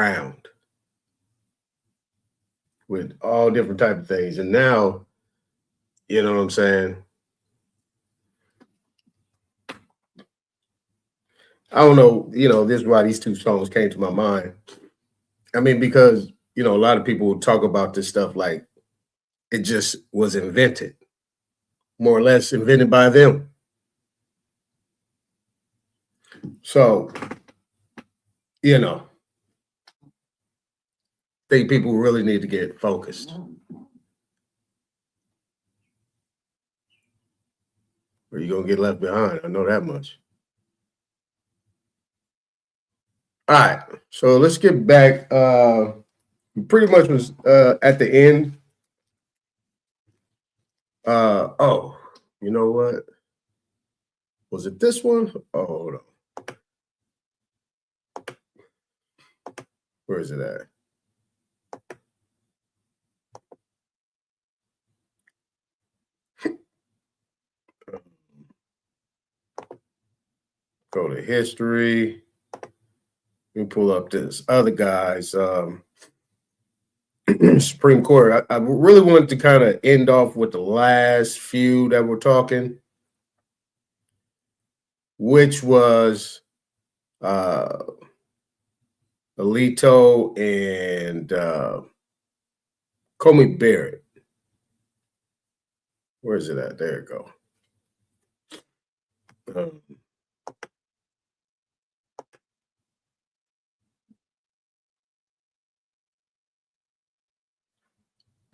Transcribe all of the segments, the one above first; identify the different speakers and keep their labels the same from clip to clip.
Speaker 1: around with all different type of things. And now, you know what I'm saying? I don't know, this is why these two songs came to my mind. I mean, because, a lot of people talk about this stuff like it just was invented, more or less invented by them. So, I think people really need to get focused. Or you're going to get left behind. I know that much. All right. So let's get back. Pretty much was at the end. Oh, you know what? Was it this one? Oh, hold on. Where is it at? Go to history. Let me pull up this other guy's Supreme Court. I really wanted to kind of end off with the last few that we're talking, which was Alito and Comey Barrett. Where is it at? There you go.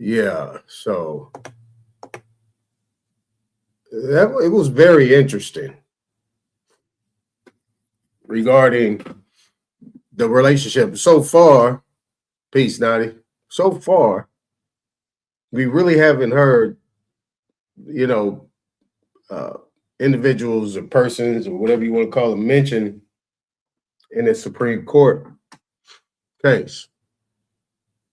Speaker 1: Yeah, so it was very interesting regarding the relationship. So far, peace, Nadi. So far, we really haven't heard, individuals or persons or whatever you want to call them mentioned in the Supreme Court case.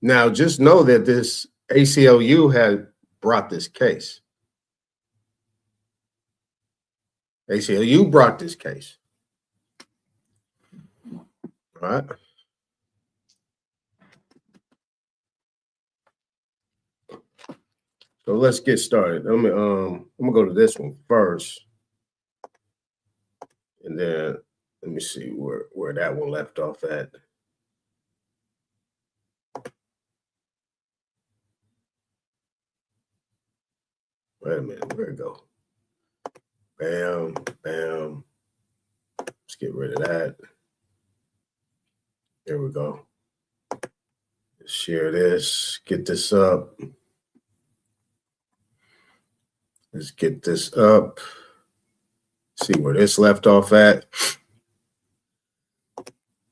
Speaker 1: Now, just know that this ACLU had brought this case. ACLU brought this case. All right. So let's get started. I'm gonna go to this one first, and then let me see where that one left off at. Wait a minute, where'd it go? Bam, bam. Let's get rid of that. There we go. Let's share this, get this up. Let's get this up. See where this left off at.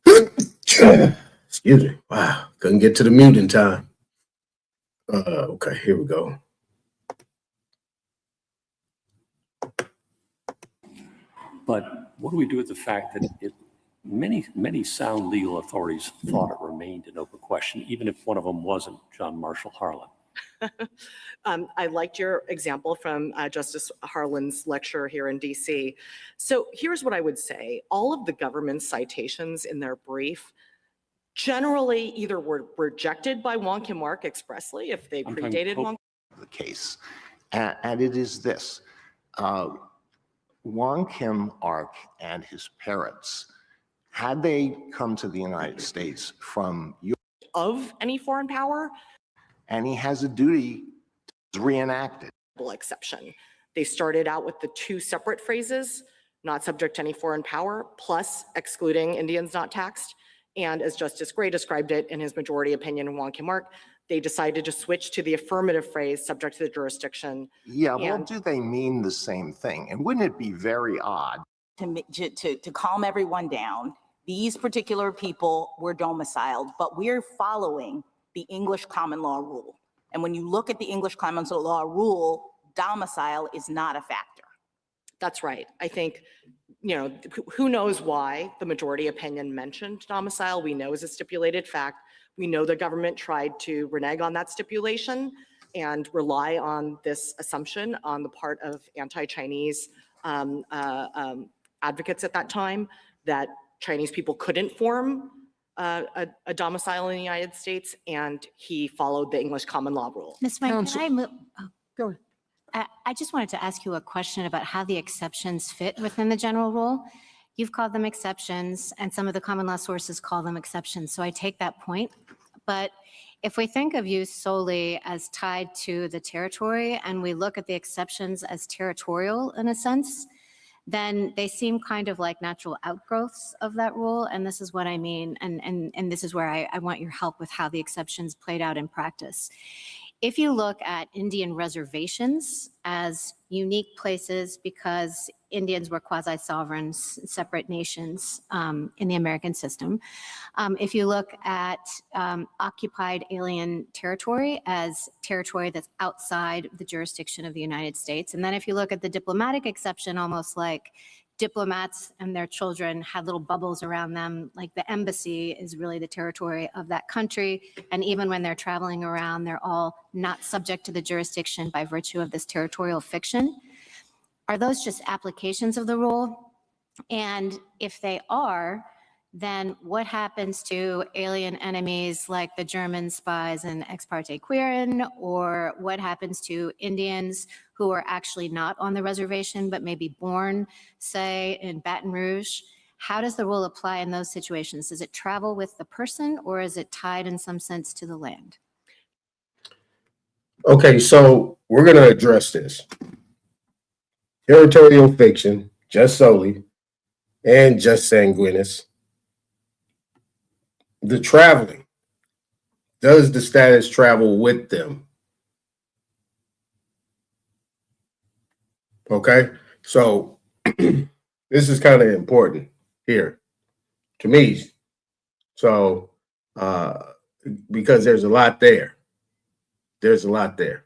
Speaker 1: Excuse me. Wow, couldn't get to the mute in time. Okay, here we go.
Speaker 2: But what do we do with the fact that many sound legal authorities thought it remained an open question, even if one of them wasn't John Marshall Harlan?
Speaker 3: I liked your example from Justice Harlan's lecture here in DC. So here's what I would say. All of the government's citations in their brief generally either were rejected by Wong Kim Ark expressly if they predated Wong.
Speaker 4: The case, and it is this. Wong Kim Ark and his parents, had they come to the United States from
Speaker 3: of any foreign power,
Speaker 4: and he has a duty to reenact it.
Speaker 3: Exception. They started out with the two separate phrases, not subject to any foreign power, plus excluding Indians not taxed. And as Justice Gray described it in his majority opinion in Wong Kim Ark, they decided to switch to the affirmative phrase, subject to the jurisdiction.
Speaker 4: Yeah, well, do they mean the same thing? And wouldn't it be very odd?
Speaker 5: To calm everyone down, these particular people were domiciled, but we're following the English common law rule. And when you look at the English common law rule, domicile is not a factor.
Speaker 3: That's right. I think, who knows why the majority opinion mentioned domicile. We know is a stipulated fact. We know the government tried to renege on that stipulation and rely on this assumption on the part of anti-Chinese advocates at that time that Chinese people couldn't form a domicile in the United States, and he followed the English common law rule.
Speaker 6: Ms. Mike,
Speaker 1: Counsel-
Speaker 6: can I move?
Speaker 1: Go ahead.
Speaker 6: I just wanted to ask you a question about how the exceptions fit within the general rule. You've called them exceptions, and some of the common law sources call them exceptions, so I take that point. But if we think of use solely as tied to the territory, and we look at the exceptions as territorial in a sense, then they seem kind of like natural outgrowths of that rule, and this is what I mean, and this is where I want your help with how the exceptions played out in practice. If you look at Indian reservations as unique places because Indians were quasi-sovereign, separate nations in the American system. If you look at occupied alien territory as territory that's outside the jurisdiction of the United States. And then if you look at the diplomatic exception, almost like diplomats and their children had little bubbles around them, like the embassy is really the territory of that country. And even when they're traveling around, they're all not subject to the jurisdiction by virtue of this territorial fiction. Are those just applications of the rule? And if they are, then what happens to alien enemies like the German spies in Ex parte Quirin, or what happens to Indians who are actually not on the reservation but may be born, say, in Baton Rouge? How does the rule apply in those situations? Does it travel with the person, or is it tied in some sense to the land?
Speaker 1: Okay, so we're going to address this. Territorial fiction, just solely, and just sanguinis. The traveling, does the status travel with them? Okay, so this is kind of important here to me. So, because there's a lot there. There's a lot there.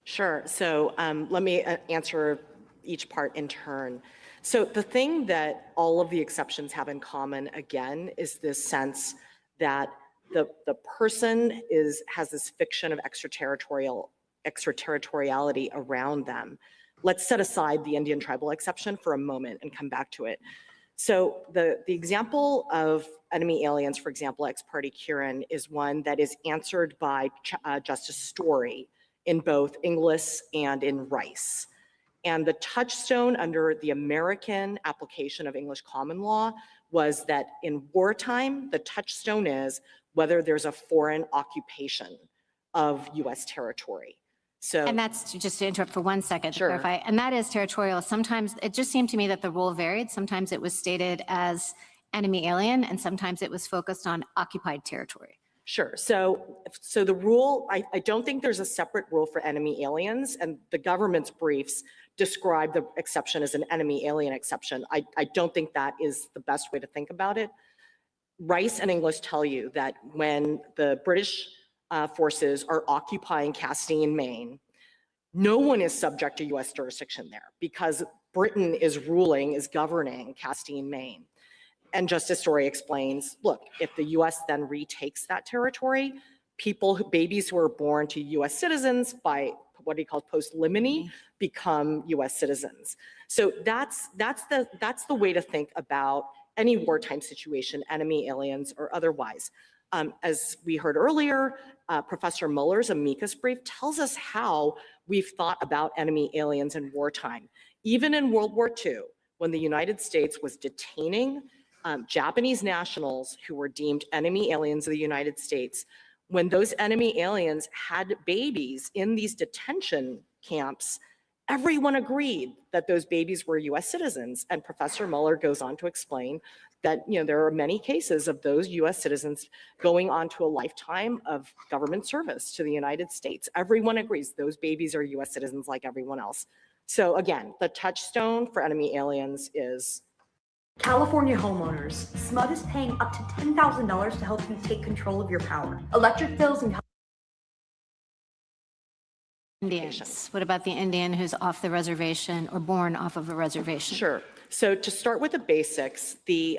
Speaker 3: Sure. So let me answer each part in turn. So the thing that all of the exceptions have in common, again, is this sense that the person has this fiction of extraterritoriality around them. Let's set aside the Indian tribal exception for a moment and come back to it. So the example of enemy aliens, for example, Ex parte Quirin, is one that is answered by Justice Story in both Inglis and in Rice. And the touchstone under the American application of English common law was that in wartime, the touchstone is whether there's a foreign occupation of US territory. So,
Speaker 6: And that's, just to interrupt for 1 second to
Speaker 3: Sure.
Speaker 6: clarify, and that is territorial. Sometimes it just seemed to me that the rule varied. Sometimes it was stated as enemy alien, and sometimes it was focused on occupied territory.
Speaker 3: sure. So the rule, I don't think there's a separate rule for enemy aliens, and the government's briefs describe the exception as an enemy alien exception. I don't think that is the best way to think about it. Rice and English tell you that when the British forces are occupying Castile, Maine, no one is subject to US jurisdiction there because Britain is governing Castile, Maine. And Justice Story explains, look, if the US then retakes that territory, babies who are born to US citizens by what he calls post limine become US citizens. So that's the way to think about any wartime situation, enemy aliens or otherwise. As we heard earlier, Professor Muller's amicus brief tells us how we've thought about enemy aliens in wartime. Even in World War II, when the United States was detaining Japanese nationals who were deemed enemy aliens of the United States, when those enemy aliens had babies in these detention camps, everyone agreed that those babies were US citizens. And Professor Muller goes on to explain that there are many cases of those US citizens going on to a lifetime of government service to the United States. Everyone agrees those babies are US citizens like everyone else. So again, the touchstone for enemy aliens is
Speaker 7: California homeowners, SMUD is paying up to $10,000 to help you take control of your power. Electric bills and
Speaker 6: Indians. What about the Indian who's off the reservation or born off of a reservation?
Speaker 3: Sure. So to start with the basics,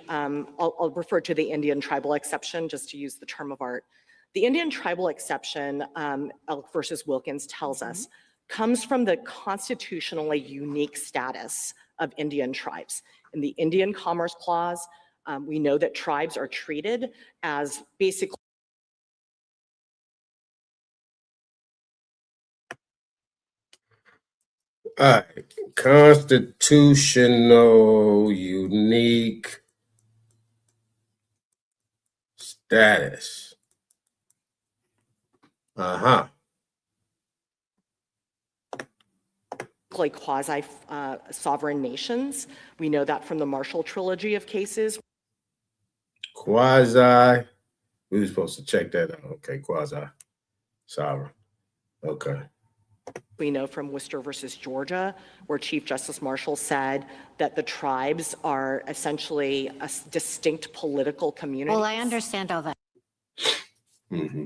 Speaker 3: I'll refer to the Indian tribal exception just to use the term of art. The Indian tribal exception, Elk versus Wilkins tells us, comes from the constitutionally unique status of Indian tribes. In the Indian Commerce Clause, We know that tribes are treated as basically
Speaker 1: All right. Constitutional unique status. Uh-huh.
Speaker 3: quasi sovereign nations. We know that from the Marshall trilogy of cases.
Speaker 1: Quasi. We were supposed to check that out. Okay, quasi sovereign. Okay.
Speaker 3: We know from Worcester versus Georgia, where Chief Justice Marshall said that the tribes are essentially a distinct political community.
Speaker 6: Well, I understand all that.
Speaker 1: Mm-hmm.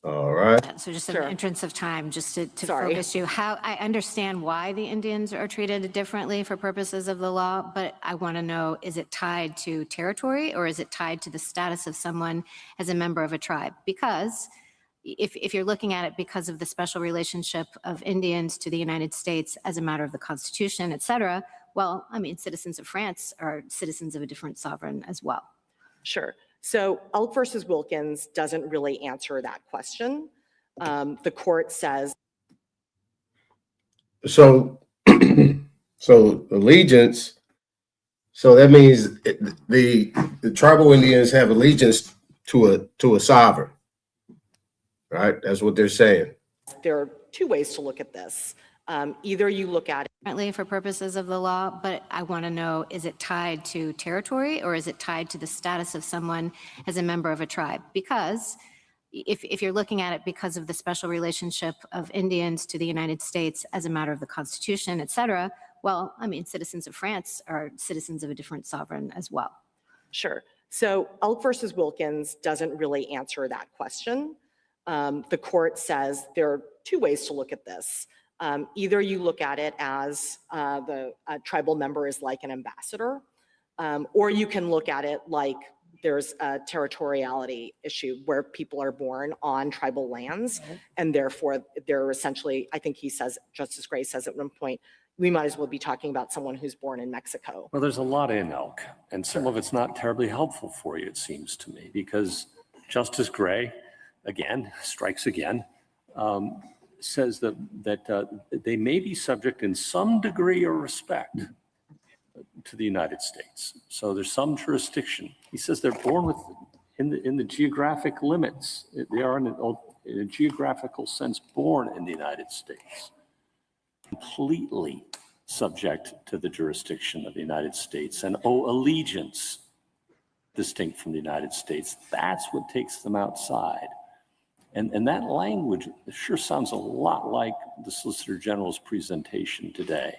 Speaker 1: All right.
Speaker 6: So just in
Speaker 3: Sure.
Speaker 6: the entrance of time, just to
Speaker 3: Sorry.
Speaker 6: focus you, how I understand why the Indians are treated differently for purposes of the law, but I want to know, is it tied to territory or is it tied to the status of someone as a member of a tribe? Because if you're looking at it because of the special relationship of Indians to the United States as a matter of the Constitution, et cetera, well, I mean, citizens of France are citizens of a different sovereign as well.
Speaker 3: Sure. So Elk versus Wilkins doesn't really answer that question. The court says.
Speaker 1: So, so allegiance. So that means the tribal Indians have allegiance to a sovereign, right? That's what they're saying.
Speaker 3: There are two ways to look at this. Either you look at it
Speaker 6: Differently for purposes of the law, but I want to know, is it tied to territory or is it tied to the status of someone as a member of a tribe? Because if you're looking at it because of the special relationship of Indians to the United States as a matter of the Constitution, et cetera, well, I mean, citizens of France are citizens of a different sovereign as well.
Speaker 3: Sure. So Elk versus Wilkins doesn't really answer that question. The court says there are two ways to look at this. Either you look at it as the tribal member is like an ambassador, or you can look at it like there's a territoriality issue where people are born on tribal lands, and therefore they're essentially, I think he says, Justice Gray says at one point, we might as well be talking about someone who's born in Mexico.
Speaker 2: Well, there's a lot in Elk, and some of it's not terribly helpful for you, it seems to me, because Justice Gray, again, strikes again, says that they may be subject in some degree or respect to the United States. So there's some jurisdiction. He says they're born in the geographic limits. They are in a geographical sense born in the United States. Completely subject to the jurisdiction of the United States and owe allegiance distinct from the United States. That's what takes them outside. And that language sure sounds a lot like the Solicitor General's presentation today.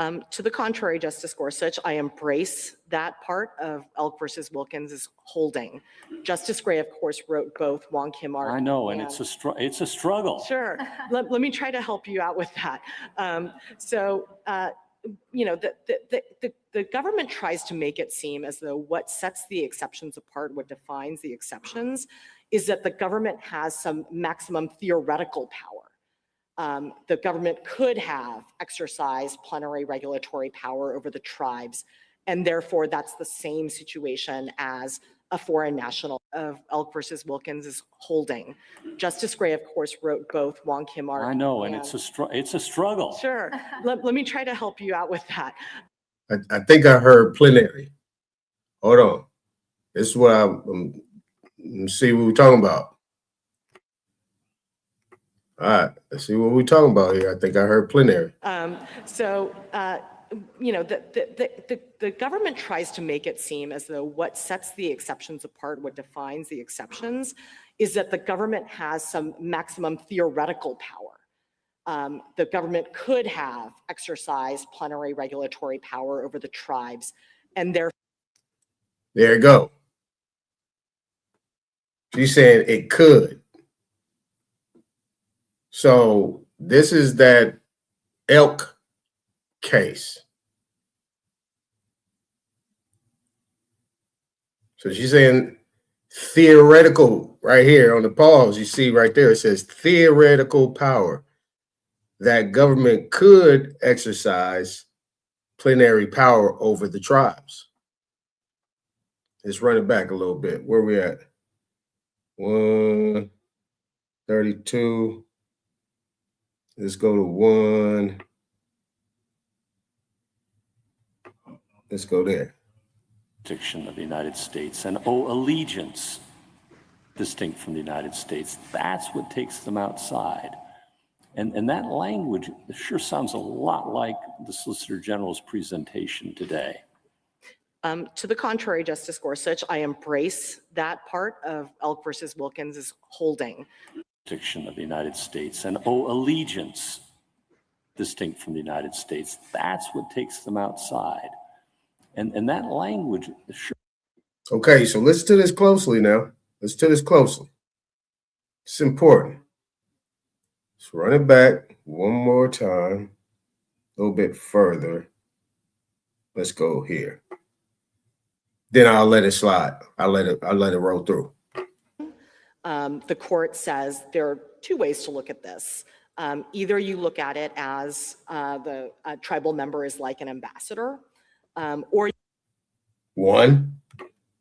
Speaker 3: To the contrary, Justice Gorsuch, I embrace that part of Elk versus Wilkins' holding. Justice Gray, of course, wrote both Wong Kim Ark.
Speaker 2: I know, and it's a struggle.
Speaker 3: Sure. Let me try to help you out with that. You know, the government tries to make it seem as though what sets the exceptions apart, what defines the exceptions, is that the government has some maximum theoretical power. The government could have exercised plenary regulatory power over the tribes, and therefore that's the same situation as a foreign national of Elk versus Wilkins' holding. Justice Gray, of course, wrote both Wong Kim Ark.
Speaker 2: I know, and it's a struggle.
Speaker 3: Sure. Let me try to help you out with that.
Speaker 1: I think I heard plenary. Hold on. This is what I'm see what we're talking about. All right, let's see what we're talking about here. I think I heard plenary.
Speaker 3: You know, the government tries to make it seem as though what sets the exceptions apart, what defines the exceptions, is that the government has some maximum theoretical power. The government could have exercised plenary regulatory power over the tribes, and therefore.
Speaker 1: There you go. She's saying it could. So this is that Elk case. So she's saying theoretical right here on the pause. You see right there, it says theoretical power. that government could exercise plenary power over the tribes. Let's run it back a little bit. Where we at? 132. Let's go to 1. Let's go there.
Speaker 2: Jurisdiction of the United States and owe allegiance distinct from the United States. That's what takes them outside. And that language sure sounds a lot like the Solicitor General's presentation today.
Speaker 3: To the contrary, Justice Gorsuch, I embrace that part of Elk versus Wilkins' holding.
Speaker 2: Jurisdiction of the United States and owe allegiance distinct from the United States. That's what takes them outside. And that language sure.
Speaker 1: Okay, so listen to this closely now. Listen to this closely. It's important. Let's run it back one more time, a little bit further. Let's go here. Then I'll let it slide. I'll let it roll through.
Speaker 3: The court says there are two ways to look at this. Either you look at it as the tribal member is like an ambassador, or
Speaker 1: One.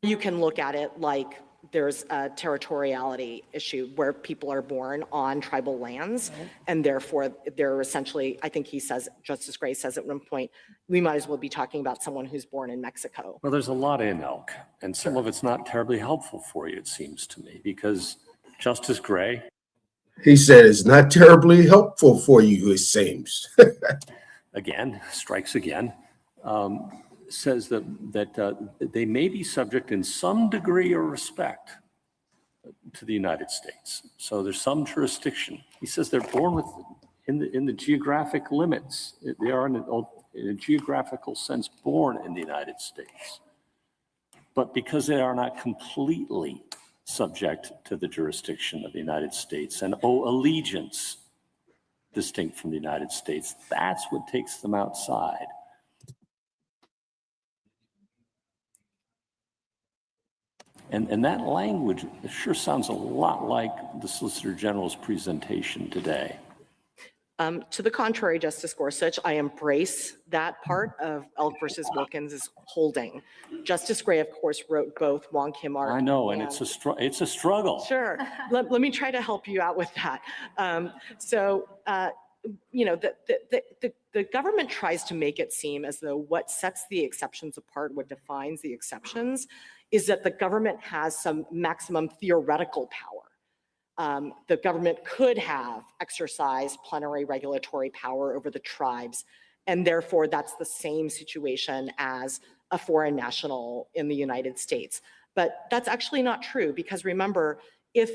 Speaker 3: you can look at it like there's a territoriality issue where people are born on tribal lands, and therefore they're essentially, I think he says, Justice Gray says at one point, we might as well be talking about someone who's born in Mexico.
Speaker 2: Well, there's a lot in Elk, and some of it's not terribly helpful for you, it seems to me, because Justice Gray.
Speaker 1: He said it's not terribly helpful for you, it seems.
Speaker 2: Again, strikes again. Says that they may be subject in some degree or respect to the United States. So there's some jurisdiction. He says they're born in the geographic limits. They are in a geographical sense born in the United States. But because they are not completely subject to the jurisdiction of the United States and owe allegiance distinct from the United States, that's what takes them outside. And that language sure sounds a lot like the Solicitor General's presentation today.
Speaker 3: To the contrary, Justice Gorsuch, I embrace that part of Elk versus Wilkins' holding. Justice Gray, of course, wrote both Wong Kim Ark.
Speaker 2: I know, and it's a struggle.
Speaker 3: Sure. Let me try to help you out with that. You know, the government tries to make it seem as though what sets the exceptions apart, what defines the exceptions, is that the government has some maximum theoretical power. The government could have exercised plenary regulatory power over the tribes, and therefore that's the same situation as a foreign national in the United States. But that's actually not true, because remember, if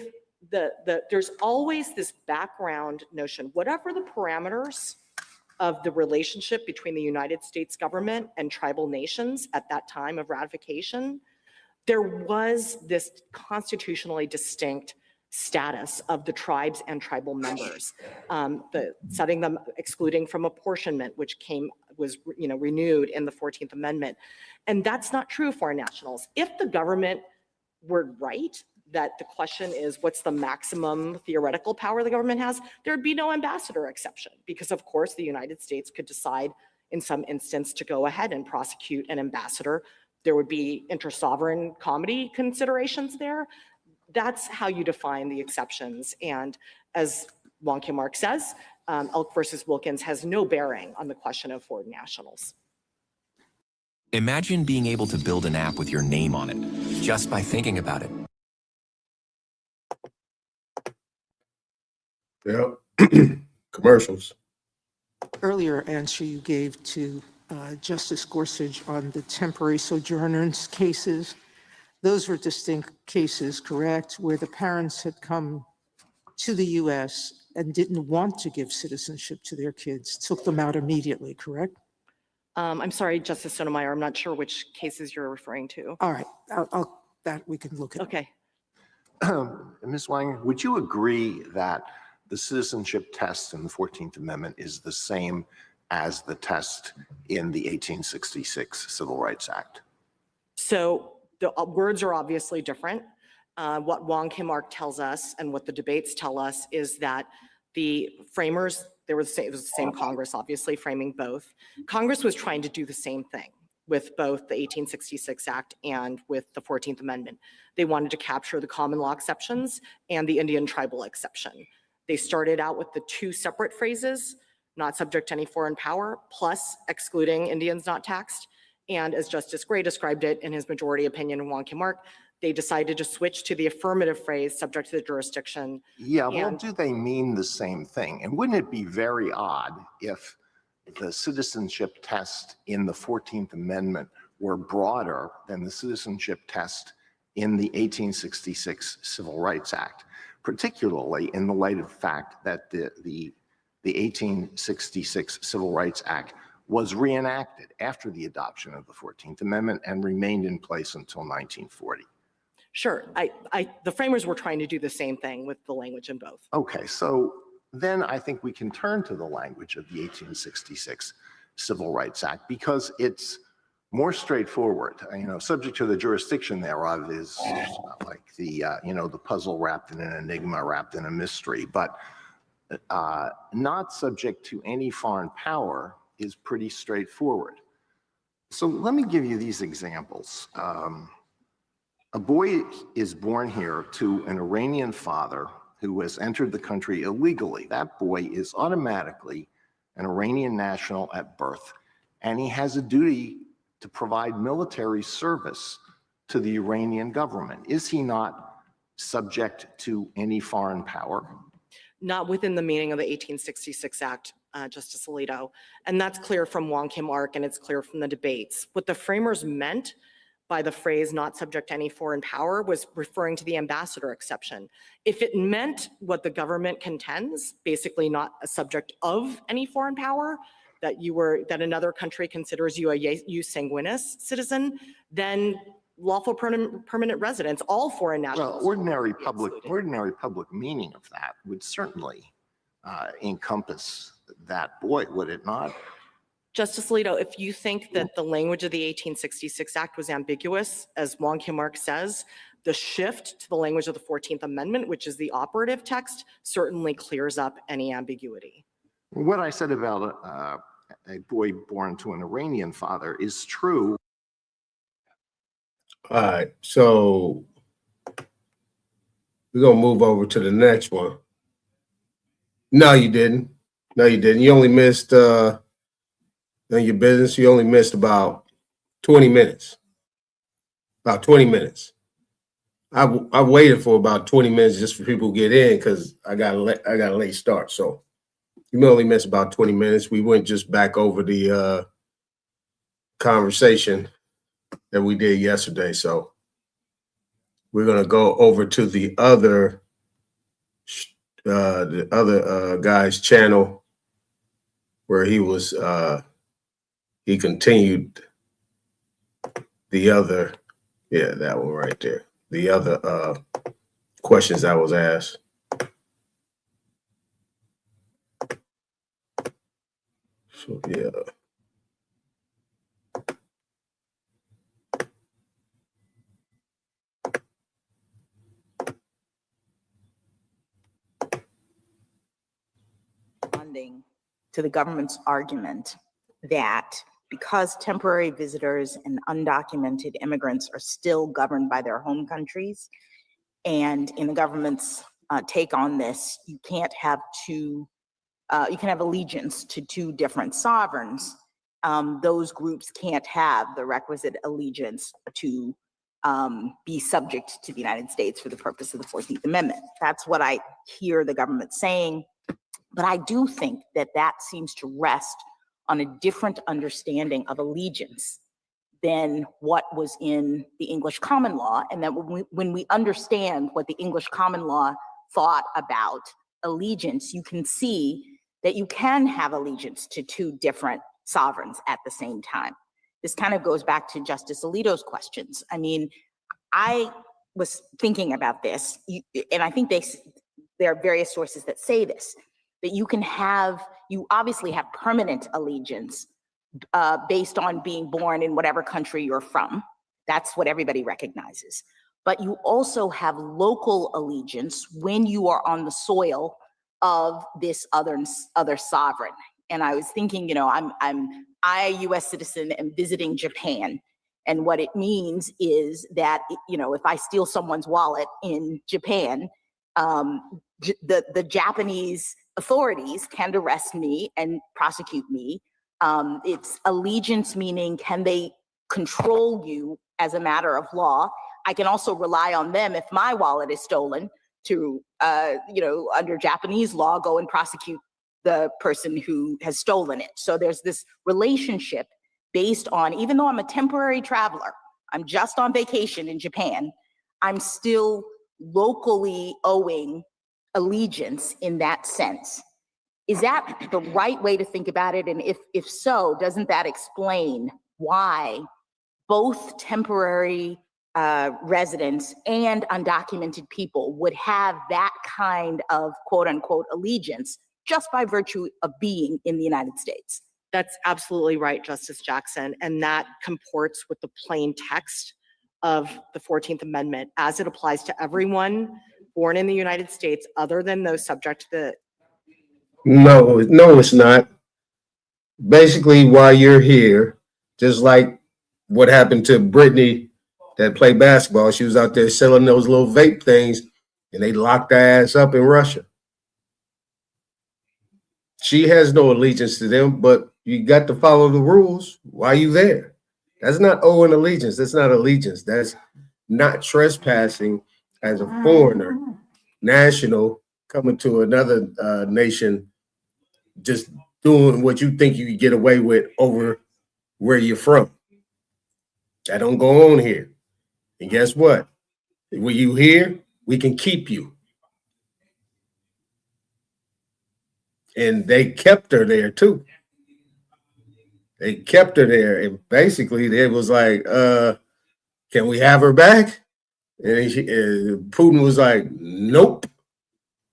Speaker 3: there's always this background notion, whatever the parameters of the relationship between the United States government and tribal nations at that time of ratification, there was this constitutionally distinct status of the tribes and tribal members, setting them, excluding from apportionment, which was renewed in the 14th Amendment. And that's not true for nationals. If the government were right, that the question is what's the maximum theoretical power the government has, there would be no ambassador exception, because of course the United States could decide in some instance to go ahead and prosecute an ambassador. There would be inter-sovereign comity considerations there. That's how you define the exceptions. And as Wong Kim Ark says, Elk versus Wilkins has no bearing on the question of foreign nationals.
Speaker 8: Imagine being able to build an app with your name on it, just by thinking about it.
Speaker 1: Yep. Commercials.
Speaker 9: Earlier answer you gave to Justice Gorsuch on the temporary sojourners cases, those were distinct cases, correct, where the parents had come to the U.S. and didn't want to give citizenship to their kids, took them out immediately, correct?
Speaker 3: I'm sorry, Justice Sotomayor, I'm not sure which cases you're referring to.
Speaker 9: All right, that we can look at.
Speaker 3: Okay.
Speaker 4: Ms. Wang, would you agree that the citizenship test in the 14th Amendment is the same as the test in the 1866 Civil Rights Act?
Speaker 3: So the words are obviously different. What Wong Kim Ark tells us and what the debates tell us is that the framers, it was the same Congress, obviously, framing both. Congress was trying to do the same thing with both the 1866 Act and with the 14th Amendment. They wanted to capture the common law exceptions and the Indian tribal exception. They started out with the two separate phrases, not subject to any foreign power, plus excluding Indians not taxed. And as Justice Gray described it in his majority opinion in Wong-Kim-Ark, they decided to switch to the affirmative phrase, subject to the jurisdiction.
Speaker 4: Yeah, well,
Speaker 3: And-
Speaker 4: do they mean the same thing? And wouldn't it be very odd if the citizenship test in the 14th Amendment were broader than the citizenship test in the 1866 Civil Rights Act, particularly in the light of the fact that the 1866 Civil Rights Act was reenacted after the adoption of the 14th Amendment and remained in place until 1940.
Speaker 3: Sure, the framers were trying to do the same thing with the language in both.
Speaker 4: Okay, so then I think we can turn to the language of the 1866 Civil Rights Act because it's more straightforward. You know, subject to the jurisdiction thereof is like the, you know, the puzzle wrapped in an enigma, wrapped in a mystery, but not subject to any foreign power is pretty straightforward. So let me give you these examples. A boy is born here to an Iranian father who has entered the country illegally. That boy is automatically an Iranian national at birth, and he has a duty to provide military service to the Iranian government. Is he not subject to any foreign power?
Speaker 3: Not within the meaning of the 1866 Act, Justice Alito. And that's clear from Wong-Kim-Ark, and it's clear from the debates. What the framers meant by the phrase not subject to any foreign power was referring to the ambassador exception. If it meant what the government contends, basically not a subject of any foreign power, that another country considers you a jus sanguinis citizen, then lawful permanent residents, all foreign nationals.
Speaker 4: Well, ordinary public meaning of that would certainly encompass that boy, would it not?
Speaker 3: Justice Alito, if you think that the language of the 1866 Act was ambiguous, as Wong-Kim-Ark says, the shift to the language of the 14th Amendment, which is the operative text, certainly clears up any ambiguity.
Speaker 4: What I said about a boy born to an Iranian father is true.
Speaker 1: All right, so we're gonna move over to the next one. No, you didn't. No, you didn't. You only missed in your business. You only missed about 20 minutes. About 20 minutes. I waited for about 20 minutes just for people to get in because I got a late start. So you only missed about 20 minutes. We went just back over the conversation that we did yesterday. So we're gonna go over to the other guy's channel where he was he continued the other, yeah, that one right there. The other questions I was asked. So yeah.
Speaker 5: Responding to the government's argument that because temporary visitors and undocumented immigrants are still governed by their home countries, and in the government's take on this, you can't have you can have allegiance to two different sovereigns. Those groups can't have the requisite allegiance to be subject to the United States for the purpose of the 14th Amendment. That's what I hear the government saying. But I do think that that seems to rest on a different understanding of allegiance than what was in the English common law. And that when we understand what the English common law thought about allegiance, you can see that you can have allegiance to two different sovereigns at the same time. This kind of goes back to Justice Alito's questions. I mean, I was thinking about this, and I think there are various sources that say this, that you obviously have permanent allegiance based on being born in whatever country you're from. That's what everybody recognizes. But you also have local allegiance when you are on the soil of this other sovereign. And I was thinking, I, a U.S. citizen, am visiting Japan. And what it means is that, if I steal someone's wallet in Japan, the Japanese authorities can arrest me and prosecute me. It's allegiance, meaning can they control you as a matter of law? I can also rely on them if my wallet is stolen to, under Japanese law, go and prosecute the person who has stolen it. So there's this relationship based on, even though I'm a temporary traveler, I'm just on vacation in Japan, I'm still locally owing allegiance in that sense. Is that the right way to think about it? And if so, doesn't that explain why both temporary residents and undocumented people would have that kind of quote unquote allegiance just by virtue of being in the United States?
Speaker 3: That's absolutely right, Justice Jackson. And that comports with the plain text of the 14th Amendment as it applies to everyone born in the United States other than those subject to the...
Speaker 1: No, it's not. Basically, while you're here, just like what happened to Brittany that played basketball, she was out there selling those little vape things and they locked her ass up in Russia. She has no allegiance to them, but you got to follow the rules while you're there. That's not owing allegiance. That's not allegiance. That's not trespassing as a foreigner, national, coming to another nation, just doing what you think you can get away with over where you're from. That don't go on here. And guess what? When you here, we can keep you. And they kept her there too. They kept her there, and basically they was like, can we have her back? And Putin was like, nope.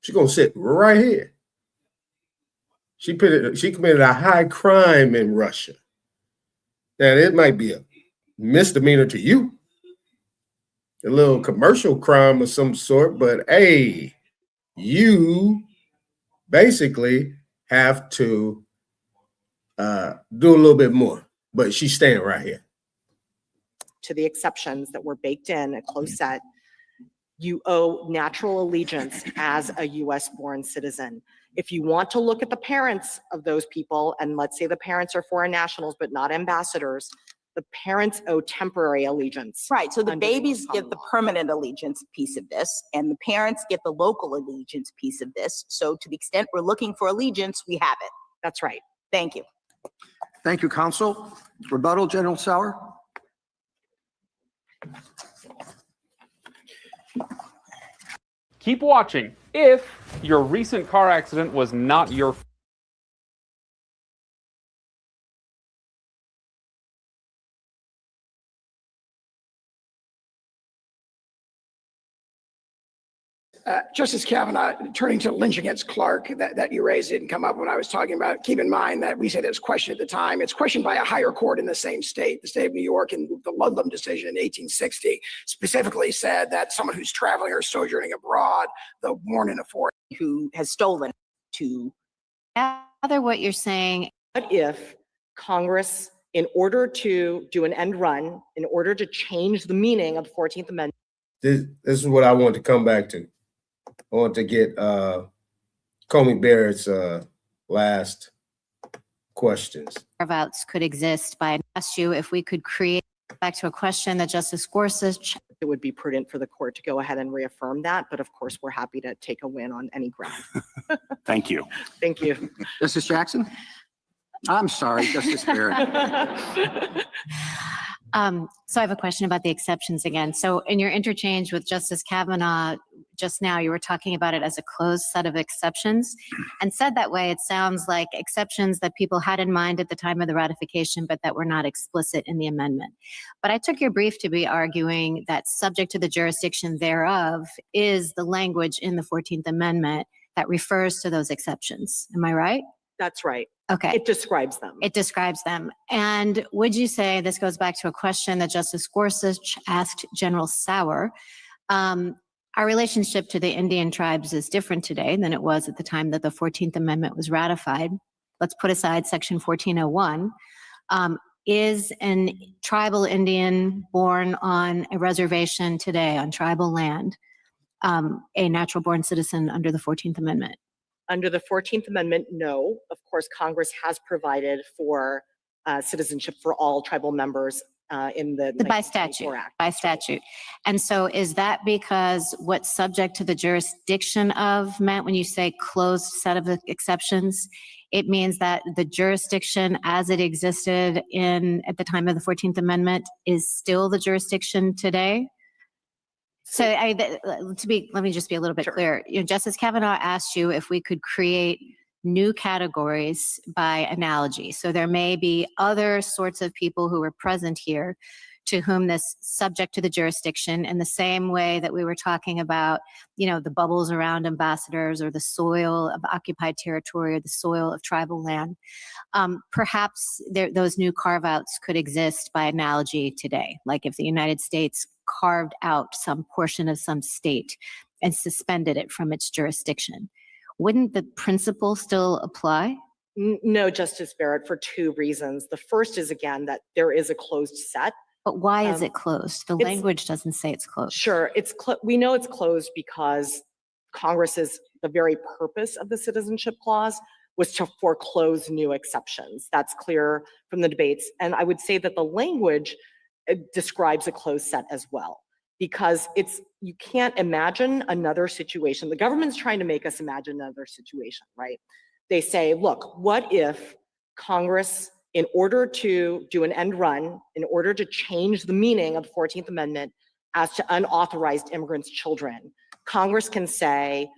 Speaker 1: She's gonna sit right here. She committed a high crime in Russia. Now it might be a misdemeanor to you, a little commercial crime of some sort, but hey, you basically have to do a little bit more. But she's staying right here.
Speaker 3: To the exceptions that were baked in, a close set, you owe natural allegiance as a US born citizen. If you want to look at the parents of those people, and let's say the parents are foreign nationals but not ambassadors, the parents owe temporary allegiance.
Speaker 5: Right, so the
Speaker 3: under
Speaker 5: babies
Speaker 3: US
Speaker 5: get
Speaker 3: common
Speaker 5: the
Speaker 3: law.
Speaker 5: permanent allegiance piece of this, and the parents get the local allegiance piece of this. So to the extent we're looking for allegiance, we have it.
Speaker 3: That's right.
Speaker 5: Thank you.
Speaker 10: Thank you, counsel. Rebuttal, General Sauer.
Speaker 11: Keep watching. If your recent car accident was not your fault.
Speaker 12: Justice Kavanaugh, turning to Lynch against Clark that you raised didn't come up when I was talking about it. Keep in mind that we said it was questioned at the time. It's questioned by a higher court in the same state, the state of New York, and the Ludlam decision in 1860 specifically said that someone who's traveling or sojourning abroad, though born in a foreign,
Speaker 5: Who has stolen to...
Speaker 6: Gather what you're saying.
Speaker 3: What if Congress, in order to do an end run, in order to change the meaning of the 14th Amendment?
Speaker 1: This is what I want to come back to. I want to get Comey Barrett's last questions.
Speaker 6: Carve-outs could exist, but I asked you if we could create, back to a question that Justice Gorsuch.
Speaker 3: It would be prudent for the court to go ahead and reaffirm that, but of course, we're happy to take a win on any ground.
Speaker 10: Thank you.
Speaker 3: Thank you.
Speaker 10: Justice Jackson? I'm sorry, Justice Barrett.
Speaker 6: So I have a question about the exceptions again. So in your interchange with Justice Kavanaugh just now, you were talking about it as a closed set of exceptions, and said that way, it sounds like exceptions that people had in mind at the time of the ratification, but that were not explicit in the amendment. But I took your brief to be arguing that subject to the jurisdiction thereof is the language in the 14th Amendment that refers to those exceptions. Am I right?
Speaker 3: That's right.
Speaker 6: Okay.
Speaker 3: It describes them.
Speaker 6: It describes them. And would you say, this goes back to a question that Justice Gorsuch asked General Sauer, Our relationship to the Indian tribes is different today than it was at the time that the 14th Amendment was ratified. Let's put aside Section 1401. Is an tribal Indian born on a reservation today on tribal land a natural born citizen under the 14th Amendment?
Speaker 3: Under the 14th Amendment, no. Of course, Congress has provided for citizenship for all tribal members in the
Speaker 6: By
Speaker 3: 1924
Speaker 6: statute,
Speaker 3: Act.
Speaker 6: by statute. And so is that because what's subject to the jurisdiction of meant when you say closed set of exceptions, it means that the jurisdiction as it existed at the time of the 14th Amendment is still the jurisdiction today? So let me just be a little bit clear. Justice Kavanaugh asked you if we could create new categories by analogy. So there may be other sorts of people who were present here to whom this subject to the jurisdiction in the same way that we were talking about, the bubbles around ambassadors or the soil of occupied territory or the soil of tribal land. Perhaps those new carve-outs could exist by analogy today. Like if the United States carved out some portion of some state and suspended it from its jurisdiction, wouldn't the principle still apply?
Speaker 3: No, Justice Barrett, for two reasons. The first is, again, that there is a closed set.
Speaker 6: But why is it closed? The language doesn't say it's closed.
Speaker 3: Sure, we know it's closed because the very purpose of the Citizenship Clause was to foreclose new exceptions. That's clear from the debates. And I would say that the language describes a closed set as well, because you can't imagine another situation. The government's trying to make us imagine another situation, right? They say, look, what if Congress, in order to do an end run, in order to change the meaning of the 14th Amendment as to unauthorized immigrants' children, Congress can say,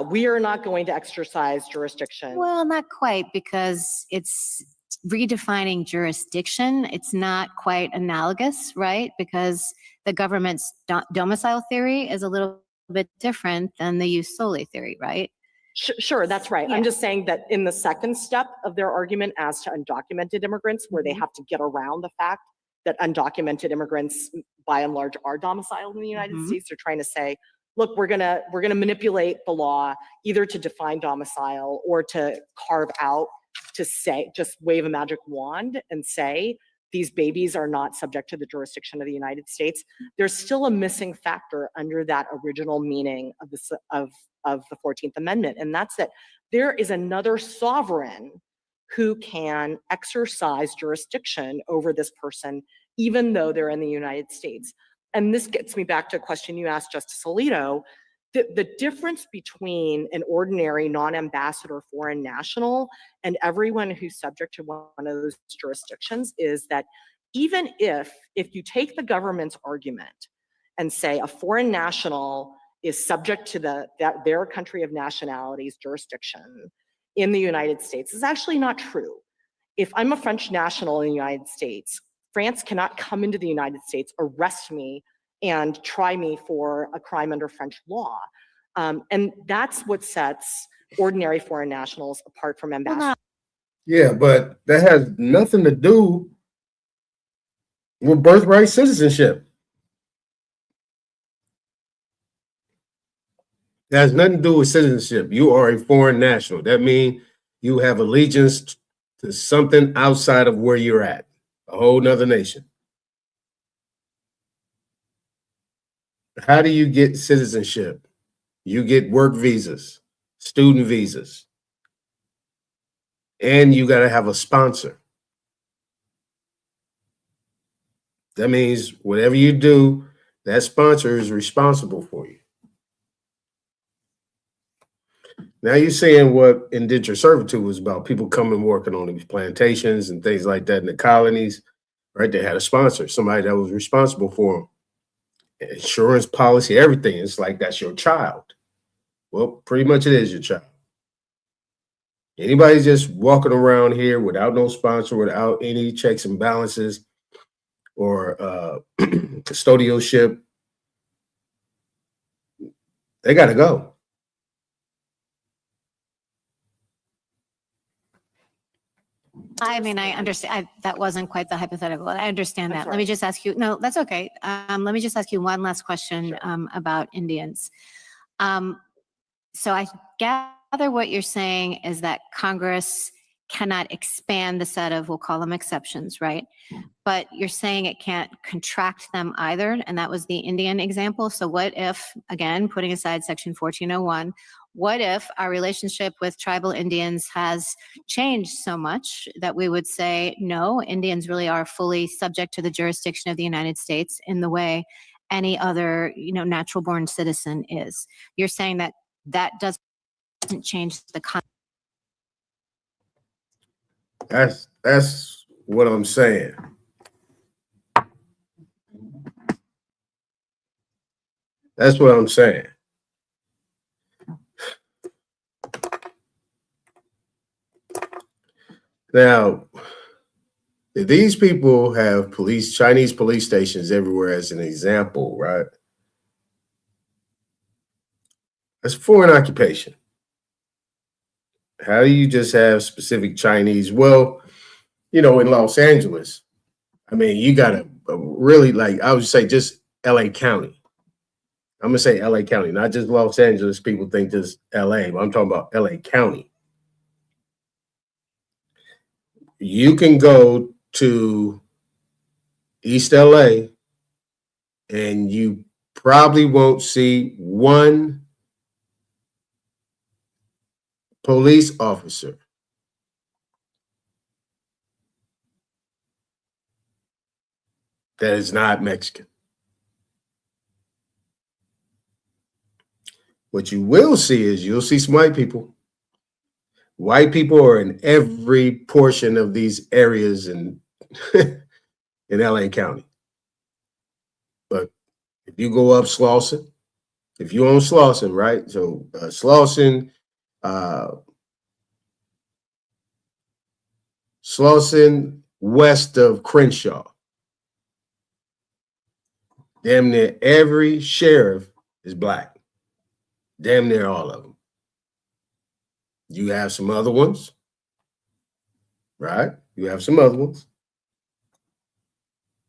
Speaker 3: we are not going to exercise jurisdiction.
Speaker 6: Well, not quite, because it's redefining jurisdiction. It's not quite analogous, right? Because the government's domicile theory is a little bit different than the jus soli theory, right?
Speaker 3: Sure, that's right.
Speaker 6: Yeah.
Speaker 3: I'm just saying that in the second step of their argument as to undocumented immigrants, where they have to get around the fact that undocumented immigrants, by and large, are domiciled in the United States, they're trying to say, look, we're gonna manipulate the law either to define domicile or to carve out, to say, just wave a magic wand and say these babies are not subject to the jurisdiction of the United States. There's still a missing factor under that original meaning of the 14th Amendment, and that's that there is another sovereign who can exercise jurisdiction over this person, even though they're in the United States. And this gets me back to a question you asked Justice Alito. The difference between an ordinary non-ambassador foreign national and everyone who's subject to one of those jurisdictions is that even if you take the government's argument and say a foreign national is subject to their country of nationality's jurisdiction in the United States, is actually not true. If I'm a French national in the United States, France cannot come into the United States, arrest me, and try me for a crime under French law. And that's what sets ordinary foreign nationals apart from ambassadors.
Speaker 1: Yeah, but that has nothing to do with birthright citizenship. That has nothing to do with citizenship. You are a foreign national. That means you have allegiance to something outside of where you're at, a whole nother nation. How do you get citizenship? You get work visas, student visas, and you got to have a sponsor. That means whatever you do, that sponsor is responsible for you. Now you're saying what indentured servitude was about, people coming working on these plantations and things like that in the colonies, right? They had a sponsor, somebody that was responsible for them. Insurance policy, everything. It's like that's your child. Well, pretty much it is your child. Anybody just walking around here without no sponsor, without any checks and balances or custodialship, they got to go.
Speaker 6: I mean, I understand, that wasn't quite the hypothetical. I understand
Speaker 3: That's
Speaker 6: that. Let me
Speaker 3: right.
Speaker 6: just ask you, no, that's okay. Let me just ask you one last question about Indians. So I gather what you're saying is that Congress cannot expand the set of, we'll call them exceptions, right? But you're saying it can't contract them either, and that was the Indian example. So what if, again, putting aside Section 1401, what if our relationship with tribal Indians has changed so much that we would say, no, Indians really are fully subject to the jurisdiction of the United States in the way any other, natural born citizen is? You're saying that that doesn't change the
Speaker 1: That's what I'm saying. That's what I'm saying. Now, these people have Chinese police stations everywhere as an example, right? That's foreign occupation. How do you just have specific Chinese? Well, in Los Angeles, I mean, you got to really, I would say just LA County. I'm going to say LA County, not just Los Angeles. People think just LA, but I'm talking about LA County. You can go to East LA and you probably won't see one police officer that is not Mexican. What you will see is you'll see some white people. White people are in every portion of these areas in LA County. But if you go up Slauson, if you own Slauson, right? So Slauson west of Crenshaw, damn near every sheriff is Black. Damn near all of them. You have some other ones, right? You have some other ones.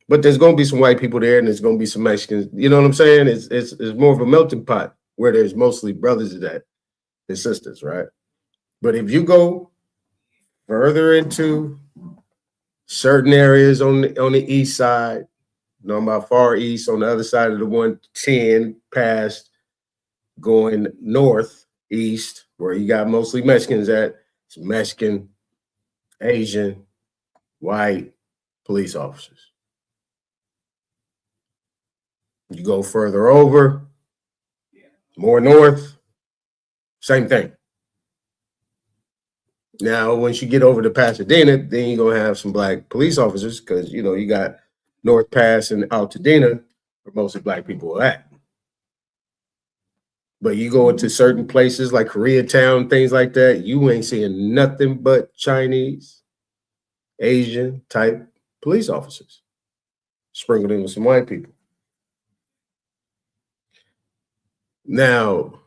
Speaker 1: But there's going to be some white people there and there's going to be some Mexicans. You know what I'm saying? It's more of a melting pot where there's mostly brothers and sisters, right? But if you go further into certain areas on the east side, about far east, on the other side of the 110 past going northeast, where you got mostly Mexicans at, it's Mexican, Asian, white police officers. You go further over, more north, same thing. Now, once you get over to Pasadena, then you're going to have some Black police officers because, you got North Pass and Altadena, where mostly Black people are at. But you go into certain places like Koreatown, things like that, you ain't seeing nothing but Chinese, Asian type police officers sprinkled in with some white people. Now,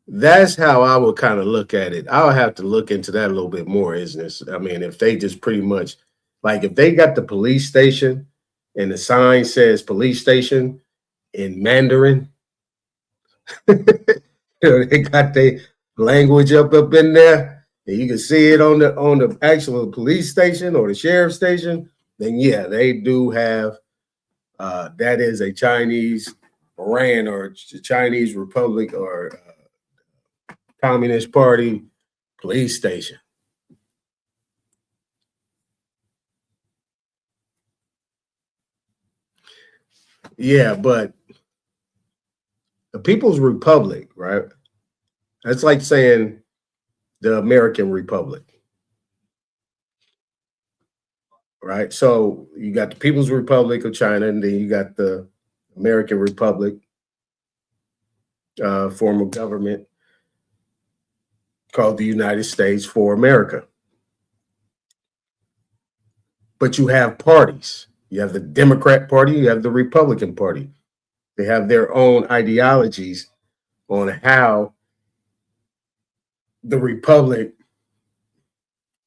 Speaker 1: that's how I would kind of look at it. I'll have to look into that a little bit more, isn't it? I mean, if they just pretty much, if they got the police station and the sign says police station in Mandarin, they got their language up in there, and you can see it on the actual police station or the sheriff's station, then yeah, they do have, that is a Chinese brand or Chinese Republic or Communist Party police station. Yeah, but the People's Republic, right? That's like saying the American Republic, right? So you got the People's Republic of China, and then you got the American Republic, form of government called the United States for America. But you have parties. You have the Democrat Party, you have the Republican Party. They have their own ideologies on how the Republic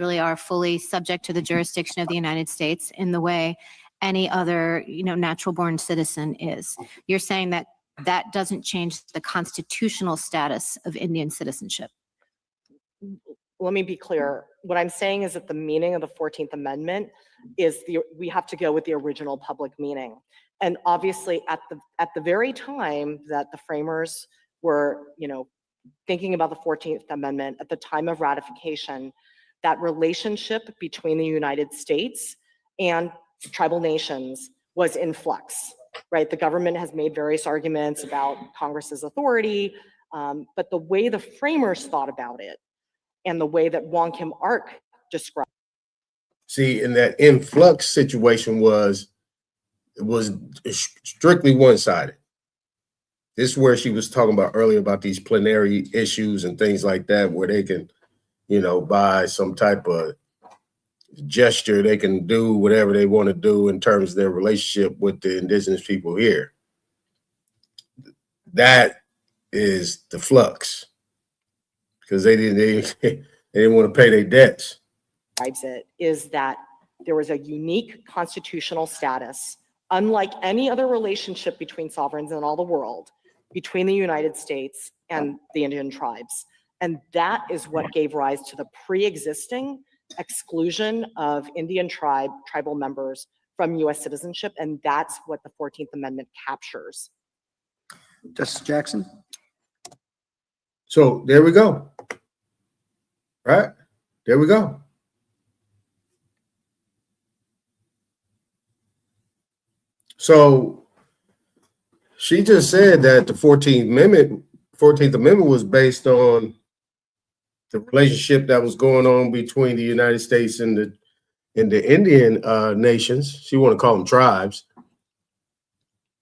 Speaker 6: really are fully subject to the jurisdiction of the United States in the way any other, natural born citizen is. You're saying that that doesn't change the constitutional status of Indian citizenship.
Speaker 3: Let me be clear. What I'm saying is that the meaning of the 14th Amendment is we have to go with the original public meaning. And obviously at the very time that the framers were, thinking about the 14th Amendment, at the time of ratification, that relationship between the United States and tribal nations was in flux, right? The government has made various arguments about Congress's authority, but the way the framers thought about it and the way that Wong Kim Ark described.
Speaker 1: See, in that influx situation was strictly one-sided. This is where she was talking about earlier about these plenary issues and things like that, where they can, by some type of gesture, they can do whatever they want to do in terms of their relationship with the indigenous people here. That is the flux, because they didn't want to pay their debts.
Speaker 3: It is that there was a unique constitutional status, unlike any other relationship between sovereigns in all the world, between the United States and the Indian tribes. And that is what gave rise to the pre-existing exclusion of Indian tribal members from US citizenship. And that's what the 14th Amendment captures.
Speaker 10: Justice Jackson?
Speaker 1: So there we go. Right? There we go. So she just said that the 14th Amendment was based on the relationship that was going on between the United States and the Indian nations. She want to call them tribes,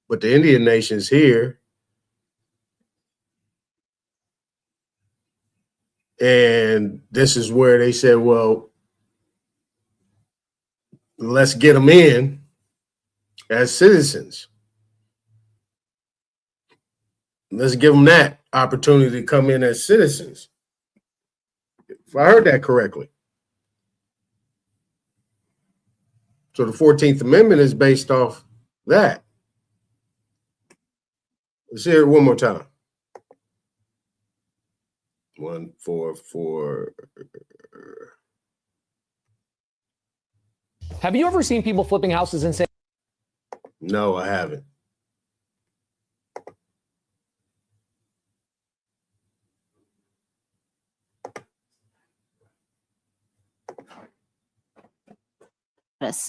Speaker 1: but the Indian nations here. And this is where they said, well, let's get them in as citizens. Let's give them that opportunity to come in as citizens. If I heard that correctly. So the 14th Amendment is based off that. Let's hear it one more time. 1, 4, 4.
Speaker 13: Have you ever seen people flipping houses and saying,
Speaker 1: No, I haven't.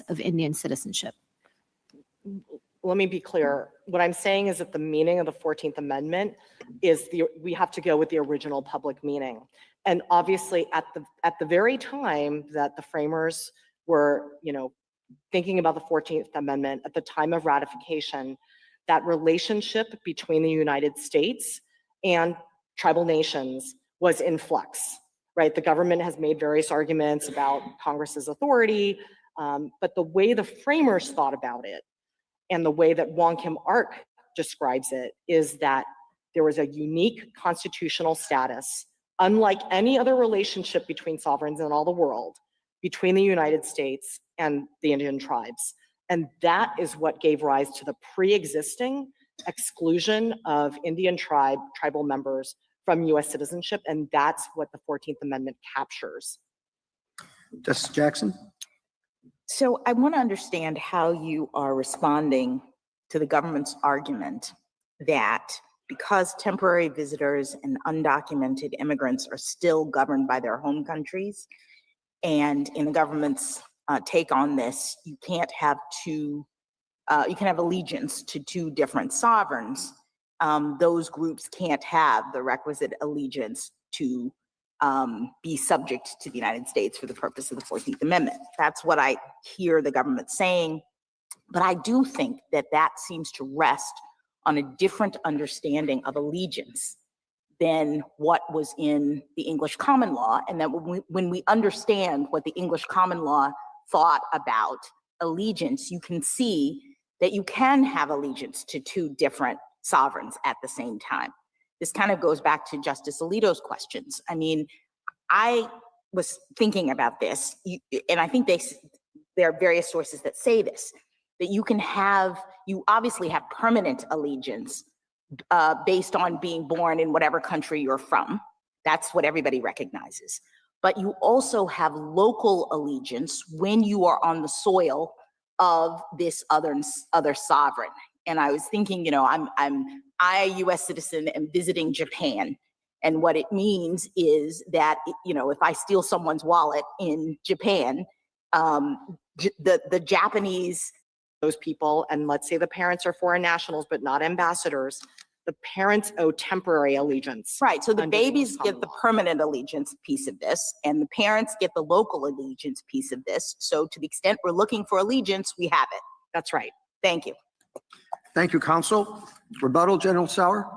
Speaker 6: Of Indian citizenship.
Speaker 3: Let me be clear. What I'm saying is that the meaning of the 14th Amendment is we have to go with the original public meaning. And obviously at the very time that the framers were, thinking about the 14th Amendment, at the time of ratification, that relationship between the United States and tribal nations was in flux, right? The government has made various arguments about Congress's authority, but the way the framers thought about it and the way that Wong Kim Ark describes it is that there was a unique constitutional status, unlike any other relationship between sovereigns in all the world, between the United States and the Indian tribes. And that is what gave rise to the pre-existing exclusion of Indian tribal members from US citizenship. And that's what the 14th Amendment captures.
Speaker 10: Justice Jackson?
Speaker 5: So I want to understand how you are responding to the government's argument that because temporary visitors and undocumented immigrants are still governed by their home countries, and in the government's take on this, you can't have you can have allegiance to two different sovereigns. Those groups can't have the requisite allegiance to be subject to the United States for the purpose of the 14th Amendment. That's what I hear the government saying. But I do think that that seems to rest on a different understanding of allegiance than what was in the English common law. And that when we understand what the English common law thought about allegiance, you can see that you can have allegiance to two different sovereigns at the same time. This kind of goes back to Justice Alito's questions. I mean, I was thinking about this, and I think there are various sources that say this, that you obviously have permanent allegiance based on being born in whatever country you're from. That's what everybody recognizes. But you also have local allegiance when you are on the soil of this other sovereign. And I was thinking, I, a US citizen, am visiting Japan. And what it means is that, if I steal someone's wallet in Japan, the Japanese,
Speaker 3: those people, and let's say the parents are foreign nationals, but not ambassadors, the parents owe temporary allegiance.
Speaker 5: Right, so the
Speaker 3: under
Speaker 5: babies
Speaker 3: common
Speaker 5: get the
Speaker 3: law.
Speaker 5: permanent allegiance piece of this, and the parents get the local allegiance piece of this. So to the extent we're looking for allegiance, we have it.
Speaker 3: That's right.
Speaker 5: Thank you.
Speaker 10: Thank you, counsel. Rebuttal, General Sauer.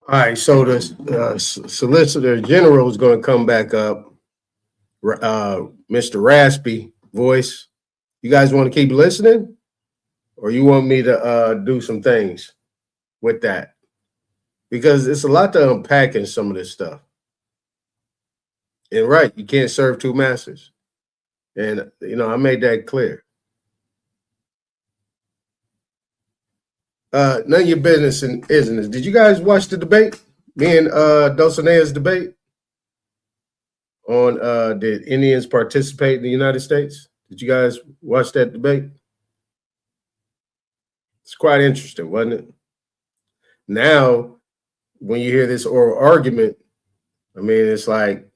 Speaker 1: All right, so the Solicitor General is going to come back up. Mr. Raspy voice. You guys want to keep listening, or you want me to do some things with that? Because it's a lot to unpack in some of this stuff. And right, you can't serve two masters. And, I made that clear. None of your business isn't it? Did you guys watch the debate? Me and Dulcinea's debate on did Indians participate in the United States? Did you guys watch that debate? It's quite interesting, wasn't it? Now, when you hear this oral argument, it's like,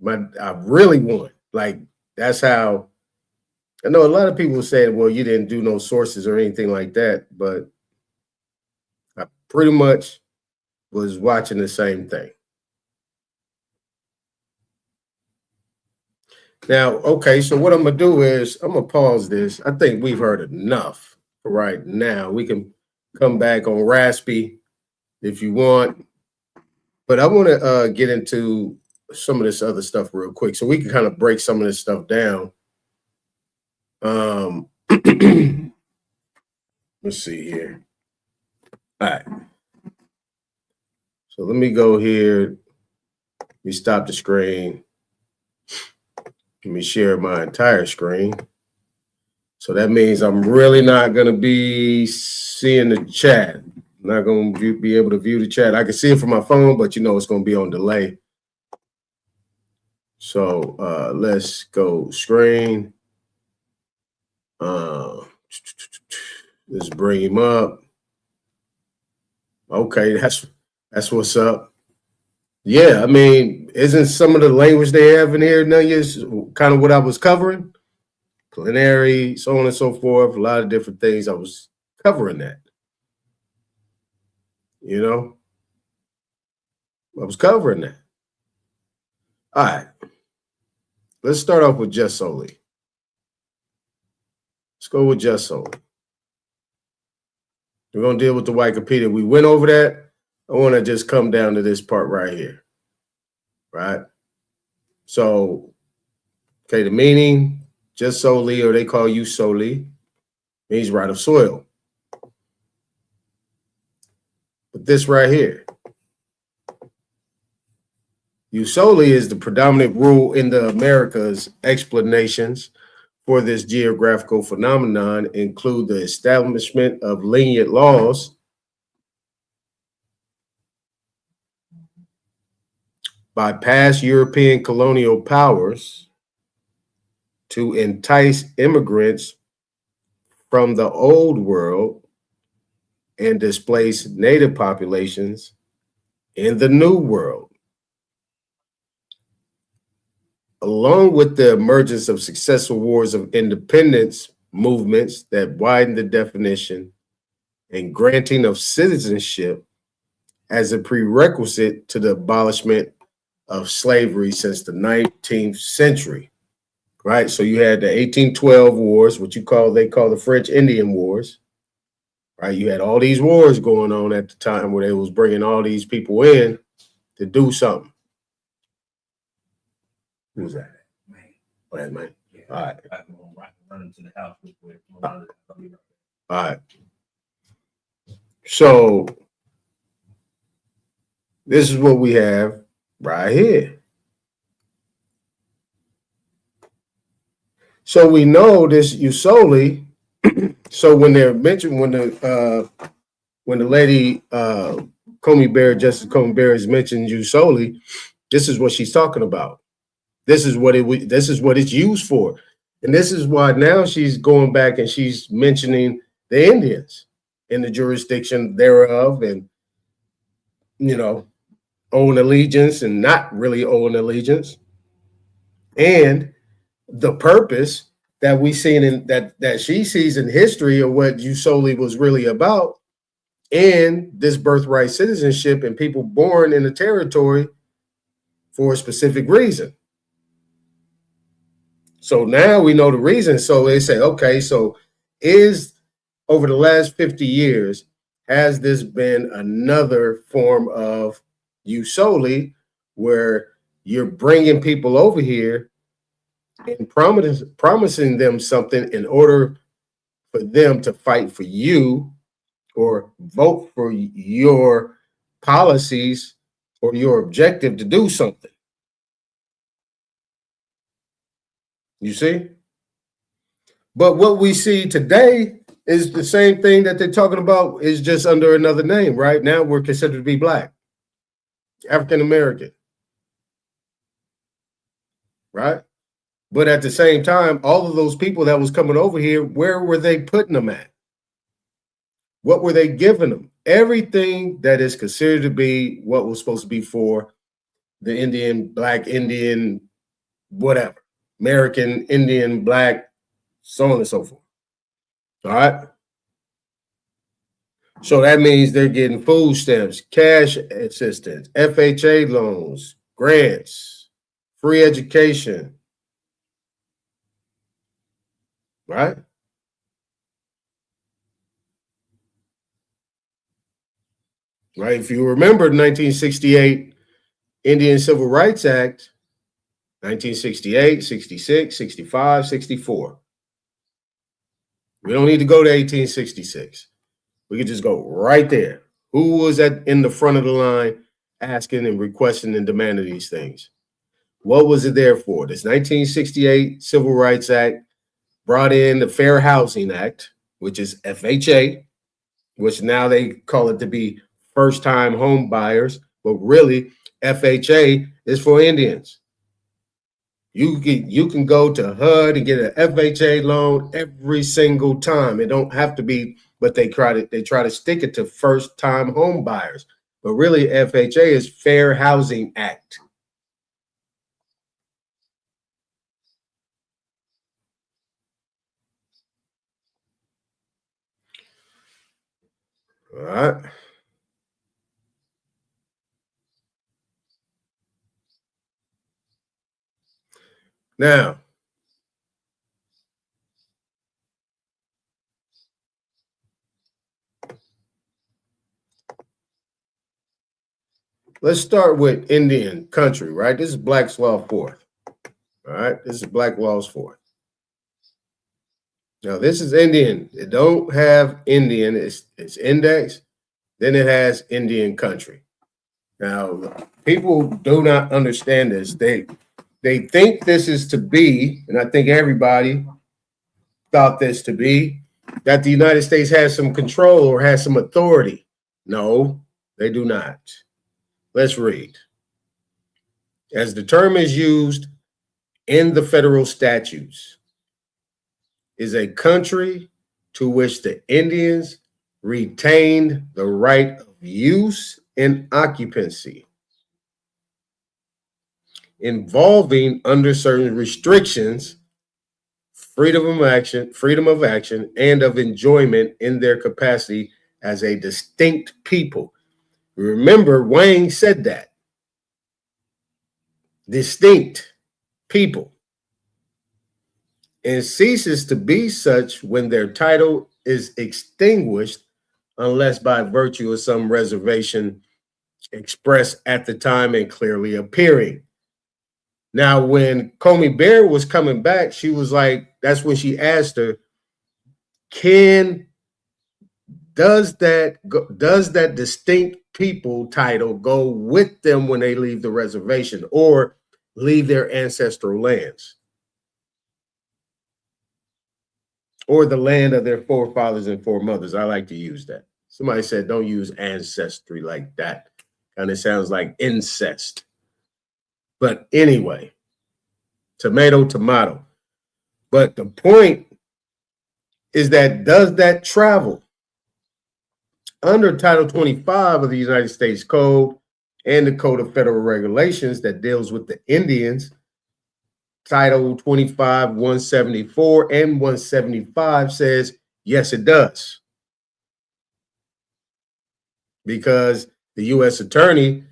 Speaker 1: I really won. Like, that's how. I know a lot of people say, well, you didn't do no sources or anything like that, but I pretty much was watching the same thing. Now, okay, so what I'm going to do is I'm going to pause this. I think we've heard enough for right now. We can come back on Raspy if you want, but I want to get into some of this other stuff real quick so we can kind of break some of this stuff down. Let's see here. All right. So let me go here. Let me stop the screen. Let me share my entire screen. So that means I'm really not going to be seeing the chat. I'm not going to be able to view the chat. I can see it from my phone, but it's going to be on delay. So let's go screen. Let's bring him up. Okay, that's what's up. Yeah, isn't some of the language they have in here, is kind of what I was covering? Plenary, so on and so forth, a lot of different things. I was covering that. I was covering that. All right. Let's start off with just solely. Let's go with just solely. We're going to deal with the Wikipedia. We went over that. I want to just come down to this part right here. Right? So, okay, the meaning, just solely, or they call you solely, means right of soil. But this right here, you solely is the predominant rule in the Americas. Explanations for this geographical phenomenon include the establishment of lenient laws by past European colonial powers to entice immigrants from the old world and displace native populations in the new world. Along with the emergence of successful wars of independence movements that widened the definition and granting of citizenship as a prerequisite to the abolishment of slavery since the 19th century, right? So you had the 1812 wars, what they call the French Indian Wars, right? You had all these wars going on at the time where they was bringing all these people in to do something. Who's that? Man. Oh, that's man. Yeah. All right. Running to the house real quick. All right. So this is what we have right here. So we know this Usoli. So when they're mentioned, when the lady Justice Comey Barrett is mentioned Usoli, this is what she's talking about. This is what it's used for. And this is why now she's going back and she's mentioning the Indians in the jurisdiction thereof, and own allegiance and not really own allegiance. And the purpose that we seen in that she sees in history of what Usoli was really about, and this birthright citizenship and people born in the territory for a specific reason. So now we know the reason. So they say, okay, so is over the last 50 years, has this been another form of Usoli where you're bringing people over here and promising them something in order for them to fight for you or vote for your policies or your objective to do something? You see? But what we see today is the same thing that they're talking about, is just under another name, right? Now we're considered to be Black, African American, right? But at the same time, all of those people that was coming over here, where were they putting them at? What were they giving them? Everything that is considered to be what was supposed to be for the Indian, Black Indian, whatever, American, Indian, Black, so on and so forth. All right. So that means they're getting food stamps, cash assistance, FHA loans, grants, free education. Right? Right. If you remember the 1968 Indian Civil Rights Act, 1968, 66, 65, 64. We don't need to go to 1866. We could just go right there. Who was in the front of the line asking and requesting and demanding these things? What was it there for? This 1968 Civil Rights Act brought in the Fair Housing Act, which is FHA, which now they call it to be first-time home buyers, but really FHA is for Indians. You can go to HUD and get an FHA loan every single time. It don't have to be, but they try to stick it to first-time home buyers. But really, FHA is Fair Housing Act. All right. Now, let's start with Indian country, right? This is Black's Law 4th. All right, this is Black Law's 4th. Now, this is Indian. It don't have Indian. It's index. Then it has Indian country. Now, people do not understand this. They think this is to be, and I think everybody thought this to be, that the United States has some control or has some authority. No, they do not. Let's read. As the term is used in the federal statutes, is a country to which the Indians retained the right of use and occupancy, involving under certain restrictions, freedom of action, and of enjoyment in their capacity as a distinct people. Remember, Wang said that. Distinct people. And ceases to be such when their title is extinguished, unless by virtue of some reservation expressed at the time and clearly appearing. Now, when Comey Barrett was coming back, she was like, that's when she asked her, can does that distinct people title go with them when they leave the reservation or leave their ancestral lands or the land of their forefathers and foremothers? I like to use that. Somebody said don't use ancestry like that. Kind of sounds like incest. But anyway, tomato, tomato. But the point is that does that travel? Under Title 25 of the United States Code and the Code of Federal Regulations that deals with the Indians, Title 25, 174 and 175 says, yes, it does. Because the U.S. Attorney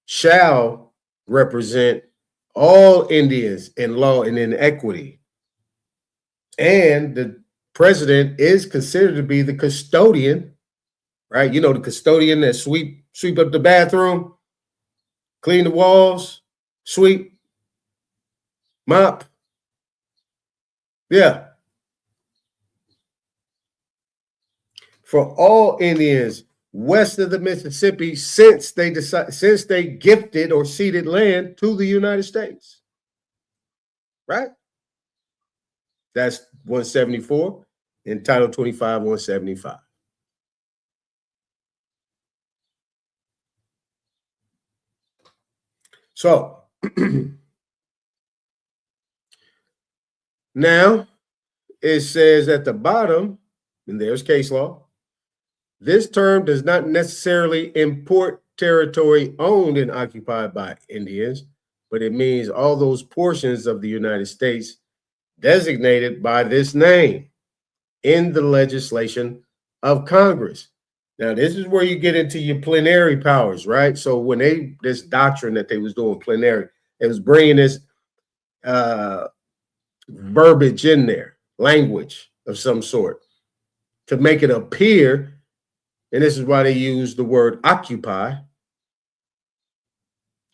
Speaker 1: shall represent all Indians in law and in equity. And the president is considered to be the custodian, right? You know, the custodian that sweep up the bathroom, clean the walls, sweep, mop. Yeah. For all Indians west of the Mississippi since they gifted or ceded land to the United States. Right? That's 174 in Title 25, 175. So now it says at the bottom, and there's case law, this term does not necessarily import territory owned and occupied by Indians, but it means all those portions of the United States designated by this name in the legislation of Congress. Now, this is where you get into your plenary powers, right? So when this doctrine that they was doing plenary, it was bringing this verbiage in there, language of some sort, to make it appear, and this is why they use the word occupy,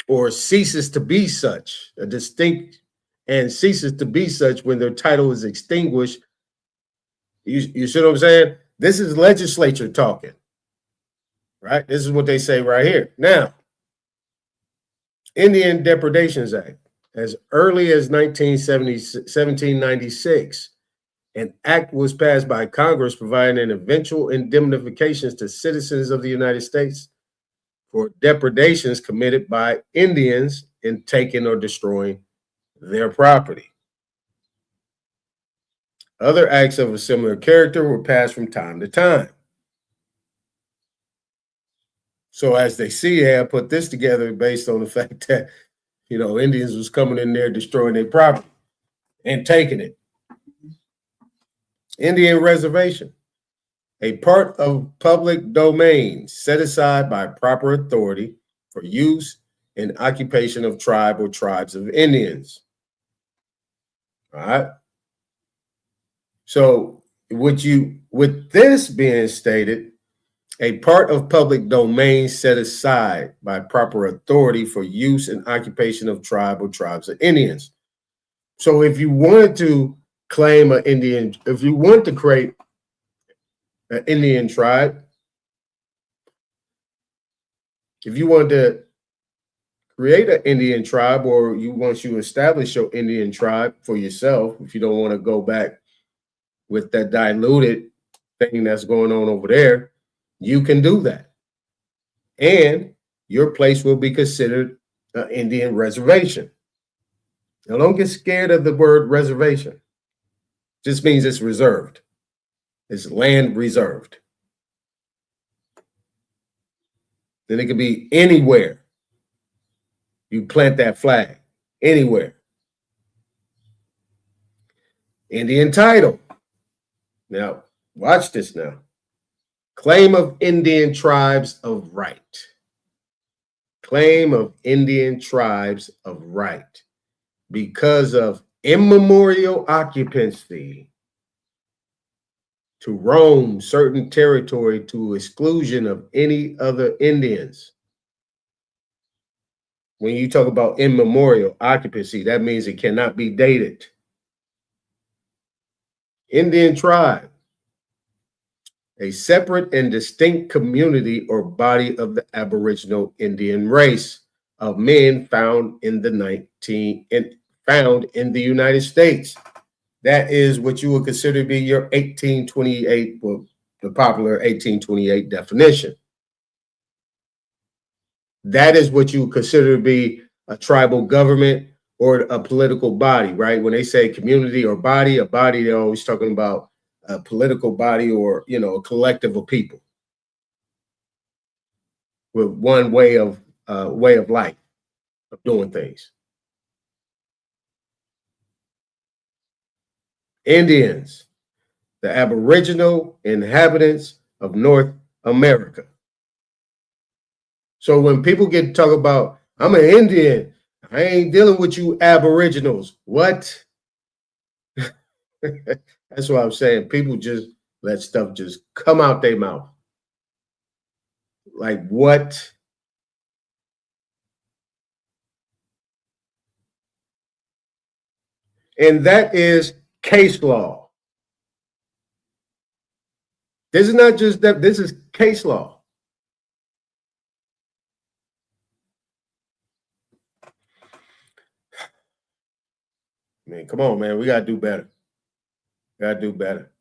Speaker 1: or ceases to be such, a distinct and ceases to be such when their title is extinguished. You see what I'm saying? This is legislature talking, right? This is what they say right here. Now, Indian Depredations Act, as early as 1796, an act was passed by Congress providing an eventual indemnifications to citizens of the United States for depredations committed by Indians in taking or destroying their property. Other acts of a similar character were passed from time to time. So as they see, I put this together based on the fact that, you know, Indians was coming in there destroying their property and taking it. Indian reservation, a part of public domain set aside by proper authority for use and occupation of tribe or tribes of Indians. All right. So with this being stated, a part of public domain set aside by proper authority for use and occupation of tribe or tribes of Indians. So if you wanted to claim an Indian, if you want to create an Indian tribe, if you want to create an Indian tribe, or once you establish your Indian tribe for yourself, if you don't want to go back with that diluted thing that's going on over there, you can do that. And your place will be considered an Indian reservation. Now, don't get scared of the word reservation. Just means it's reserved. It's land reserved. Then it could be anywhere you plant that flag, anywhere. Indian title. Now, watch this now. Claim of Indian tribes of right. Claim of Indian tribes of right. Because of immemorial occupancy to roam certain territory to exclusion of any other Indians. When you talk about immemorial occupancy, that means it cannot be dated. Indian tribe, a separate and distinct community or body of the Aboriginal Indian race of men found in the United States. That is what you would consider to be your 1828, well, the popular 1828 definition. That is what you would consider to be a tribal government or a political body, right? When they say community or body, a body, they're always talking about a political body or, you know, a collective of people with one way of life, of doing things. Indians, the Aboriginal inhabitants of North America. So when people get to talk about, I'm an Indian, I ain't dealing with you Aboriginals. What? That's what I'm saying. People just let stuff just come out their mouth. Like what? And that is case law. This is not just that, this is case law. Man, come on, man. We got to do better. Got to do better.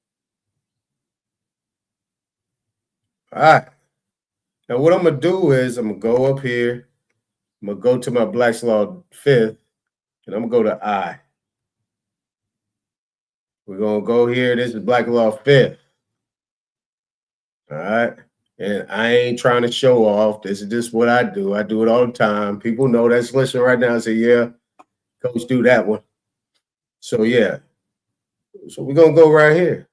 Speaker 1: All right. Now, what I'm going to do is I'm going to go up here. I'm going to go to my Black's Law 5th, and I'm going to go to I. We're going to go here. This is Black Law 5th. All right. And I ain't trying to show off. This is just what I do. I do it all the time. People know that's listening right now and say, yeah, Coach, do that one. So, yeah. So we're going to go right here.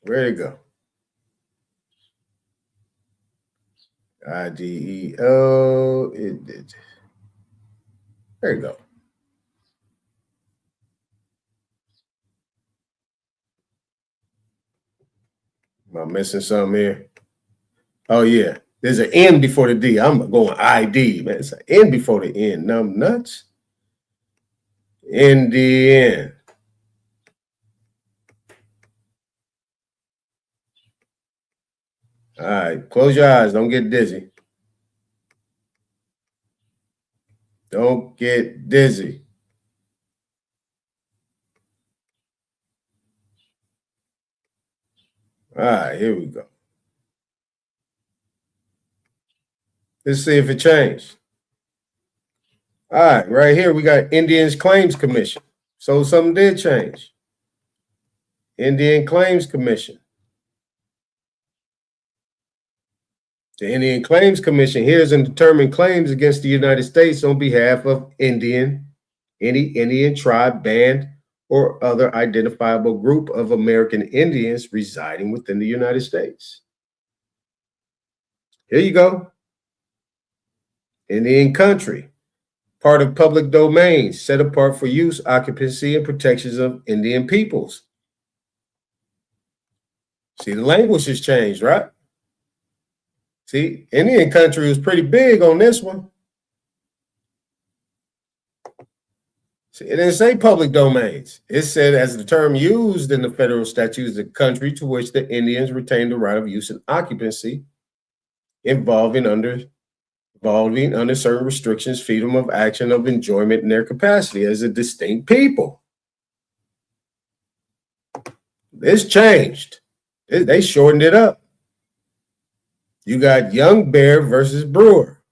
Speaker 1: Where'd it go? IDEO. It did. There you go. Am I missing something here? Oh, yeah. There's an N before the D. I'm going ID, man. It's an N before the N. Numb nuts. NDN. All right. Close your eyes. Don't get dizzy. Don't get dizzy. All right. Here we go. Let's see if it changed. All right, right here we got Indians Claims Commission. So something did change. Indian Claims Commission. The Indian Claims Commission hears and determines claims against the United States on behalf of any Indian tribe, band, or other identifiable group of American Indians residing within the United States. Here you go. Indian country, part of public domains, set apart for use, occupancy, and protections of Indian peoples. See, the language has changed, right? See, Indian country was pretty big on this one. See, it didn't say public domains. It said, as the term used in the federal statutes, the country to which the Indians retain the right of use and occupancy, involving under certain restrictions, freedom of action, of enjoyment in their capacity as a distinct people. This changed. They shortened it up. You got Young Bear versus Brewer.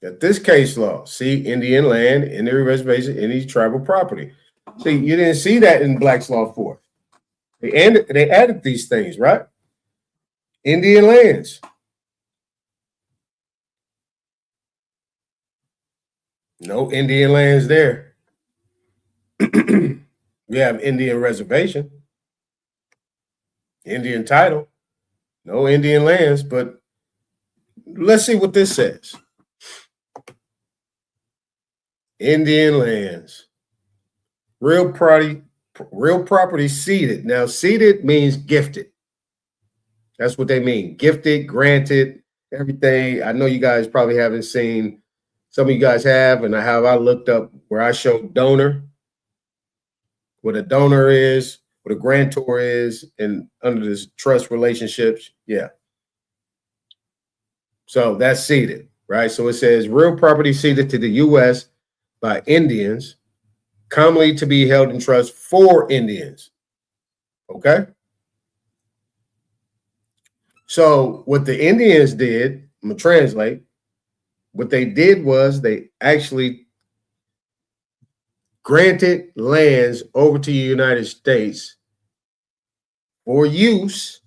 Speaker 1: Got this case law. See, Indian land, Indian reservation, Indian tribal property. See, you didn't see that in Black's Law 4. They added these things, right? Indian lands. No Indian lands there. We have Indian reservation, Indian title, no Indian lands, but let's see what this says. Indian lands, real property ceded. Now, ceded means gifted. That's what they mean. Gifted, granted, everything. I know you guys probably haven't seen some of you guys have, and how I looked up where I showed donor, what a donor is, what a grantor is, and under this trust relationships, yeah. So that's ceded, right? So it says real property ceded to the U.S. by Indians, commonly to be held in trust for Indians. Okay? So what the Indians did, I'm going to translate, what they did was they actually granted lands over to the United States for use,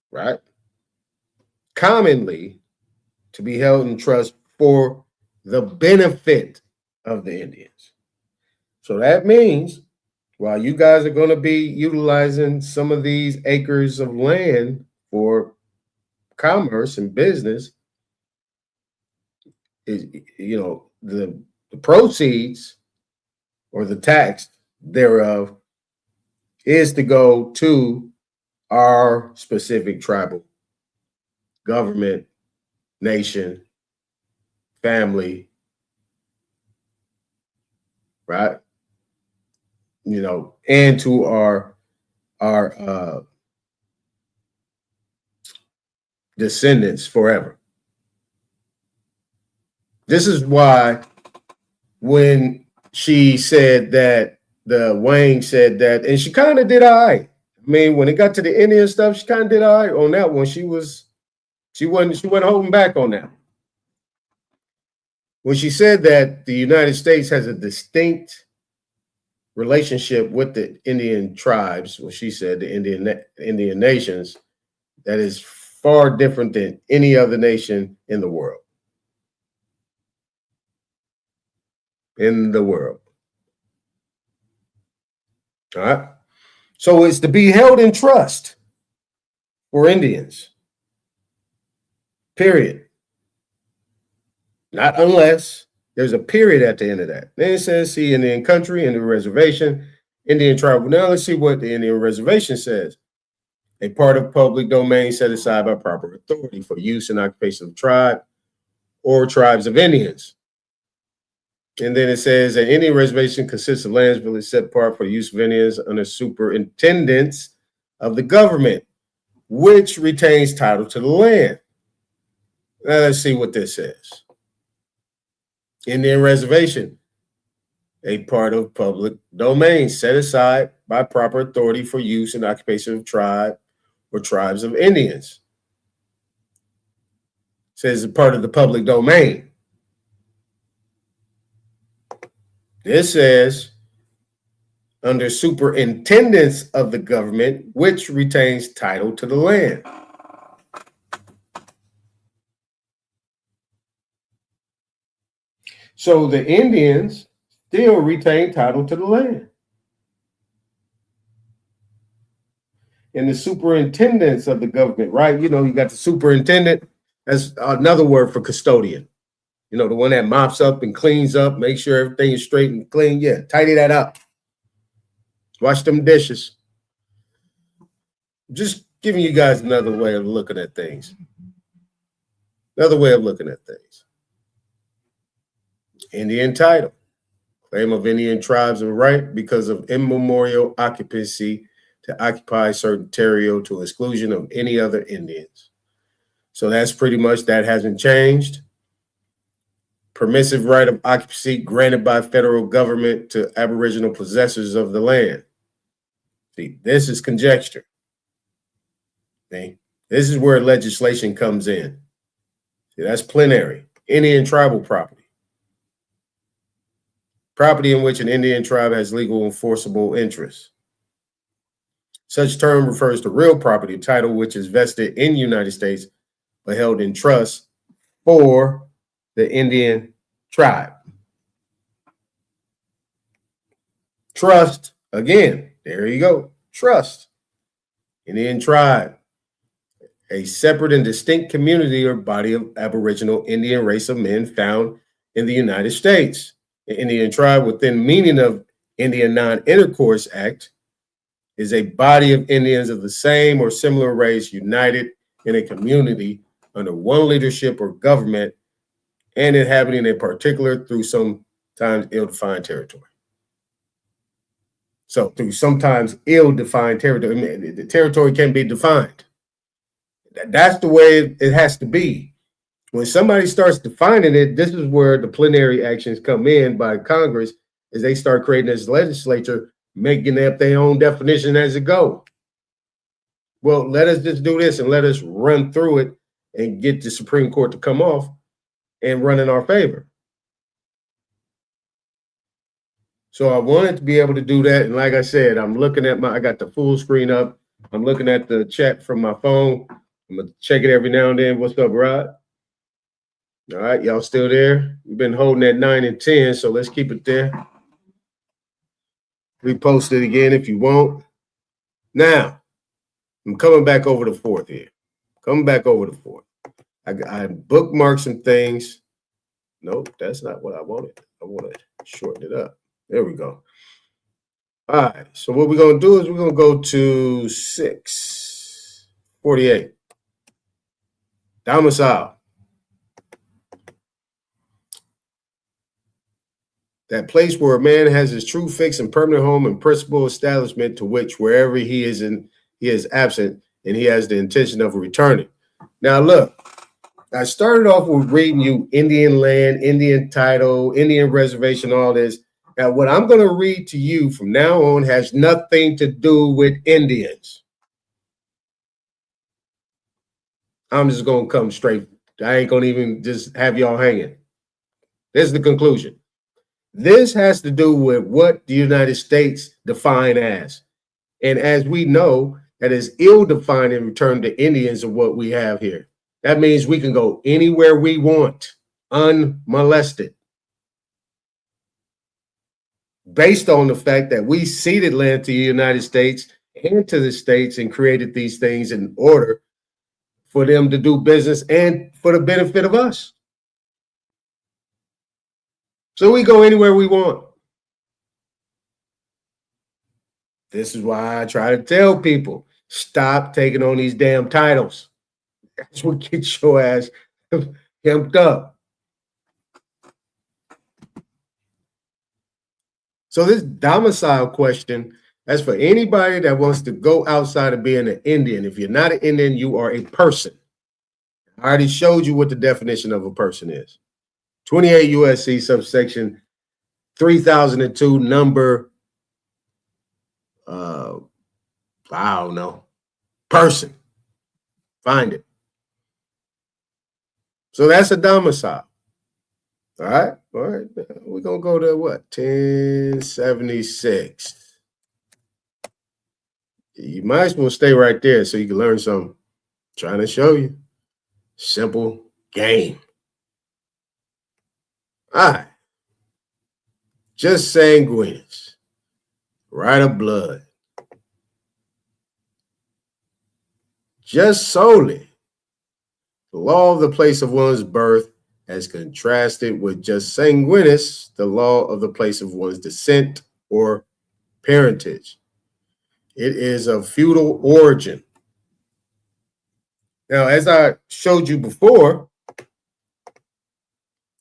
Speaker 1: right? Commonly to be held in trust for the benefit of the Indians. So that means while you guys are going to be utilizing some of these acres of land for commerce and business, is, you know, the proceeds or the tax thereof is to go to our specific tribal government, nation, family, right? You know, and to our descendants forever. This is why when she said that, the Wang said that, and she kind of did all right. I mean, when it got to the Indian stuff, she kind of did all right on that one. She wasn't holding back on that. When she said that the United States has a distinct relationship with the Indian tribes, well, she said the Indian nations, that is far different than any other nation in the world. All right. So it's to be held in trust for Indians. Period. Not unless there's a period at the end of that. Then it says, see, Indian country, Indian reservation, Indian tribal. Now let's see what the Indian reservation says. A part of public domain set aside by proper authority for use and occupation of tribe or tribes of Indians. And then it says that Indian reservation consists of lands really set apart for the use of Indians under superintendence of the government, which retains title to the land. Now let's see what this says. Indian reservation, a part of public domain set aside by proper authority for use and occupation of tribe or tribes of Indians. It says a part of the public domain. This says under superintendence of the government, which retains title to the land. So the Indians still retain title to the land. And the superintendence of the government, right? You know, you got the superintendent. That's another word for custodian. You know, the one that mops up and cleans up, make sure everything is straight and clean. Yeah, tidy that up. Wash them dishes. Just giving you guys another way of looking at things. Another way of looking at things. Indian title. Claim of Indian tribes of right because of immemorial occupancy to occupy certain territory to exclusion of any other Indians. So that's pretty much, that hasn't changed. Permissive right of occupancy granted by federal government to Aboriginal possessors of the land. See, this is conjecture. Okay? This is where legislation comes in. See, that's plenary. Indian tribal property. Property in which an Indian tribe has legal enforceable interest. Such term refers to real property title which is vested in the United States but held in trust for the Indian tribe. Trust, again, there you go, trust. Indian tribe, a separate and distinct community or body of Aboriginal Indian race of men found in the United States. The Indian tribe within meaning of Indian Non-Intercourse Act is a body of Indians of the same or similar race united in a community under one leadership or government and inhabiting a particular through sometimes ill-defined territory. So through sometimes ill-defined territory, I mean, the territory can be defined. That's the way it has to be. When somebody starts defining it, this is where the plenary actions come in by Congress, as they start creating this legislature, making up their own definition as it go. Well, let us just do this and let us run through it and get the Supreme Court to come off and run in our favor. So I wanted to be able to do that. And like I said, I'm looking at I got the full screen up. I'm looking at the chat from my phone. I'm going to check it every now and then. What's up, Rod? All right, y'all still there? We've been holding at 9 and 10, so let's keep it there. Repost it again if you want. Now, I'm coming back over the fourth here. Coming back over the fourth. I bookmarked some things. Nope, that's not what I wanted. I want to shorten it up. There we go. All right, so what we're going to do is we're going to go to 648. Domicile. That place where a man has his true, fixed, and permanent home and principal establishment to which wherever he is absent and he has the intention of returning. Now look, I started off with reading you Indian land, Indian title, Indian reservation, all this. Now what I'm going to read to you from now on has nothing to do with Indians. I'm just going to come straight. I ain't going to even just have y'all hanging. This is the conclusion. This has to do with what the United States define as. And as we know, that is ill-defined in return to Indians of what we have here. That means we can go anywhere we want, unmolested. Based on the fact that we ceded land to the United States and to the states and created these things in order for them to do business and for the benefit of us. So we go anywhere we want. This is why I try to tell people, stop taking on these damn titles. That's what gets your ass hemmed up. So this domicile question, that's for anybody that wants to go outside of being an Indian. If you're not an Indian, you are a person. I already showed you what the definition of a person is. 28 USC subsection 3002 number, I don't know, person. Find it. So that's a domicile. All right. We're going to go to what? 1076. You might as well stay right there so you can learn something. I'm trying to show you. Simple game. All right. Just sanguineous. Right of blood. Just solely. The law of the place of one's birth as contrasted with just sanguineous, the law of the place of one's descent or parentage. It is of feudal origin. Now, as I showed you before,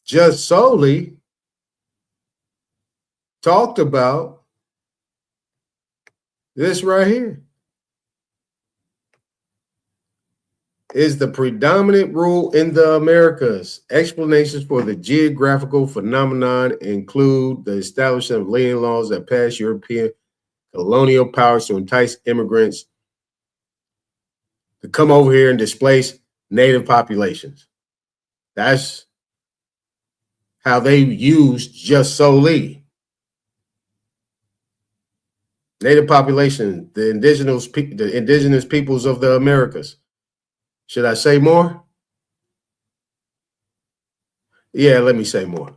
Speaker 1: just solely talked about this right here. Is the predominant rule in the Americas. Explanations for the geographical phenomenon include the establishment of land laws that passed European colonial powers to entice immigrants to come over here and displace native populations. That's how they used just solely. Native population, the indigenous peoples of the Americas. Should I say more? Yeah, let me say more.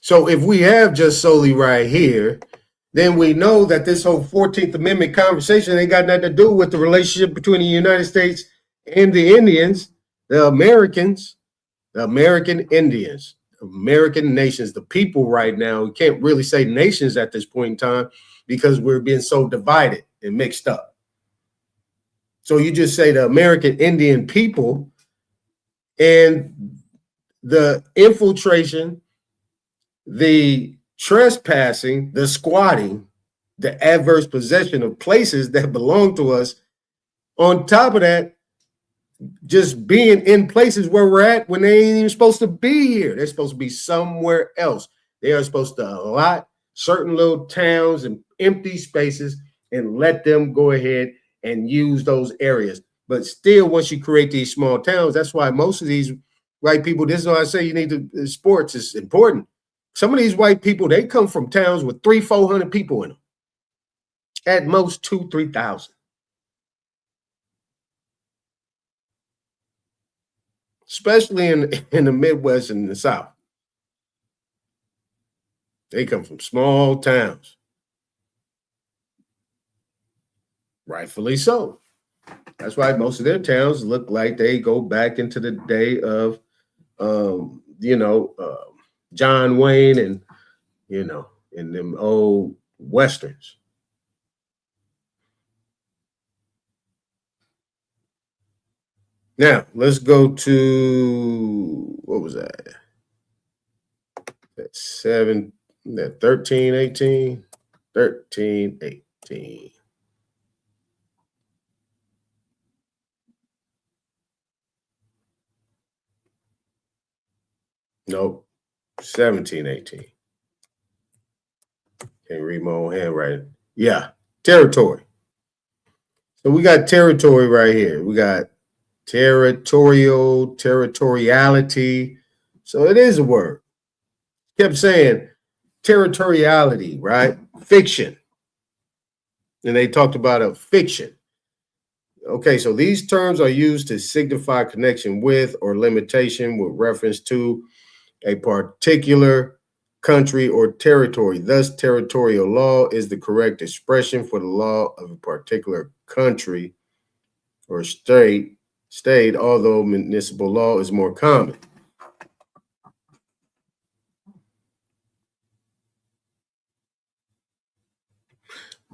Speaker 1: So if we have just solely right here, then we know that this whole 14th Amendment conversation ain't got nothing to do with the relationship between the United States and the Indians, the Americans, the American Indians, American nations, the people right now. We can't really say nations at this point in time because we're being so divided and mixed up. So you just say the American Indian people, And the infiltration, the trespassing, the squatting, the adverse possession of places that belong to us. On top of that, just being in places where we're at when they ain't even supposed to be here. They're supposed to be somewhere else. They are supposed to allot certain little towns and empty spaces and let them go ahead and use those areas. But still, once you create these small towns, that's why most of these white people, this is why I say you need to, sports is important. Some of these white people, they come from towns with 300-400 people in them. At most 2,000-3,000. Especially in the Midwest and the South. They come from small towns. Rightfully so. That's why most of their towns look like they go back into the day of, John Wayne and, in them old Westerns. Now, let's go to, what was that? That's 13, 18. 13, 18. Nope. 17, 18. Can't read my own handwriting. Yeah, territory. So we got territory right here. We got territoriality. So it is a word. Kept saying territoriality, right? Fiction. And they talked about a fiction. Okay, so these terms are used to signify connection with or limitation with reference to a particular country or territory. Thus, territorial law is the correct expression for the law of a particular country or state, although municipal law is more common.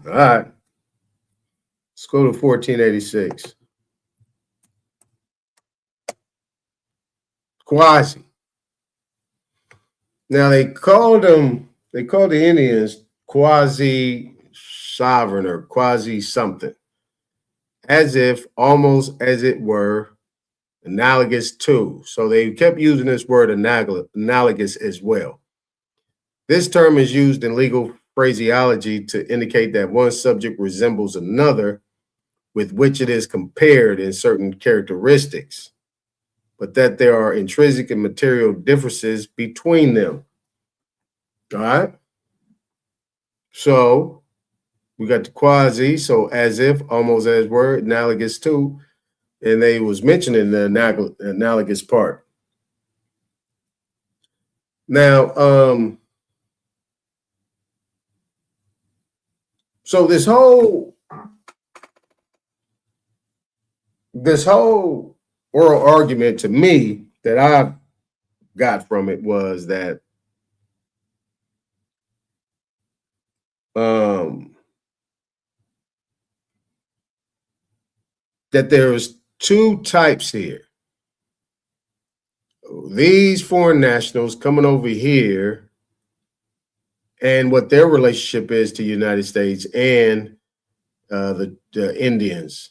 Speaker 1: All right. Let's go to 1486. Quasi. Now they called the Indians quasi-sovereign or quasi-something, as if, almost as it were, analogous to. So they kept using this word analogous as well. This term is used in legal phraseology to indicate that one subject resembles another with which it is compared in certain characteristics, but that there are intrinsic and material differences between them. All right? So we got the quasi, so as if, almost as were, analogous to, and they was mentioning the analogous part. Now, so this whole oral argument to me that I got from it was that that there's two types here. These foreign nationals coming over here and what their relationship is to the United States and the Indians,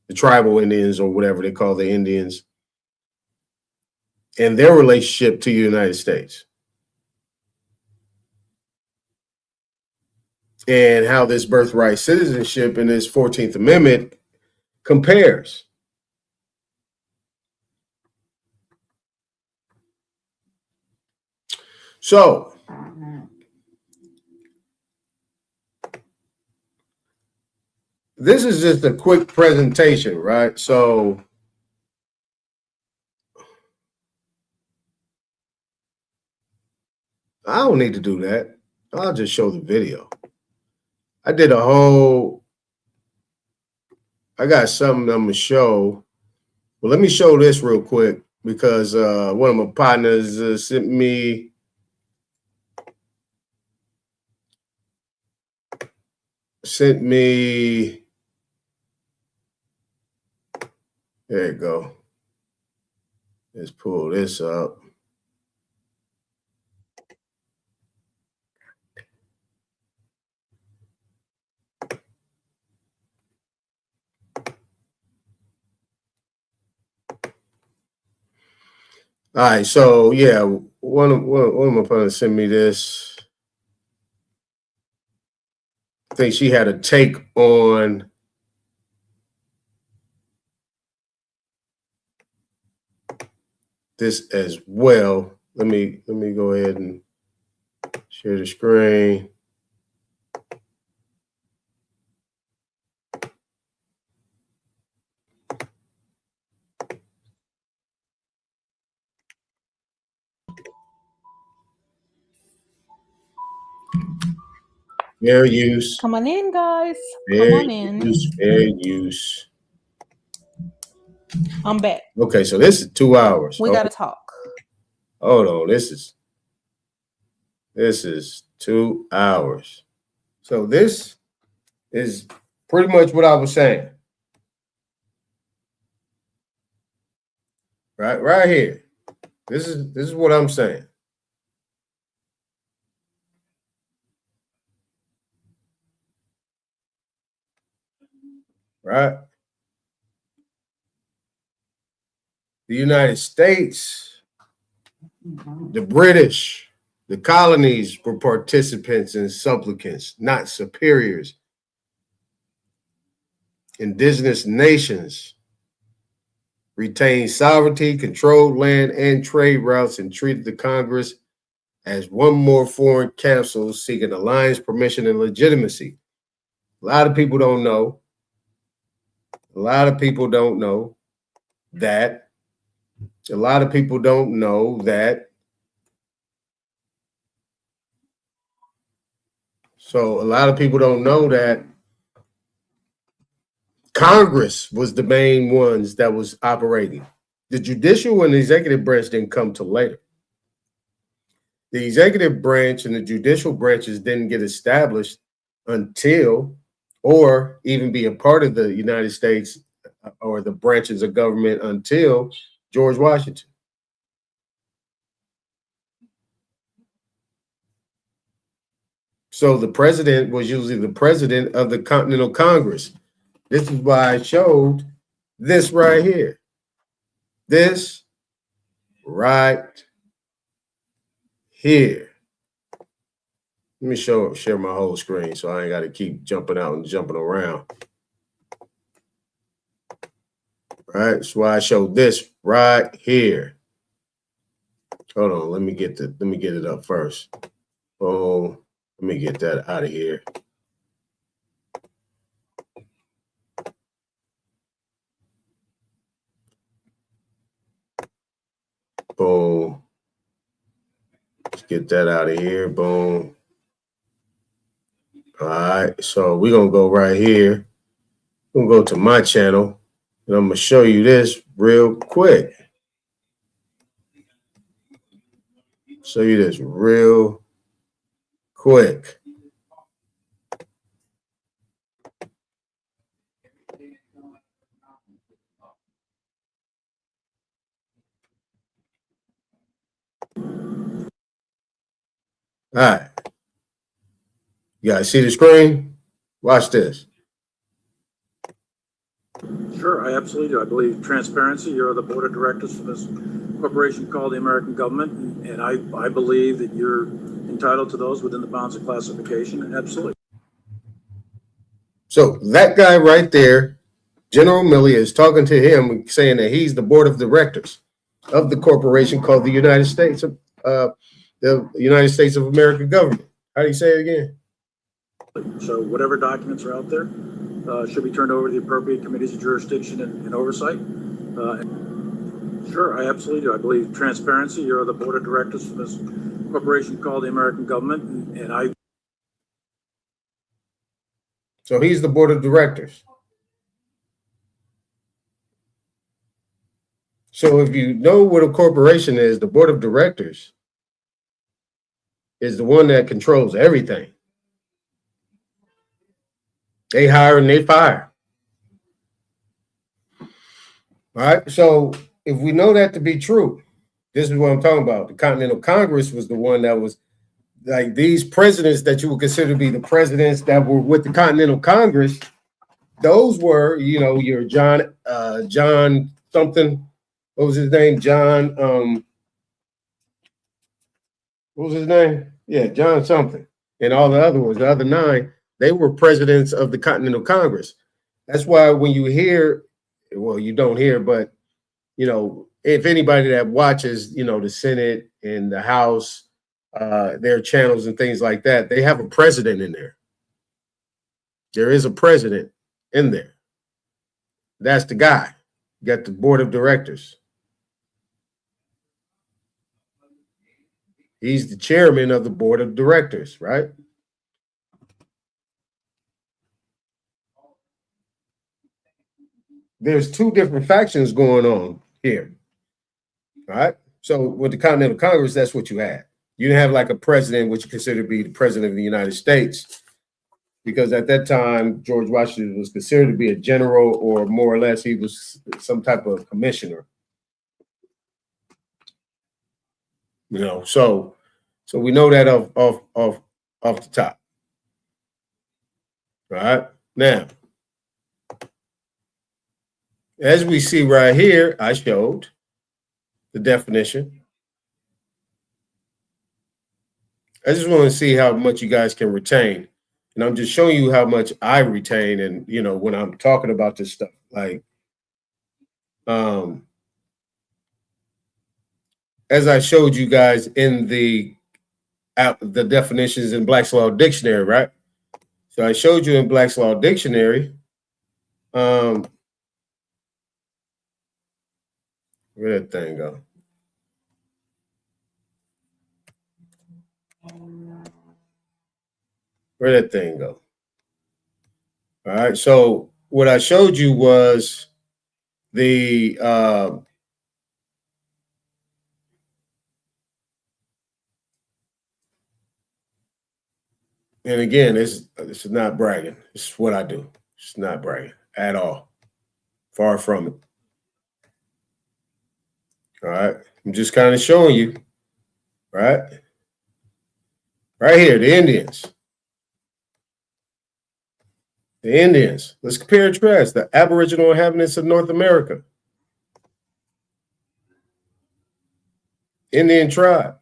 Speaker 1: the tribal Indians or whatever they call the Indians, and their relationship to the United States. And how this birthright citizenship in this 14th Amendment compares. So, this is just a quick presentation, right? So, I don't need to do that. I'll just show the video. I got something I'm gonna show. Well, let me show this real quick because one of my partners sent me there you go. Let's pull this up. All right, so yeah, one of my opponents sent me this. I think she had a take on this as well. Let me go ahead and share the screen. Fair use.
Speaker 14: Come on in, guys.
Speaker 1: Fair
Speaker 14: Come on in.
Speaker 1: use. Fair use.
Speaker 14: I'm back.
Speaker 1: Okay, so this is 2 hours.
Speaker 14: We gotta talk.
Speaker 1: Hold on. This is 2 hours. So this is pretty much what I was saying. Right here. This is what I'm saying. Right? The United States, the British, the colonies were participants and supplicants, not superiors. Indigenous nations retained sovereignty, controlled land and trade routes, and treated the Congress as one more foreign council seeking alliance, permission, and legitimacy. A lot of people don't know. A lot of people don't know that. A lot of people don't know that. So a lot of people don't know that Congress was the main ones that was operating. The judicial and the executive branch didn't come till later. The executive branch and the judicial branches didn't get established until, or even be a part of the United States or the branches of government until George Washington. So the president was usually the president of the Continental Congress. This is why I showed this right here. This right here. Let me share my whole screen so I ain't got to keep jumping out and jumping around. Right, that's why I showed this right here. Hold on, let me get it up first. Oh, let me get that out of here. Boom. Let's get that out of here. Boom. All right, so we're gonna go right here. We're gonna go to my channel, and I'm gonna show you this real quick. Show you this real quick. All right. You guys see the screen? Watch this.
Speaker 15: Sure, I absolutely do. I believe transparency. You're the board of directors for this corporation called the American government, and I believe that you're entitled to those within the bounds of classification. Absolutely.
Speaker 1: So that guy right there, General Milley, is talking to him, saying that he's the board of directors of the corporation called the United States of America government. How do you say it again?
Speaker 15: So whatever documents are out there should be turned over to the appropriate committees of jurisdiction and oversight. Sure, I absolutely do. I believe transparency. You're the board of directors for this corporation called the American government, and I.
Speaker 1: So he's the board of directors. So if you know what a corporation is, the board of directors is the one that controls everything. They hire and they fire. All right. So if we know that to be true, this is what I'm talking about. The Continental Congress was the one that was like these presidents that you would consider to be the presidents that were with the Continental Congress. Those were, your John something. What was his name? John. What was his name? Yeah, John something. And all the other ones, the other 9, they were presidents of the Continental Congress. That's why when you hear, well, you don't hear, but if anybody that watches, the Senate and the House, their channels and things like that, they have a president in there. There is a president in there. That's the guy. You got the board of directors. He's the chairman of the board of directors, right? There's 2 different factions going on here. All right. So with the Continental Congress, that's what you had. You didn't have like a president, which you consider to be the president of the United States, because at that time, George Washington was considered to be a general, or more or less, he was some type of commissioner. So we know that off the top. All right. Now, as we see right here, I showed the definition. I just want to see how much you guys can retain. And I'm just showing you how much I retain. And, when I'm talking about this stuff, like, as I showed you guys in the definitions in Black's Law Dictionary, right? So I showed you in Black's Law Dictionary, where'd that thing go? Where'd that thing go? All right. So what I showed you was the and again, this is not bragging. This is what I do. It's not bragging at all. Far from it. All right. I'm just kind of showing you, right? Right here, the Indians. The Indians. Let's compare and contrast the Aboriginal inhabitants of North America. Indian tribe.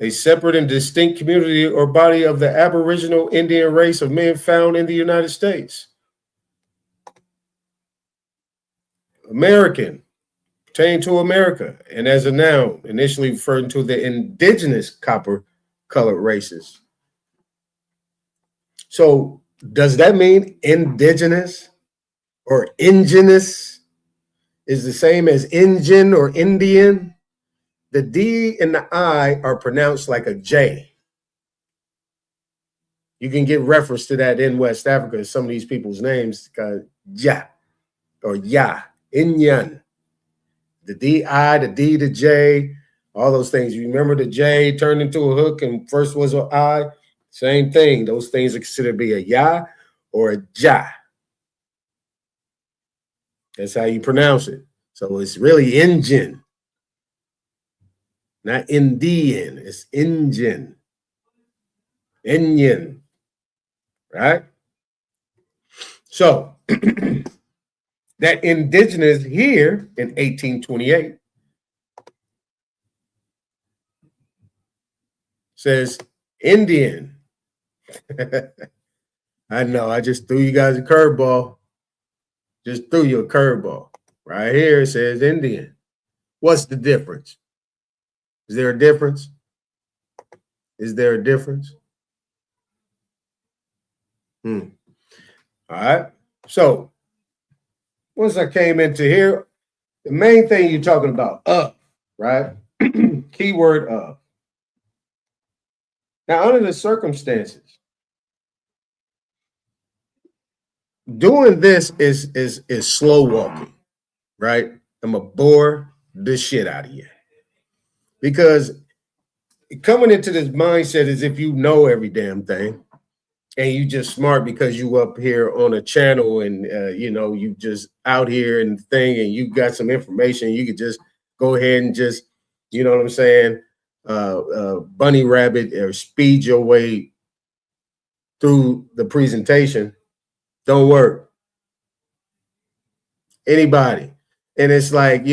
Speaker 1: A separate and distinct community or body of the Aboriginal Indian race of men found in the United States. American, pertaining to America, and as a noun, initially referring to the indigenous copper-colored races. So does that mean indigenous or indigenous is the same as Indian or Indian? The D and the I are pronounced like a J. You can get reference to that in West Africa. Some of these people's names, Ja or Ya, Inyan. The D-I, the D, the J, all those things. You remember the J turned into a hook and first was an I? Same thing. Those things are considered to be a Ya or a Ja. That's how you pronounce it. So it's really Indian. Not Indian, it's Indian. Indian, right? So that indigenous here in 1828 says Indian. I know, I just threw you guys a curveball. Just threw you a curveball. Right here it says Indian. What's the difference? Is there a difference? Is there a difference? All right. So once I came into here, the main thing you're talking about, right? Keyword of. Now, under the circumstances, doing this is slow walking, right? I'm gonna bore the shit out of you. Because coming into this mindset as if you know every damn thing, and you just smart because you up here on a channel and you just out here and thing and you got some information, you could just go ahead and just, you know what I'm saying, bunny rabbit or speed your way through the presentation. Don't work. Anybody. And it's like,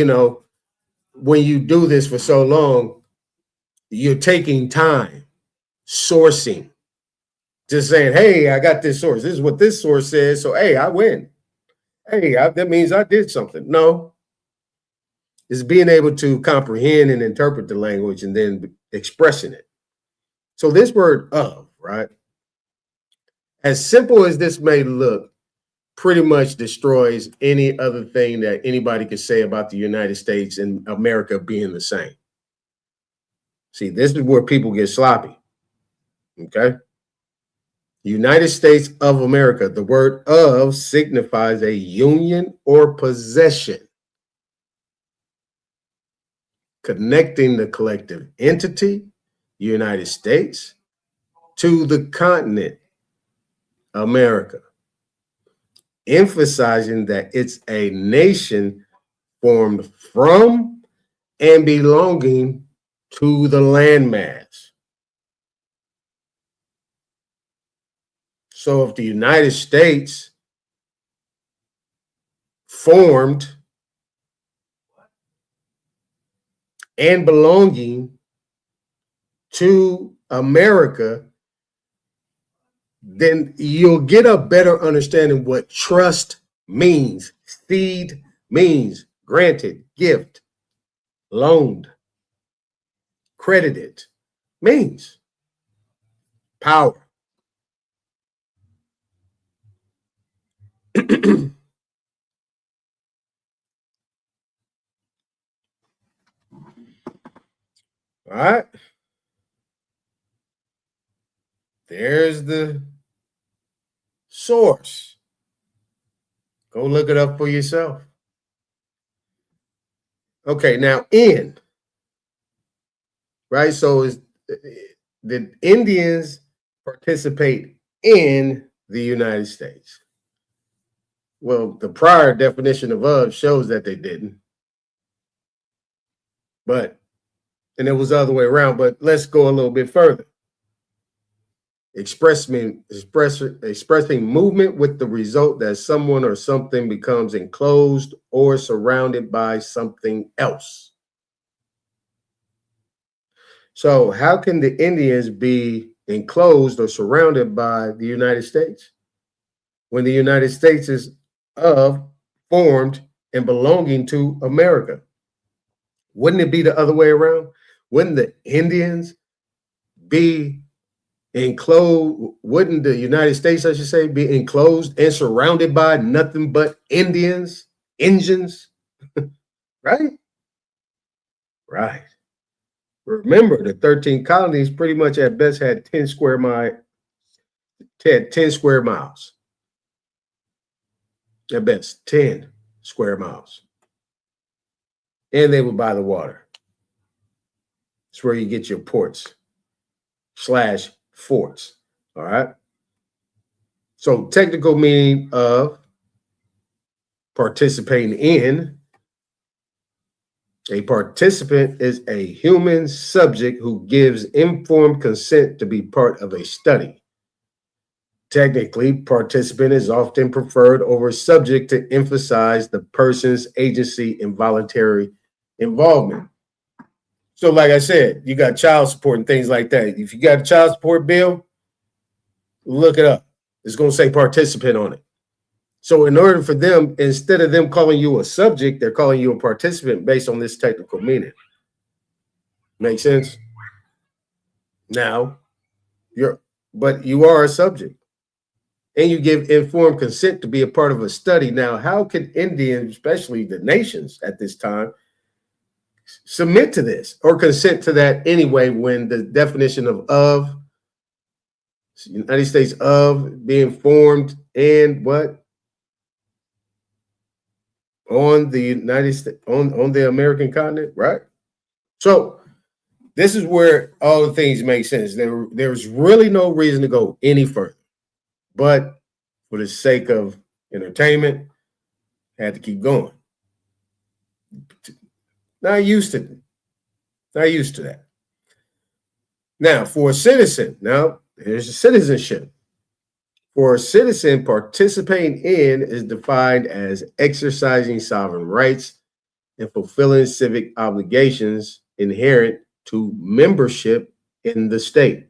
Speaker 1: when you do this for so long, you're taking time, sourcing, just saying, hey, I got this source. This is what this source says. So, hey, I win. Hey, that means I did something. No. It's being able to comprehend and interpret the language and then expressing it. So this word of, right? As simple as this may look, pretty much destroys any other thing that anybody could say about the United States and America being the same. See, this is where people get sloppy. Okay? United States of America, the word of signifies a union or possession, connecting the collective entity, United States, to the continent, America, emphasizing that it's a nation formed from and belonging to the landmass. So if the United States formed and belonging to America, then you'll get a better understanding what trust means. Seed means granted, gift, loaned, credited, means power. All right. There's the source. Go look it up for yourself. Okay, now in, right? So the Indians participate in the United States. Well, the prior definition of shows that they didn't. And it was the other way around, but let's go a little bit further. Expressing movement with the result that someone or something becomes enclosed or surrounded by something else. So how can the Indians be enclosed or surrounded by the United States when the United States is formed and belonging to America? Wouldn't it be the other way around? Wouldn't the Indians be enclosed? Wouldn't the United States, I should say, be enclosed and surrounded by nothing but Indians, Indians, right? Right. Remember, the 13 colonies pretty much at best had 10 square miles. At best, 10 square miles. And they were by the water. It's where you get your ports / forts. All right. So technical meaning of participating in. A participant is a human subject who gives informed consent to be part of a study. Technically, participant is often preferred over subject to emphasize the person's agency and voluntary involvement. So like I said, you got child support and things like that. If you got a child support bill, look it up. It's going to say participant on it. So in order for them, instead of them calling you a subject, they're calling you a participant based on this technical meaning. Make sense? Now, you are a subject. And you give informed consent to be a part of a study. Now, how could Indians, especially the nations at this time, submit to this or consent to that anyway when the definition of United States of being formed and what? On the United States, on the American continent, right? So this is where all the things make sense. There's really no reason to go any further. but for the sake of entertainment, had to keep going. Not used to that. Now, for a citizen, now here's the citizenship. For a citizen, participating in is defined as exercising sovereign rights and fulfilling civic obligations inherent to membership in the state.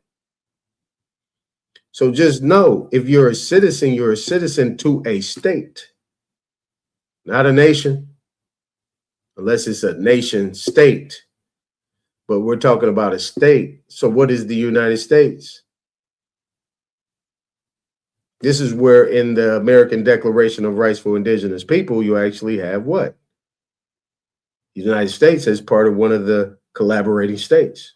Speaker 1: So just know, if you're a citizen to a state, not a nation, unless it's a nation state. But we're talking about a state. So what is the United States? This is where in the American Declaration of Rights for Indigenous People, you actually have what? The United States as part of one of the collaborating states.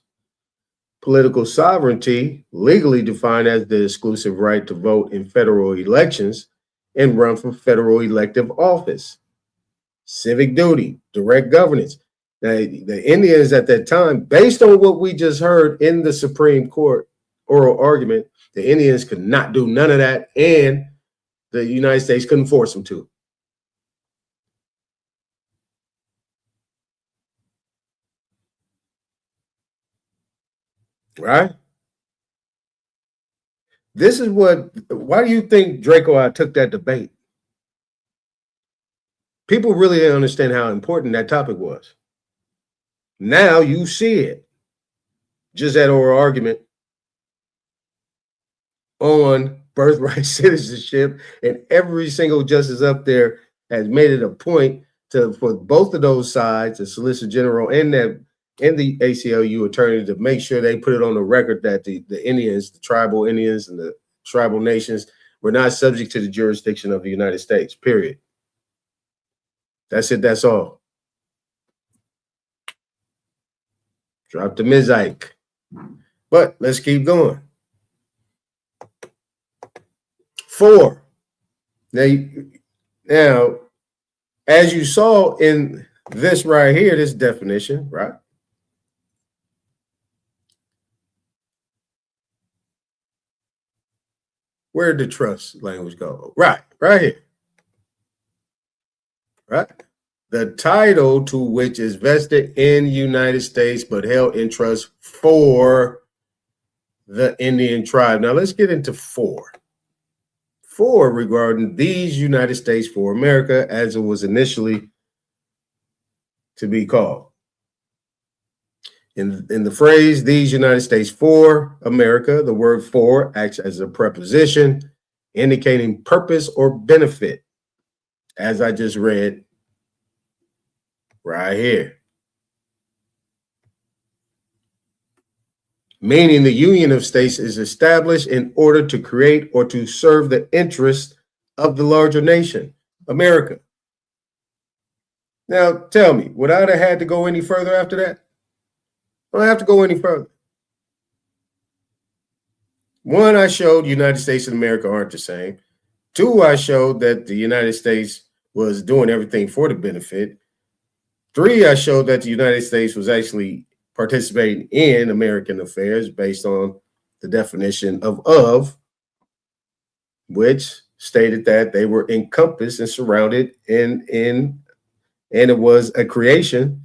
Speaker 1: Political sovereignty, legally defined as the exclusive right to vote in federal elections and run for federal elective office. Civic duty, direct governance. Now, the Indians at that time, based on what we just heard in the Supreme Court oral argument, the Indians could not do none of that, and the United States couldn't force them to. Right? This is why do you think Draco I took that debate? People really didn't understand how important that topic was. Now you see it. Just that oral argument on birthright citizenship, and every single justice up there has made it a point for both of those sides, the Solicitor General and the ACLU attorney, to make sure they put it on the record that the Indians, the tribal Indians and the tribal nations, were not subject to the jurisdiction of the United States, period. That's it, that's all. Drop the mosaic. But let's keep going. 4. Now, as you saw in this right here, this definition, right? Where'd the trust language go? Right here. Right? The title to which is vested in the United States but held in trust for the Indian tribe. Now let's get into 4. 4 regarding these United States for America, as it was initially to be called. In the phrase, these United States for America, the word for acts as a preposition indicating purpose or benefit, as I just read right here. Meaning the union of states is established in order to create or to serve the interests of the larger nation, America. Now tell me, would I have had to go any further after that? I don't have to go any further. 1, I showed United States and America aren't the same. 2, I showed that the United States was doing everything for the benefit. 3, I showed that the United States was actually participating in American affairs based on the definition of which stated that they were encompassed and surrounded and it was a creation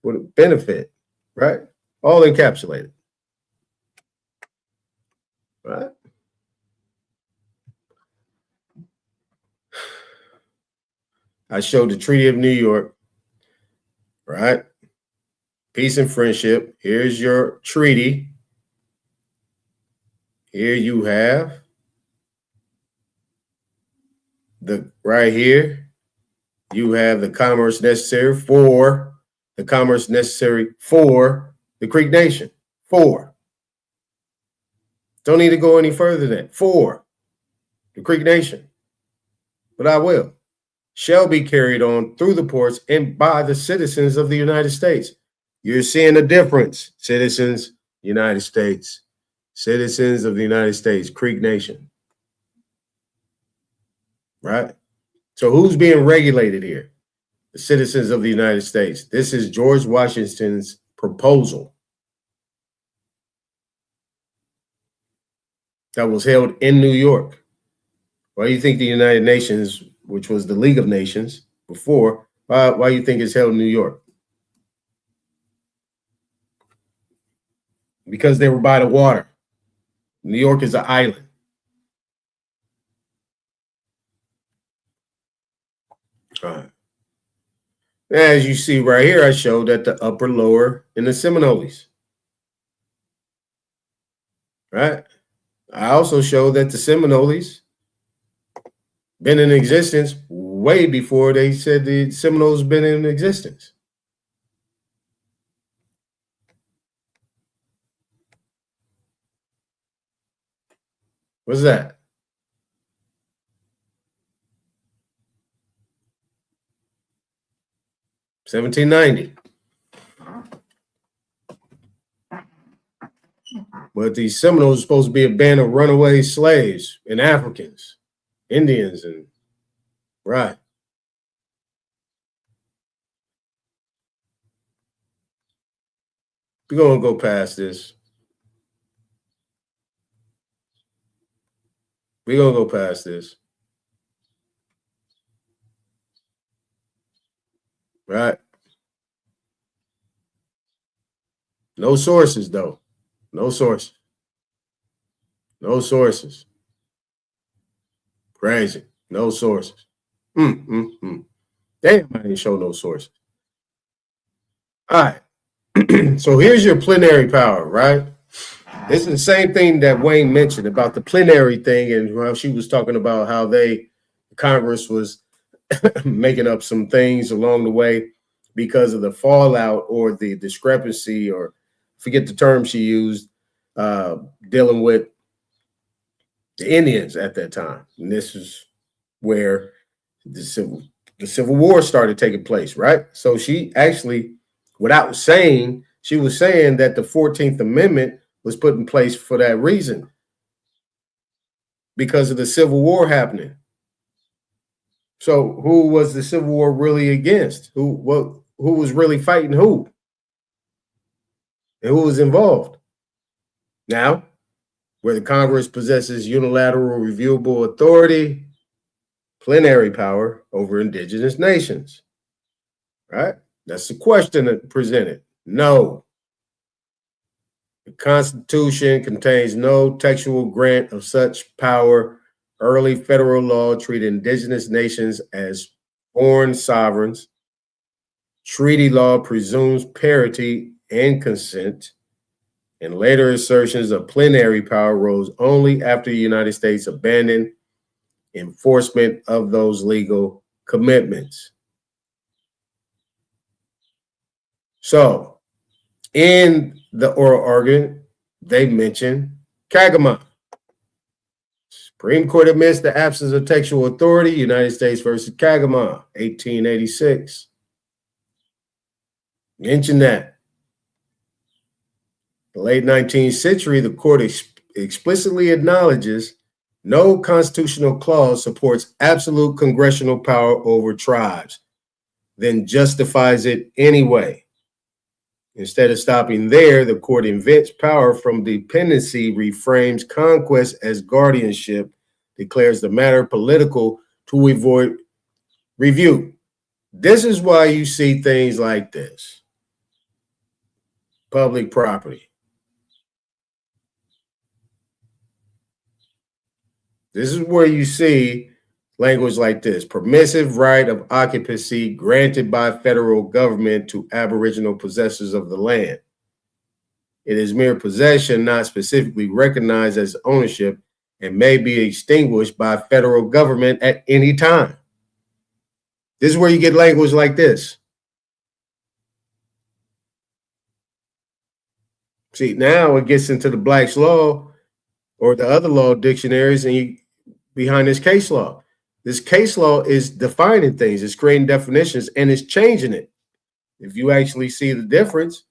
Speaker 1: with a benefit, right? All encapsulated, right? I showed the Treaty of New York, right? Peace and friendship. Here's your treaty. Here you have right here, you have the commerce necessary for the Creek Nation. 4. Don't need to go any further than that. 4, the Creek Nation. But I will. Shall be carried on through the ports and by the citizens of the United States. You're seeing a difference. Citizens, United States. Citizens of the United States, Creek Nation. Right? So who's being regulated here? The citizens of the United States. This is George Washington's proposal that was held in New York. Why do you think the United Nations, which was the League of Nations before, why do you think it's held in New York? Because they were by the water. New York is an island. All right. As you see right here, I showed that the upper, lower, and the Seminoles. Right? I also showed that the Seminoles been in existence way before they said the Seminoles been in existence. What's that? $1790. But these Seminoles are supposed to be a band of runaway slaves and Africans, Indians, and right. We're going to go past this. We're going to go past this. Right? No sources, though. No sources. No sources. Crazy. No sources. Damn, I didn't show no sources. All right. So here's your plenary power, right? This is the same thing that Wayne mentioned about the plenary thing, and how she was talking about how Congress was making up some things along the way because of the fallout or the discrepancy, or forget the term she used, dealing with the Indians at that time. And this is where the Civil War started taking place, right? So she actually, without saying, she was saying that the 14th Amendment was put in place for that reason, because of the Civil War happening. So who was the Civil War really against? Who was really fighting who? And who was involved? Now, where the Congress possesses unilateral reviewable authority, plenary power over indigenous nations, right? That's the question that presented. No. The Constitution contains no textual grant of such power. Early federal law treated indigenous nations as foreign sovereigns. Treaty law presumes parity and consent. And later assertions of plenary power rose only after the United States abandoned enforcement of those legal commitments. So, in the oral argument, they mentioned Kagama. Supreme Court admits the absence of textual authority, United States versus Kagama, 1886. Mention that. The late 19th century, the court explicitly acknowledges no constitutional clause supports absolute congressional power over tribes, then justifies it anyway. Instead of stopping there, the court invents power from dependency, reframes conquest as guardianship, declares the matter political to avoid review. This is why you see things like this. Public property. This is where you see language like this: permissive right of occupancy granted by federal government to Aboriginal possessors of the land. It is mere possession, not specifically recognized as ownership, and may be extinguished by federal government at any time. This is where you get language like this. See, now it gets into the Black's Law or the other law dictionaries, and behind this case law. This case law is defining things, it's creating definitions, and it's changing it. If you actually see the difference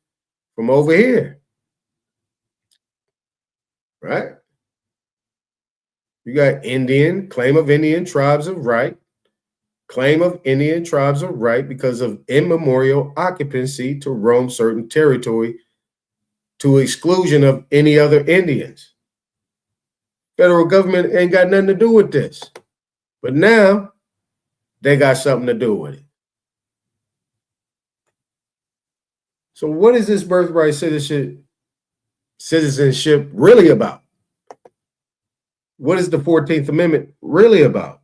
Speaker 1: from over here, right? You got Indian, claim of Indian tribes of right, claim of Indian tribes of right because of immemorial occupancy to roam certain territory to exclusion of any other Indians. Federal government ain't got nothing to do with this. But now they got something to do with it. So what is this birthright citizenship really about? What is the 14th Amendment really about?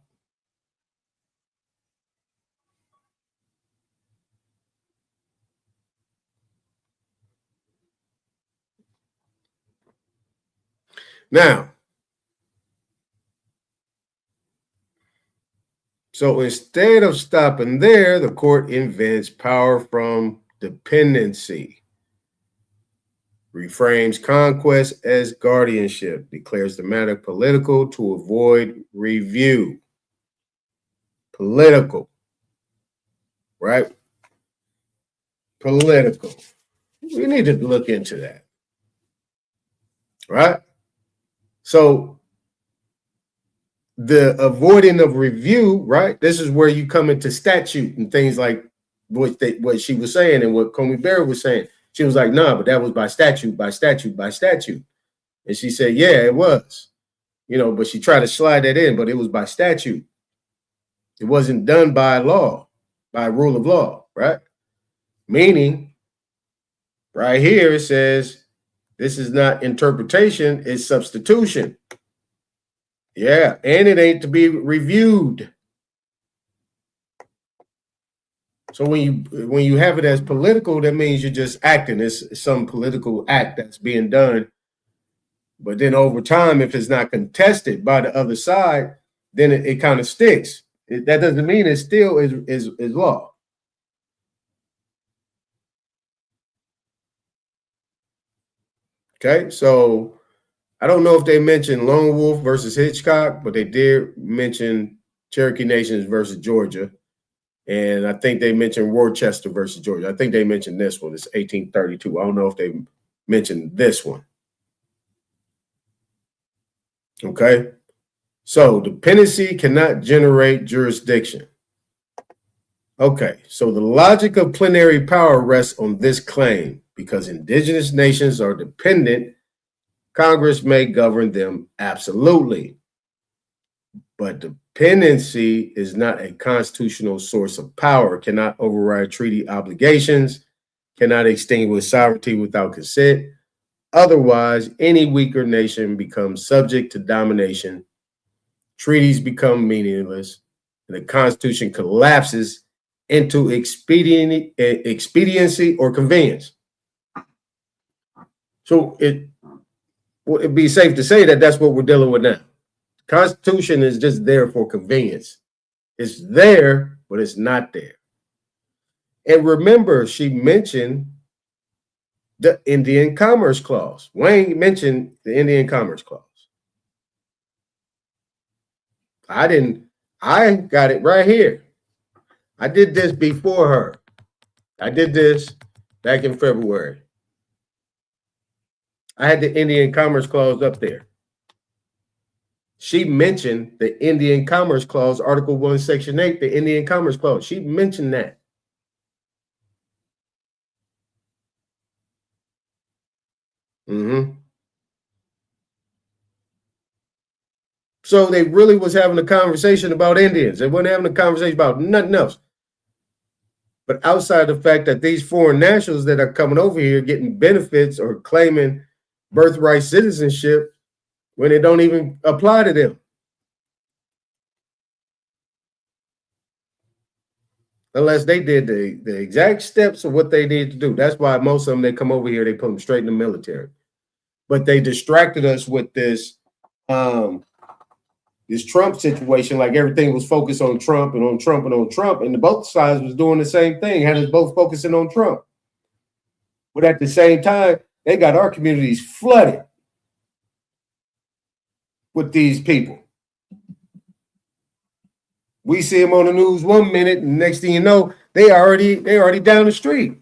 Speaker 1: Now, so instead of stopping there, the court invents power from dependency, reframes conquest as guardianship, declares the matter political to avoid review. Political, right? Political. We need to look into that, right? So the avoiding of review, right? This is where you come into statute and things like what she was saying and what Comey Barrett was saying. She was like, nah, but that was by statute, by statute, by statute. And she said, yeah, it was, but she tried to slide that in, but it was by statute. It wasn't done by law, by rule of law, right? Meaning, right here it says, this is not interpretation, it's substitution. Yeah, and it ain't to be reviewed. So when you have it as political, that means you're just acting. It's some political act that's being done. But then over time, if it's not contested by the other side, then it kind of sticks. That doesn't mean it still is law. Okay, so I don't know if they mentioned Lone Wolf versus Hitchcock, but they did mention Cherokee Nations versus Georgia. And I think they mentioned Worcester versus Georgia. I think they mentioned this one. It's 1832. I don't know if they mentioned this one. Okay. So dependency cannot generate jurisdiction. Okay. So the logic of plenary power rests on this claim. Because indigenous nations are dependent, Congress may govern them absolutely. But dependency is not a constitutional source of power, cannot override treaty obligations, cannot extinguish sovereignty without consent. Otherwise, any weaker nation becomes subject to domination, treaties become meaningless, and the Constitution collapses into expediency or convenience. So it'd be safe to say that that's what we're dealing with now. The Constitution is just there for convenience. It's there, but it's not there. And remember, she mentioned the Indian Commerce Clause. Wayne mentioned the Indian Commerce Clause. I got it right here. I did this before her. I did this back in February. I had the Indian Commerce Clause up there. She mentioned the Indian Commerce Clause, Article 1, Section 8, the Indian Commerce Clause. She mentioned that. So they really was having a conversation about Indians. They weren't having a conversation about nothing else. But outside the fact that these foreign nationals that are coming over here getting benefits or claiming birthright citizenship when it don't even apply to them. Unless they did the exact steps of what they need to do. That's why most of them, they come over here, they put them straight in the military. But they distracted us with this this Trump situation, like everything was focused on Trump and on Trump and on Trump, and both sides was doing the same thing, had us both focusing on Trump. But at the same time, they got our communities flooded with these people. We see them on the news 1 minute, and next thing you know, they already down the street.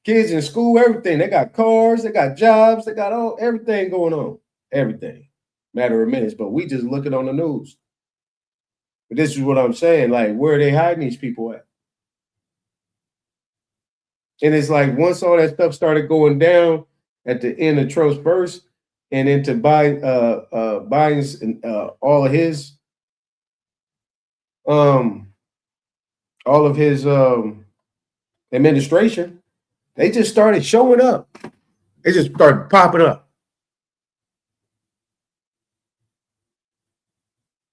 Speaker 1: Kids in school, everything. They got cars, they got jobs, they got everything going on. Everything. Matter of minutes, but we just looking on the news. But this is what I'm saying, like, where are they hiding these people at? And it's like once all that stuff started going down at the end of Trump's first and into Biden's and all of his all of his administration, they just started showing up. They just started popping up.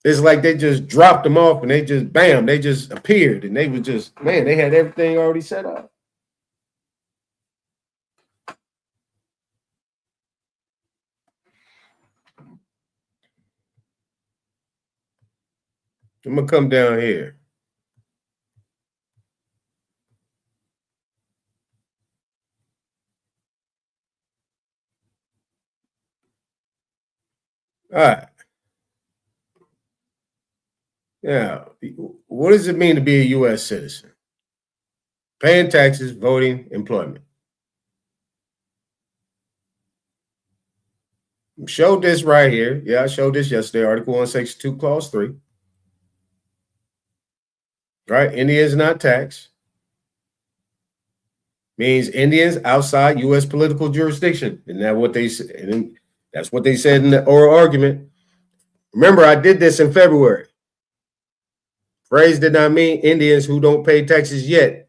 Speaker 1: It's like they just dropped them off and they just, bam, they just appeared. And they were just, man, they had everything already set up. I'm going to come down here. All right. Now, what does it mean to be a U.S. citizen? Paying taxes, voting, employment. Showed this right here. Yeah, I showed this yesterday. Article 162, Clause 3. Right? Indians not taxed. Means Indians outside U.S. political jurisdiction. Isn't that what they said? And that's what they said in the oral argument. Remember, I did this in February. Phrase did not mean Indians who don't pay taxes yet.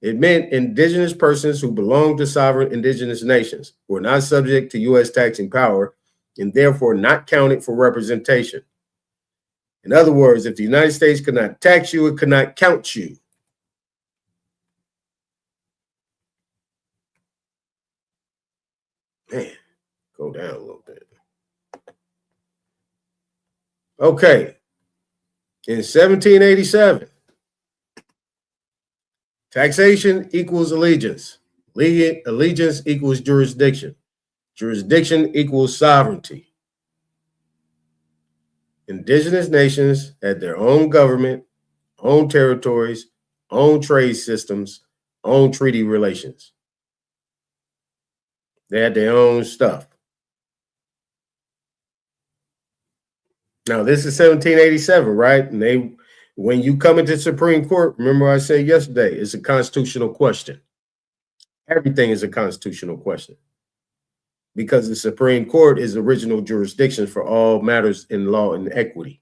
Speaker 1: It meant indigenous persons who belong to sovereign indigenous nations who are not subject to U.S. taxing power and therefore not counted for representation. In other words, if the United States could not tax you, it could not count you. Man, go down a little bit. Okay. In 1787, taxation equals allegiance. Allegiance equals jurisdiction. Jurisdiction equals sovereignty. Indigenous nations had their own government, own territories, own trade systems, own treaty relations. They had their own stuff. Now, this is 1787, right? And when you come into the Supreme Court, remember I said yesterday, it's a constitutional question. Everything is a constitutional question because the Supreme Court is original jurisdiction for all matters in law and equity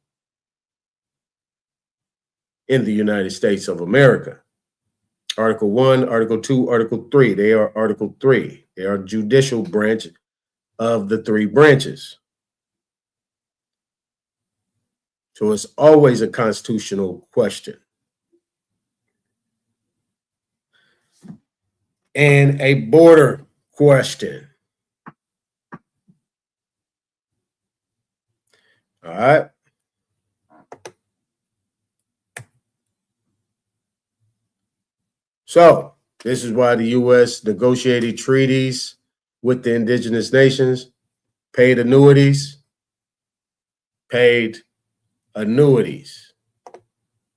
Speaker 1: in the United States of America. Article 1, Article 2, Article 3. They are Article 3. They are judicial branch of the three branches. So it's always a constitutional question. And a border question. All right. So this is why the U.S. negotiated treaties with the indigenous nations, paid annuities.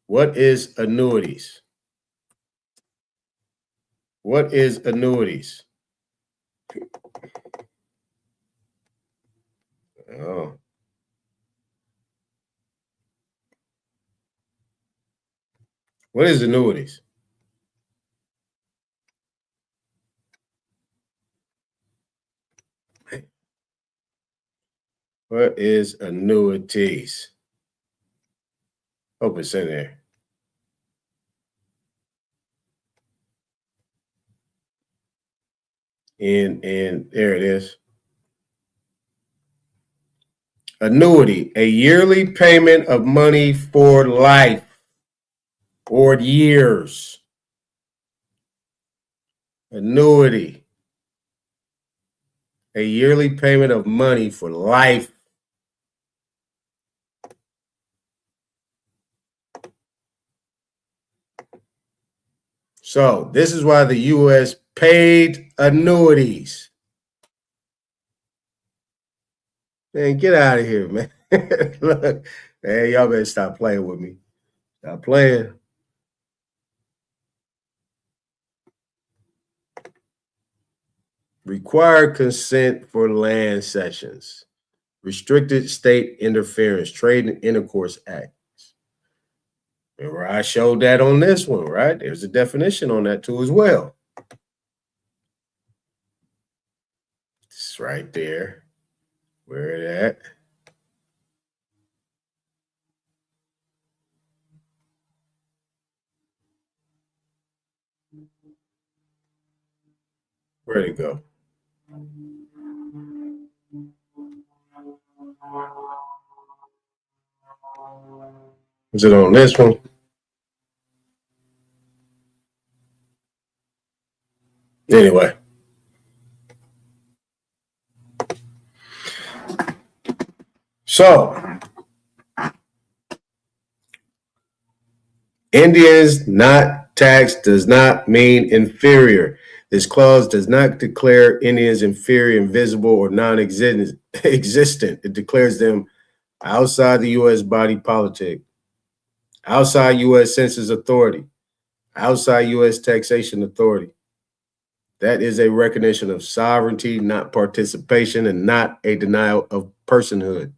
Speaker 1: What is annuities? What is annuities? Oh. What is annuities? What is annuities? Hope it's in there. And there it is. Annuity, a yearly payment of money for life or years. Annuity, a yearly payment of money for life. So this is why the U.S. paid annuities. Man, get out of here, man. Look, hey, y'all better stop playing with me. Stop playing. Required consent for land cessions. Restricted state interference, Trade and Intercourse Act. Remember, I showed that on this one, right? There's a definition on that too as well. It's right there. Where it at? Where'd it go? Is it on this one? Anyway. So, Indians not taxed does not mean inferior. This clause does not declare Indians inferior, invisible, or non-existent. It declares them outside the U.S. body politic, outside U.S. census authority, outside U.S. taxation authority. That is a recognition of sovereignty, not participation, and not a denial of personhood.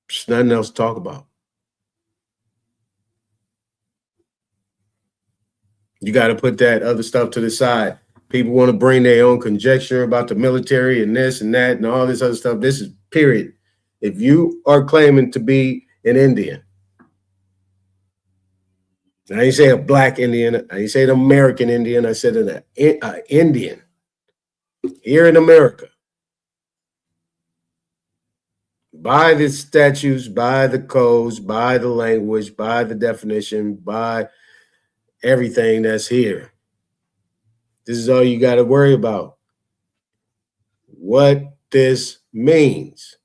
Speaker 1: There's nothing else to talk about. You got to put that other stuff to the side. People want to bring their own conjecture about the military and this and that and all this other stuff. This is period. If you are claiming to be an Indian, I didn't say a black Indian, I didn't say an American Indian, I said an Indian here in America. By the statutes, by the codes, by the language, by the definition, by everything that's here. This is all you got to worry about. What this means.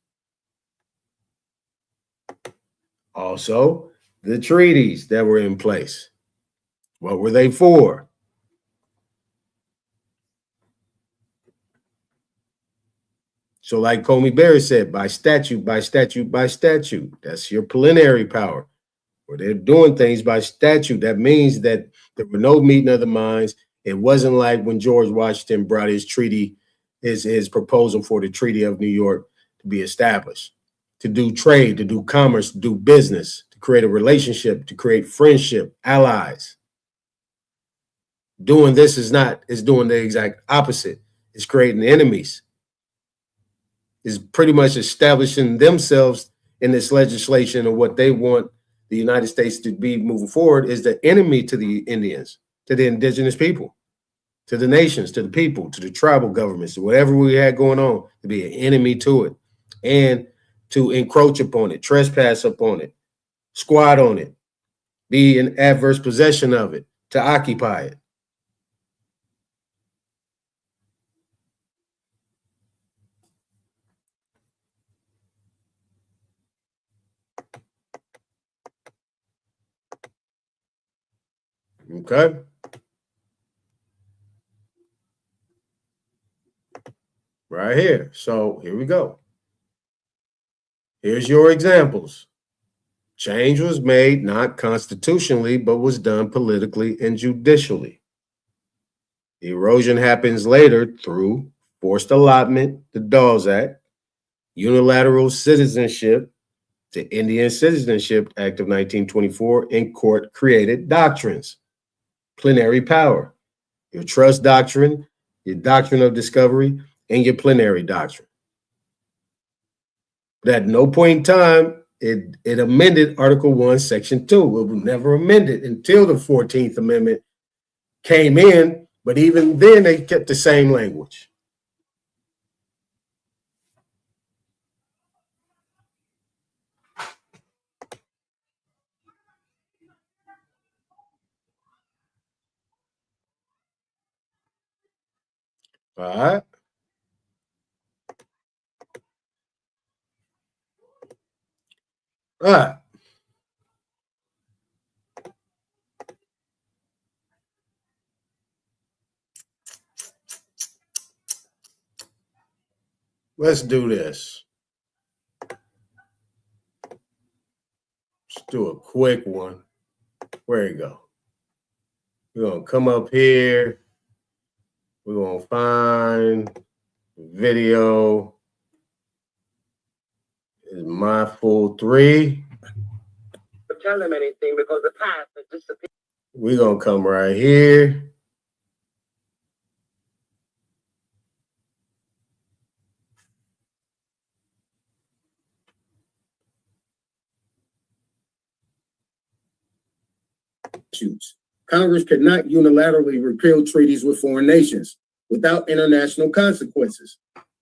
Speaker 1: Also, the treaties that were in place. What were they for? So like Comey Barry said, by statute, by statute, by statute. That's your plenary power. Where they're doing things by statute. That means that there were no meeting of the minds. It wasn't like when George Washington brought his treaty, his proposal for the Treaty of New York to be established, to do trade, to do commerce, to do business, to create a relationship, to create friendship, allies. Doing this is doing the exact opposite. It's creating enemies. Is pretty much establishing themselves in this legislation of what they want the United States to be moving forward is the enemy to the Indians, to the indigenous people, to the nations, to the people, to the tribal governments, whatever we had going on, to be an enemy to it and to encroach upon it, trespass upon it, squat on it, be in adverse possession of it, to occupy it. Okay. Right here. So here we go. Here's your examples. Change was made not constitutionally, but was done politically and judicially. Erosion happens later through forced allotment, the Dawes Act, unilateral citizenship, the Indian Citizenship Act of 1924, and court-created doctrines. Plenary power, your trust doctrine, your doctrine of discovery, and your plenary doctrine. But at no point in time, it amended Article 1, Section 2. It was never amended until the 14th Amendment came in, but even then they kept the same language. All right. All right. Let's do this. Let's do a quick one. Where you go? We're going to come up here. We're going to find video. Is my full 3. Tell them anything because the past has disappeared. We're going to come right here. statutes. Congress cannot unilaterally repeal treaties with foreign nations without international consequences.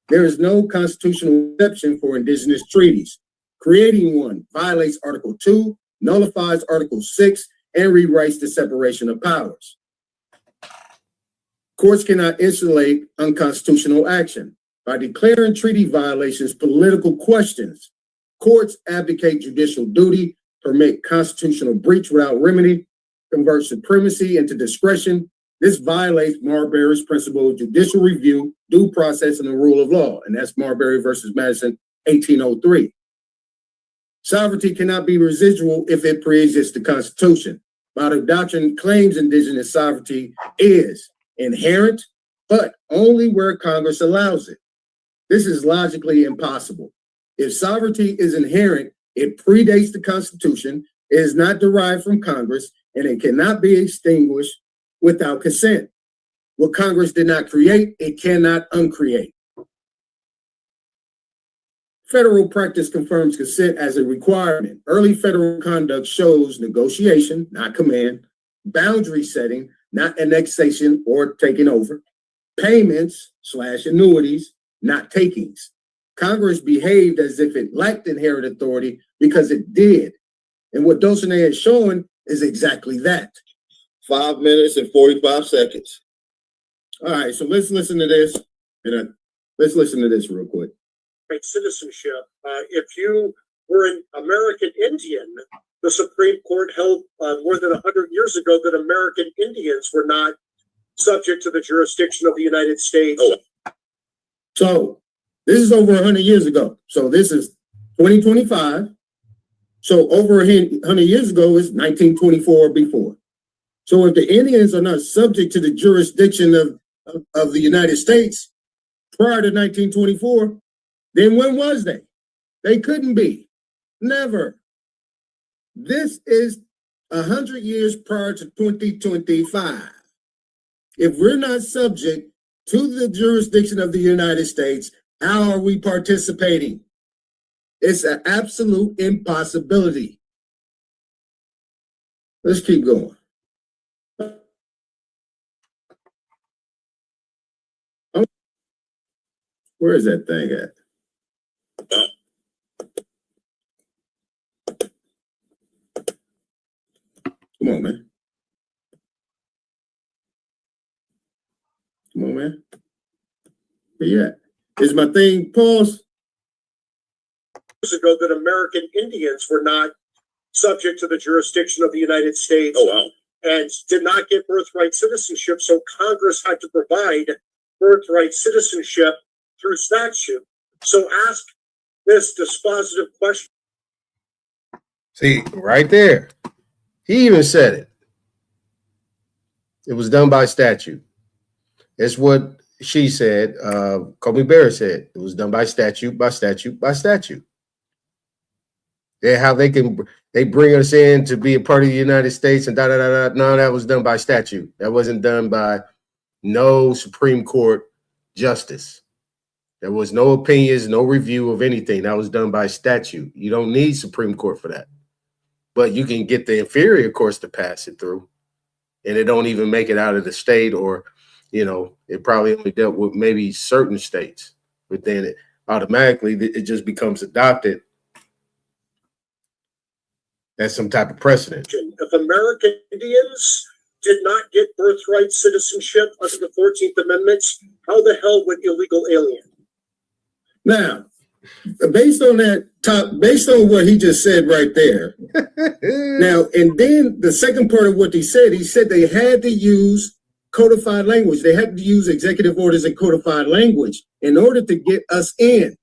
Speaker 1: There is no constitutional exception for indigenous treaties. Creating one violates Article 2, nullifies Article 6, and rewrites the separation of powers. Courts cannot insulate unconstitutional action. By declaring treaty violations political questions, courts abdicate judicial duty, permit constitutional breach without remedy, convert supremacy into discretion. This violates Marbury's principle of judicial review, due process, and the rule of law. And that's Marbury versus Madison, 1803. Sovereignty cannot be residual if it pre-exists the Constitution. While the doctrine claims indigenous sovereignty is inherent, but only where Congress allows it. This is logically impossible. If sovereignty is inherent, it predates the Constitution, it is not derived from Congress, and it cannot be extinguished without consent. What Congress did not create, it cannot uncreate. Federal practice confirms consent as a requirement. Early federal conduct shows negotiation, not command, boundary setting, not annexation or taking over, payments / annuities, not takings. Congress behaved as if it lacked inherent authority because it did. And what Dulcinea is showing is exactly that.
Speaker 14: 5 minutes and 45 seconds.
Speaker 1: All right, so let's listen to this. Let's listen to this real quick.
Speaker 16: Citizenship. If you were an American Indian, the Supreme Court held more than 100 years ago that American Indians were not subject to the jurisdiction of the United States.
Speaker 1: So this is over 100 years ago. So this is 2025. So over 100 years ago is 1924 or before. So if the Indians are not subject to the jurisdiction of the United States prior to 1924, then when was they? They couldn't be. Never. This is 100 years prior to 2025. If we're not subject to the jurisdiction of the United States, how are we participating? It's an absolute impossibility. Let's keep going. Where is that thing at? Come on, man. Come on, man. Where you at? Is my thing paused?
Speaker 16: Years ago that American Indians were not subject to the jurisdiction of the United States and did not get birthright citizenship. So Congress had to provide birthright citizenship through statute. So ask this dispositive question.
Speaker 1: See, right there. He even said it. It was done by statute. It's what she said. Kobe Bear said. It was done by statute, by statute, by statute. How they bring us in to be a part of the United States and No, that was done by statute. That wasn't done by no Supreme Court justice. There was no opinions, no review of anything. That was done by statute. You don't need Supreme Court for that. But you can get the inferior courts to pass it through. And it don't even make it out of the state, or, it probably only dealt with maybe certain states. But then it automatically, it just becomes adopted as some type of precedent.
Speaker 16: If American Indians did not get birthright citizenship under the 14th Amendment, how the hell would illegal alien?
Speaker 1: Now, based on what he just said right there. Now, and then the second part of what he said they had to use codified language. They had to use executive orders and codified language in order to get us in.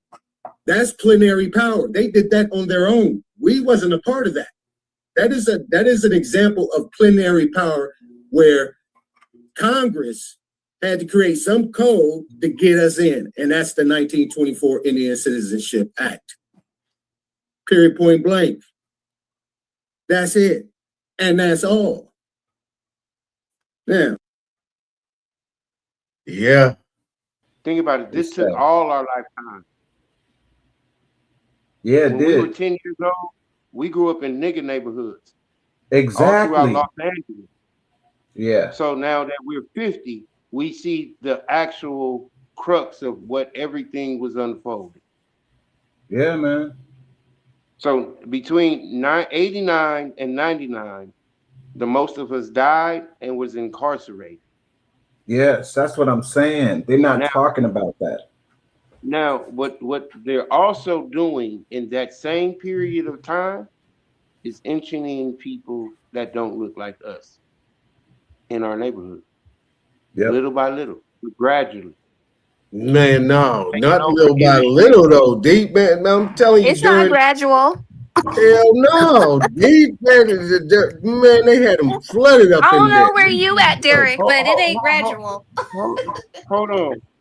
Speaker 1: That's plenary power. They did that on their own. We wasn't a part of that. That is an example of plenary power where Congress had to create some code to get us in, and that's the 1924 Indian Citizenship Act. Period, point blank. That's it, and that's all. Now, yeah.
Speaker 17: Think about it. This took all our lifetime.
Speaker 1: Yeah, it
Speaker 17: when
Speaker 1: did.
Speaker 17: we were 10 years old, we grew up in nigger neighborhoods. all throughout
Speaker 1: Exactly.
Speaker 17: Los Angeles.
Speaker 1: Yeah.
Speaker 17: So now that we're 50, we see the actual crux of what everything was unfolding.
Speaker 1: Yeah, man.
Speaker 17: So between 89 and 99, the most of us died and was incarcerated.
Speaker 1: Yes, that's what I'm saying. They're not
Speaker 17: Now,
Speaker 1: talking about that.
Speaker 17: now what they're also doing in that same period of time is inching in people that don't look like us in our neighborhood,
Speaker 1: Yep.
Speaker 17: little by little, gradually.
Speaker 1: Man, no,
Speaker 17: Taking
Speaker 1: not
Speaker 17: over
Speaker 1: little by
Speaker 17: inner
Speaker 1: little though. Deep man, I'm telling you,
Speaker 18: It's not
Speaker 1: during
Speaker 18: gradual.
Speaker 1: hell no, deep man, man, they had them flooded
Speaker 18: I
Speaker 1: up
Speaker 18: don't
Speaker 1: in there.
Speaker 18: know where you at, Derek, but it ain't
Speaker 17: Hold,
Speaker 18: gradual.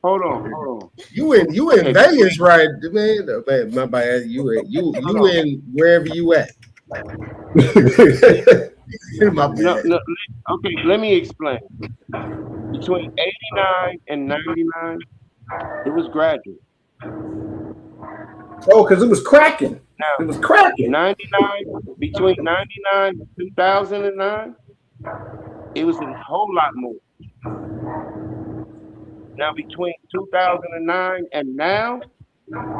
Speaker 17: hold on.
Speaker 1: You in
Speaker 17: Okay,
Speaker 1: Vegas, right, man? Man, my bad. You in wherever you at. My bad.
Speaker 17: no, okay, let me explain. Between 89 and 99, it was gradual.
Speaker 1: Oh, because it was cracking.
Speaker 17: Now,
Speaker 1: It was cracking.
Speaker 17: 99, between 99 and 2009, it was a whole lot more. Now, between 2009 and now,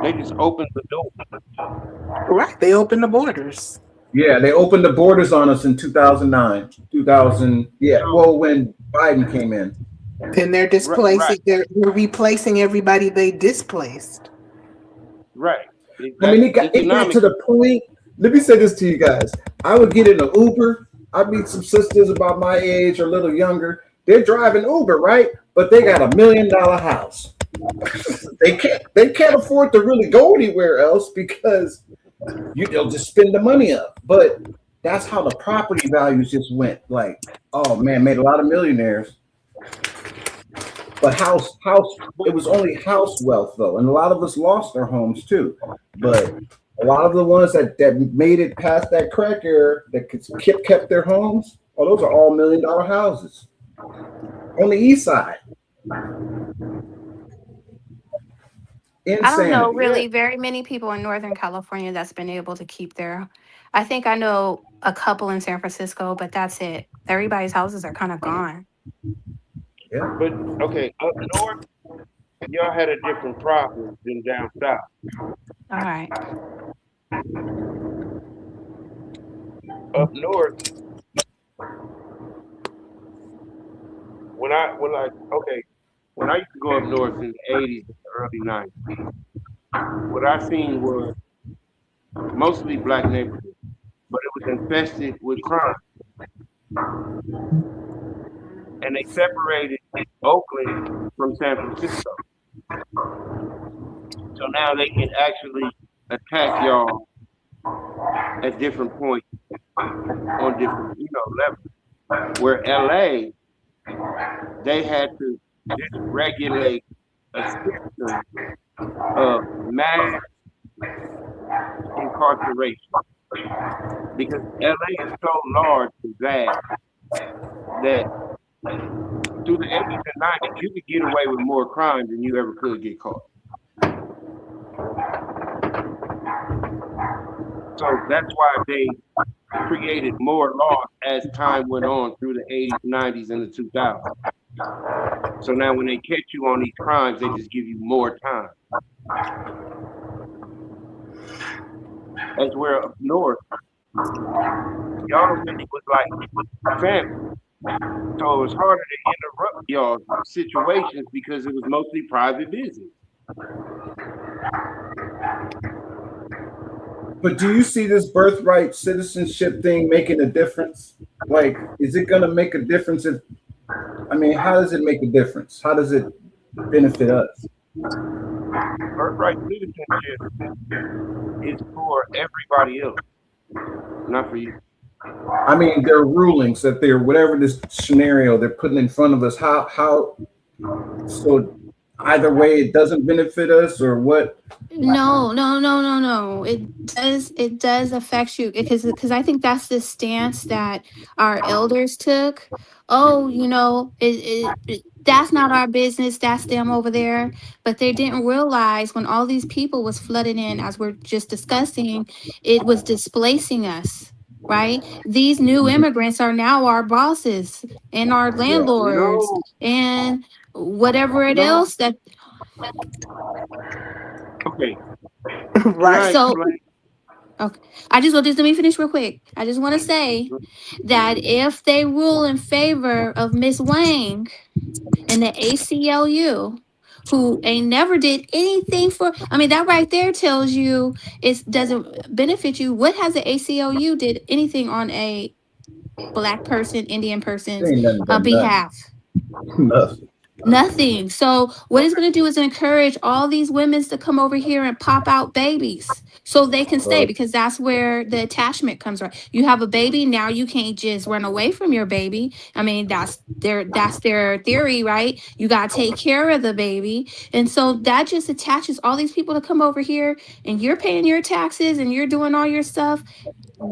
Speaker 17: they just opened the door.
Speaker 19: Right. They opened the borders.
Speaker 1: Yeah, they opened the borders on us in 2009. 2000. Yeah. Well, when Biden came in.
Speaker 19: And they're displacing. They're replacing everybody they displaced.
Speaker 17: Right.
Speaker 1: I mean, it got to the point. Let me say this to you guys. I would get in an Uber. I'd meet some sisters about my age or a little younger. They're driving Uber, right? But they got $1 million house. They can't afford to really go anywhere else because they'll just spend the money up. But that's how the property values just went. Like, oh man, made a lot of millionaires. But house, it was only house wealth though, and a lot of us lost our homes too. But a lot of the ones that made it past that crack era, that kept their homes, those are all $1 million houses on the east side. Insanity.
Speaker 18: I don't know really very many people in Northern California that's been able to keep their. I think I know a couple in San Francisco, but that's it. Everybody's houses are kind of gone.
Speaker 1: Yeah.
Speaker 17: But okay, up north, y'all had a different problem than down south.
Speaker 18: All right.
Speaker 17: Up north, when I used to go up north in the 80s and the early 90s, what I seen was mostly black neighborhoods, but it was infested with crime. And they separated Oakland from San Francisco. So now they can actually attack y'all at different points on different, levels. Where LA, they had to just regulate a system of mass incarceration. Because LA is so large and vast that through the 80s and 90s, you could get away with more crime than you ever could get caught. So that's why they created more laws as time went on through the 80s, 90s, and the 2000s. So now when they catch you on these crimes, they just give you more time. As we're up north, y'all really was like family. So it was harder to interrupt y'all's situations because it was mostly private business.
Speaker 1: But do you see this birthright citizenship thing making a difference? Like, is it going to make a difference? How does it make a difference? How does it benefit us?
Speaker 17: Birthright citizenship is for everybody else, not for you.
Speaker 1: There are rulings that whatever this scenario they're putting in front of us, how so either way it doesn't benefit us or what?
Speaker 18: No. It does affect you because I think that's the stance that our elders took. Oh, that's not our business. That's them over there. But they didn't realize when all these people was flooding in, as we're just discussing, it was displacing us. right? These new immigrants are now our bosses and our landlords
Speaker 17: No,
Speaker 18: and whatever it
Speaker 17: no.
Speaker 18: else that.
Speaker 17: Okay.
Speaker 19: Right.
Speaker 18: So, okay, let me finish real quick. I just want to say that if they rule in favor of Miss Wang and the ACLU, who ain't never did anything for, I mean, that right there tells you it doesn't benefit you. What has the ACLU did anything on a Black person, Indian person's
Speaker 20: Ain't nothing done nothing.
Speaker 18: behalf?
Speaker 20: Nothing.
Speaker 18: Nothing. So what it's going to do is encourage all these women to come over here and pop out babies so they can stay,
Speaker 20: Right.
Speaker 18: because that's where the attachment comes from. You have a baby, now you can't just run away from your baby. I mean, that's their theory, right? You got to take care of the baby. And so that just attaches all these people to come over here, and you're paying your taxes and you're doing all your stuff.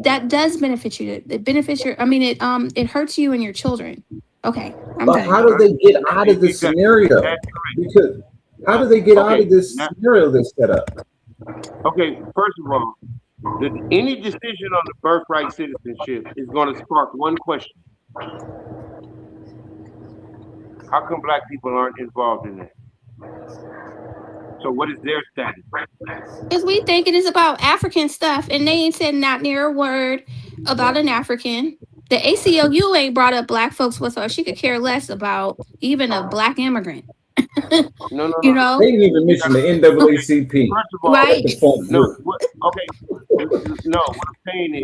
Speaker 18: That does benefit you. It benefits your, I mean, it hurts you and your children. Okay, I'm
Speaker 20: But
Speaker 18: done.
Speaker 20: how do they get out of this scenario? Because how do they get out of this scenario they set up?
Speaker 17: Okay, first of all, any decision on the birthright citizenship is going to spark one question. How come Black people aren't involved in that? So what is their status?
Speaker 18: Because we think it is about African stuff, and they ain't said not near a word about an African. The ACLU ain't brought up Black folks whatsoever. She could care less about even a Black immigrant.
Speaker 17: No.
Speaker 18: You know?
Speaker 20: They didn't even mention the NAACP.
Speaker 17: First of all,
Speaker 18: Right.
Speaker 17: no. No. What I'm saying is,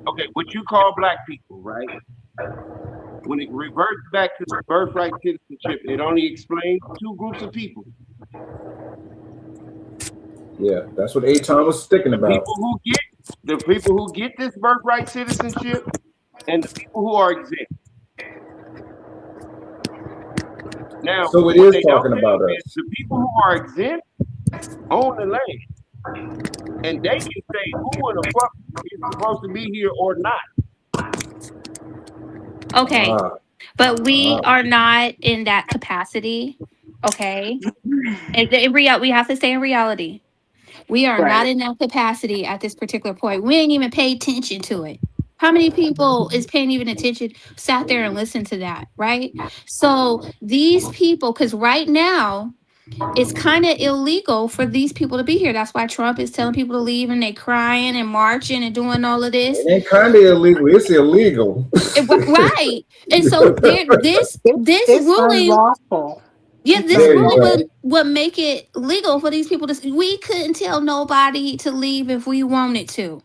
Speaker 17: okay, what you call Black people, right? When it reverts back to the birthright citizenship, it only explains two groups of people.
Speaker 20: Yeah, that's what Aton was sticking about.
Speaker 17: The people who get this birthright citizenship and the people who are exempt. Now,
Speaker 20: So it
Speaker 17: what
Speaker 20: is
Speaker 17: they
Speaker 20: talking
Speaker 17: don't
Speaker 20: about
Speaker 17: tell
Speaker 20: us.
Speaker 17: you is the people who are exempt own the land. And they can say who in the fuck is supposed to be here or not.
Speaker 18: Okay. But we are not in that capacity. Okay. We have to stay in reality. We are not in that capacity at this particular point. We ain't even paid attention to it. How many people is paying even attention, sat there and listened to that, right? So these people, because right now, it's kind of illegal for these people to be here. That's why Trump is telling people to leave, and they crying and marching and doing all of this.
Speaker 20: It ain't kind of illegal. It's illegal.
Speaker 18: Right. And so this ruling,
Speaker 19: unlawful.
Speaker 18: yeah, this
Speaker 20: There you
Speaker 18: ruling
Speaker 20: go.
Speaker 18: would make it legal for these people to. We couldn't tell nobody to leave if we wanted to.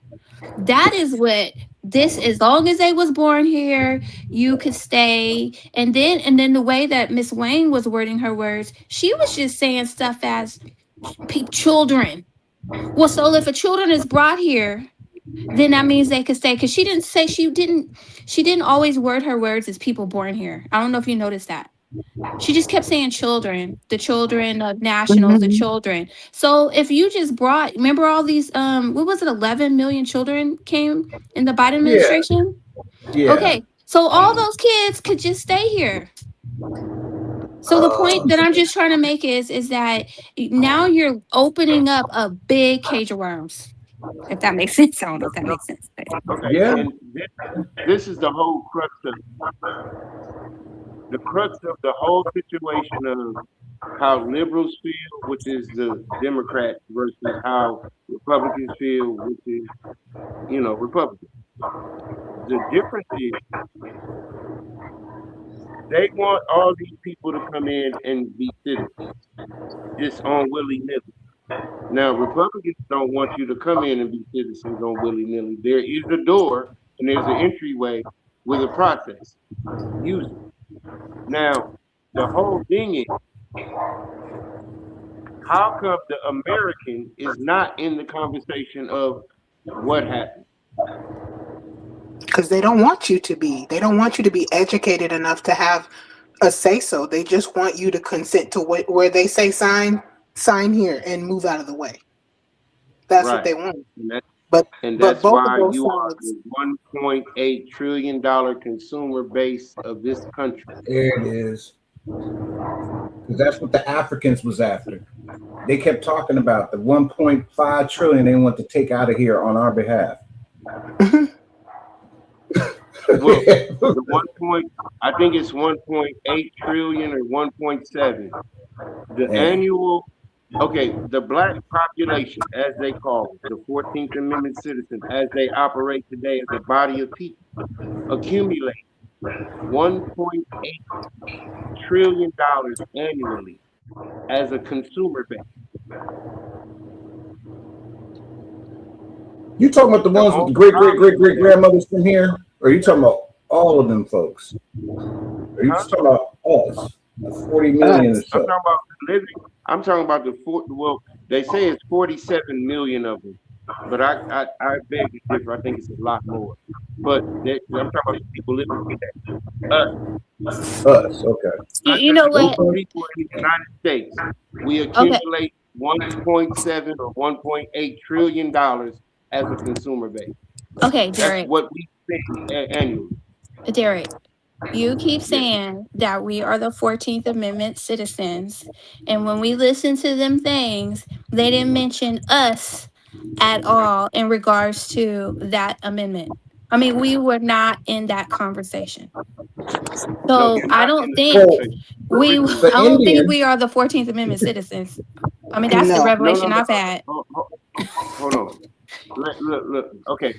Speaker 18: That is what this. As long as they was born here, you could stay. And then the way that Miss Wayne was wording her words, she was just saying stuff as children. Well, so if a children is brought here, then that means they could stay. Because she didn't say she didn't always word her words as people born here. I don't know if you noticed that. She just kept saying children, the children of nationals, the children. So if you just brought, remember all these, what was it, 11 million children came in the Biden administration?
Speaker 20: Yeah.
Speaker 18: Okay, so all those kids could just stay here. So the point that I'm just trying to make is that now you're opening up a big cage of worms. If that makes sense. I don't know if that makes sense.
Speaker 17: Okay.
Speaker 20: Yeah.
Speaker 17: And this is the whole crux of the whole situation of how liberals feel, which is the Democrats, versus how Republicans feel, which is, Republicans. The difference is they want all these people to come in and be citizens, just on willy-nilly. Now, Republicans don't want you to come in and be citizens on willy-nilly. There is a door and there's an entryway with a process. Use it. Now, the whole thing is, how come the American is not in the conversation of what happened?
Speaker 19: Because they don't want you to be. They don't want you to be educated enough to have a say-so. They just want you to consent to where they say sign here and move out of the way. That's what they want.
Speaker 17: And that's
Speaker 19: both
Speaker 17: why
Speaker 19: of those
Speaker 17: you are
Speaker 19: sides.
Speaker 17: the $1.8 trillion consumer base of this country.
Speaker 20: There it is. Because that's what the Africans was after. They kept talking about the 1.5 trillion they want to take out of here on our behalf.
Speaker 17: Well, the 1 I think it's 1.8 trillion or 1.7. The annual, okay, the black population, as they call it, the 14th Amendment citizen, as they operate today as a body of people, accumulate $1.8 trillion annually as a consumer base.
Speaker 20: You talking about the ones with the great grandmothers from here? Or are you talking about all of them folks? Or are you just talking about us? The 40 million or so?
Speaker 17: I'm talking about living. I'm talking about well, they say it's 47 million of them, but I beg to differ. I think it's a lot more. But I'm talking about the people living today.
Speaker 20: Us, okay.
Speaker 18: You know what?
Speaker 17: People in the United States, we
Speaker 18: Okay.
Speaker 17: accumulate 1.7 or 1.8 trillion dollars as a consumer base.
Speaker 18: Okay,
Speaker 17: That's
Speaker 18: Derek.
Speaker 17: what we spend annually.
Speaker 18: Derek, you keep saying that we are the 14th Amendment citizens. And when we listen to them things, they didn't mention us at all in regards to that amendment. I mean, we were not in that conversation. So I don't think I don't think we are the 14th Amendment citizens. I mean, that's the revelation I've had.
Speaker 17: Hold on. Look. Okay.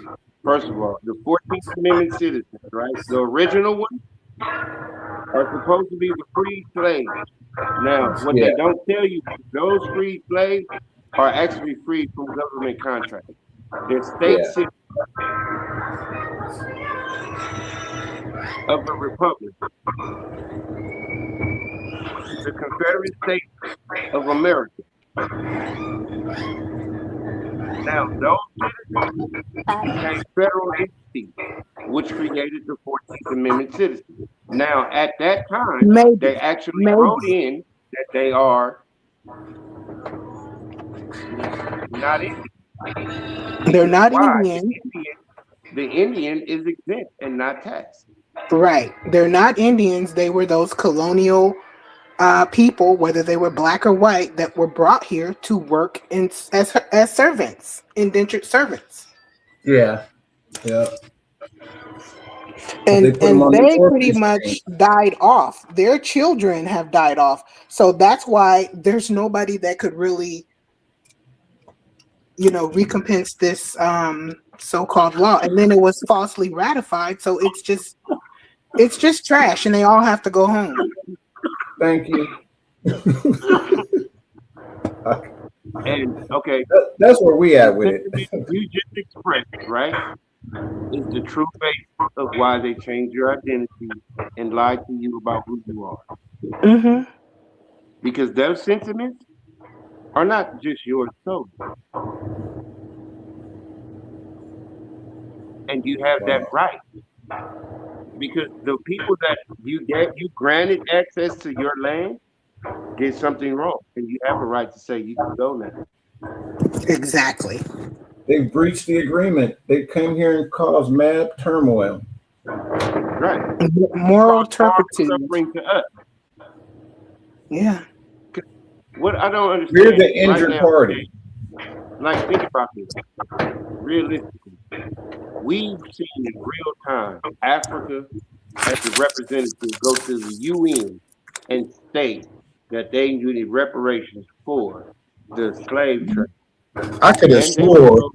Speaker 17: First of all, the 14th Amendment citizens, right? The original ones are supposed to be the free slaves. Now, what they don't tell you is those free slaves are actually freed from government contracts. They're state citizens of the republic. The Confederate States of America. Now, those citizens became federal entities, which created the 14th Amendment citizens. Now, at that time, they actually wrote in that they are not Indian.
Speaker 19: They're not
Speaker 17: Why?
Speaker 19: Indian.
Speaker 17: The Indian is exempt and not taxed.
Speaker 19: Right. They're not Indians. They were those colonial people, whether they were black or white, that were brought here to work as servants, indentured servants.
Speaker 20: Yeah.
Speaker 19: And they pretty much died off. Their children have died off. So that's why there's nobody that could really, recompense this so-called law. And then it was falsely ratified. So it's just trash, and they all have to go home.
Speaker 20: Thank you.
Speaker 17: And okay,
Speaker 20: that's where we at with it.
Speaker 17: You just expressed, right, is the true face of why they changed your identity and lied to you about who you are.
Speaker 19: Mm-hmm.
Speaker 17: Because those sentiments are not just yours solely. And you have that right. Because the people that you granted access to your land did something wrong. And you have a right to say you can go now.
Speaker 19: Exactly.
Speaker 20: They breached the agreement. They came here and caused mad turmoil.
Speaker 17: Right.
Speaker 19: Moral turpitude.
Speaker 17: Suffering to us.
Speaker 19: Yeah.
Speaker 17: What I don't understand.
Speaker 20: We're the injured party.
Speaker 17: Like, think about this. Realistically, we've seen in real time Africa as a representative go to the UN and state that they needed reparations for the slave trade.
Speaker 1: I could have swore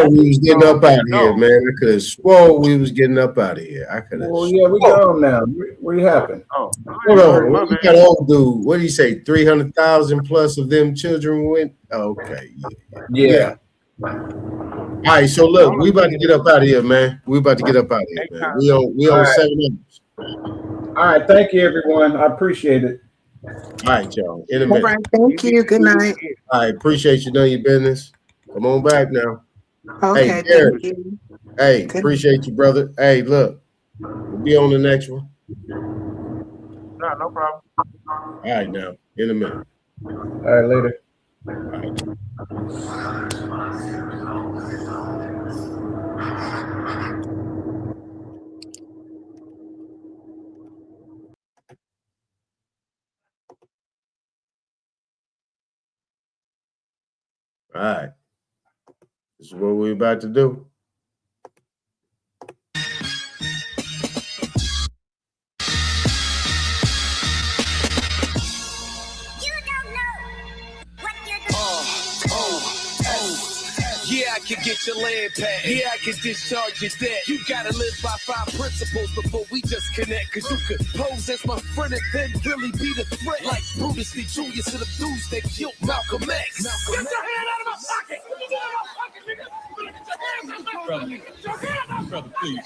Speaker 1: we was getting up out of here, man. I could have swore we was getting up out of here. I could have.
Speaker 20: Well, yeah, we gone now. What happened?
Speaker 17: Oh,
Speaker 1: hold on. That old dude. What did he say? 300,000 plus of them children went. Okay. Yeah. All right. So look, we about to get up out of here, man. We about to get up out of here, man. We on 7 minutes.
Speaker 20: All right. Thank you, everyone. I appreciate it.
Speaker 1: All right, y'all. In a minute.
Speaker 19: All right. Thank you. Good night.
Speaker 1: All right. Appreciate you doing your business. Come on back now.
Speaker 19: Okay.
Speaker 1: Hey, Derek.
Speaker 19: Thank you.
Speaker 1: Hey, appreciate you, brother. Hey, look, we'll be on the next one.
Speaker 17: No problem.
Speaker 1: All right, now, in a minute.
Speaker 20: All right, later.
Speaker 1: All right. All right. This is what we're about to do.
Speaker 21: Yeah, I can get your land back. Yeah, I can discharge your debt. You gotta live by 5 principles before we just connect. Cause you could pose as my friend and then really be the threat. Like Brutus Lee Jr. to the dudes that killed Malcolm X.
Speaker 22: Get your hand out of my pocket! Get your hand out of my pocket, nigga! Get your hand out of my pocket! Get your hand out! Brother, please.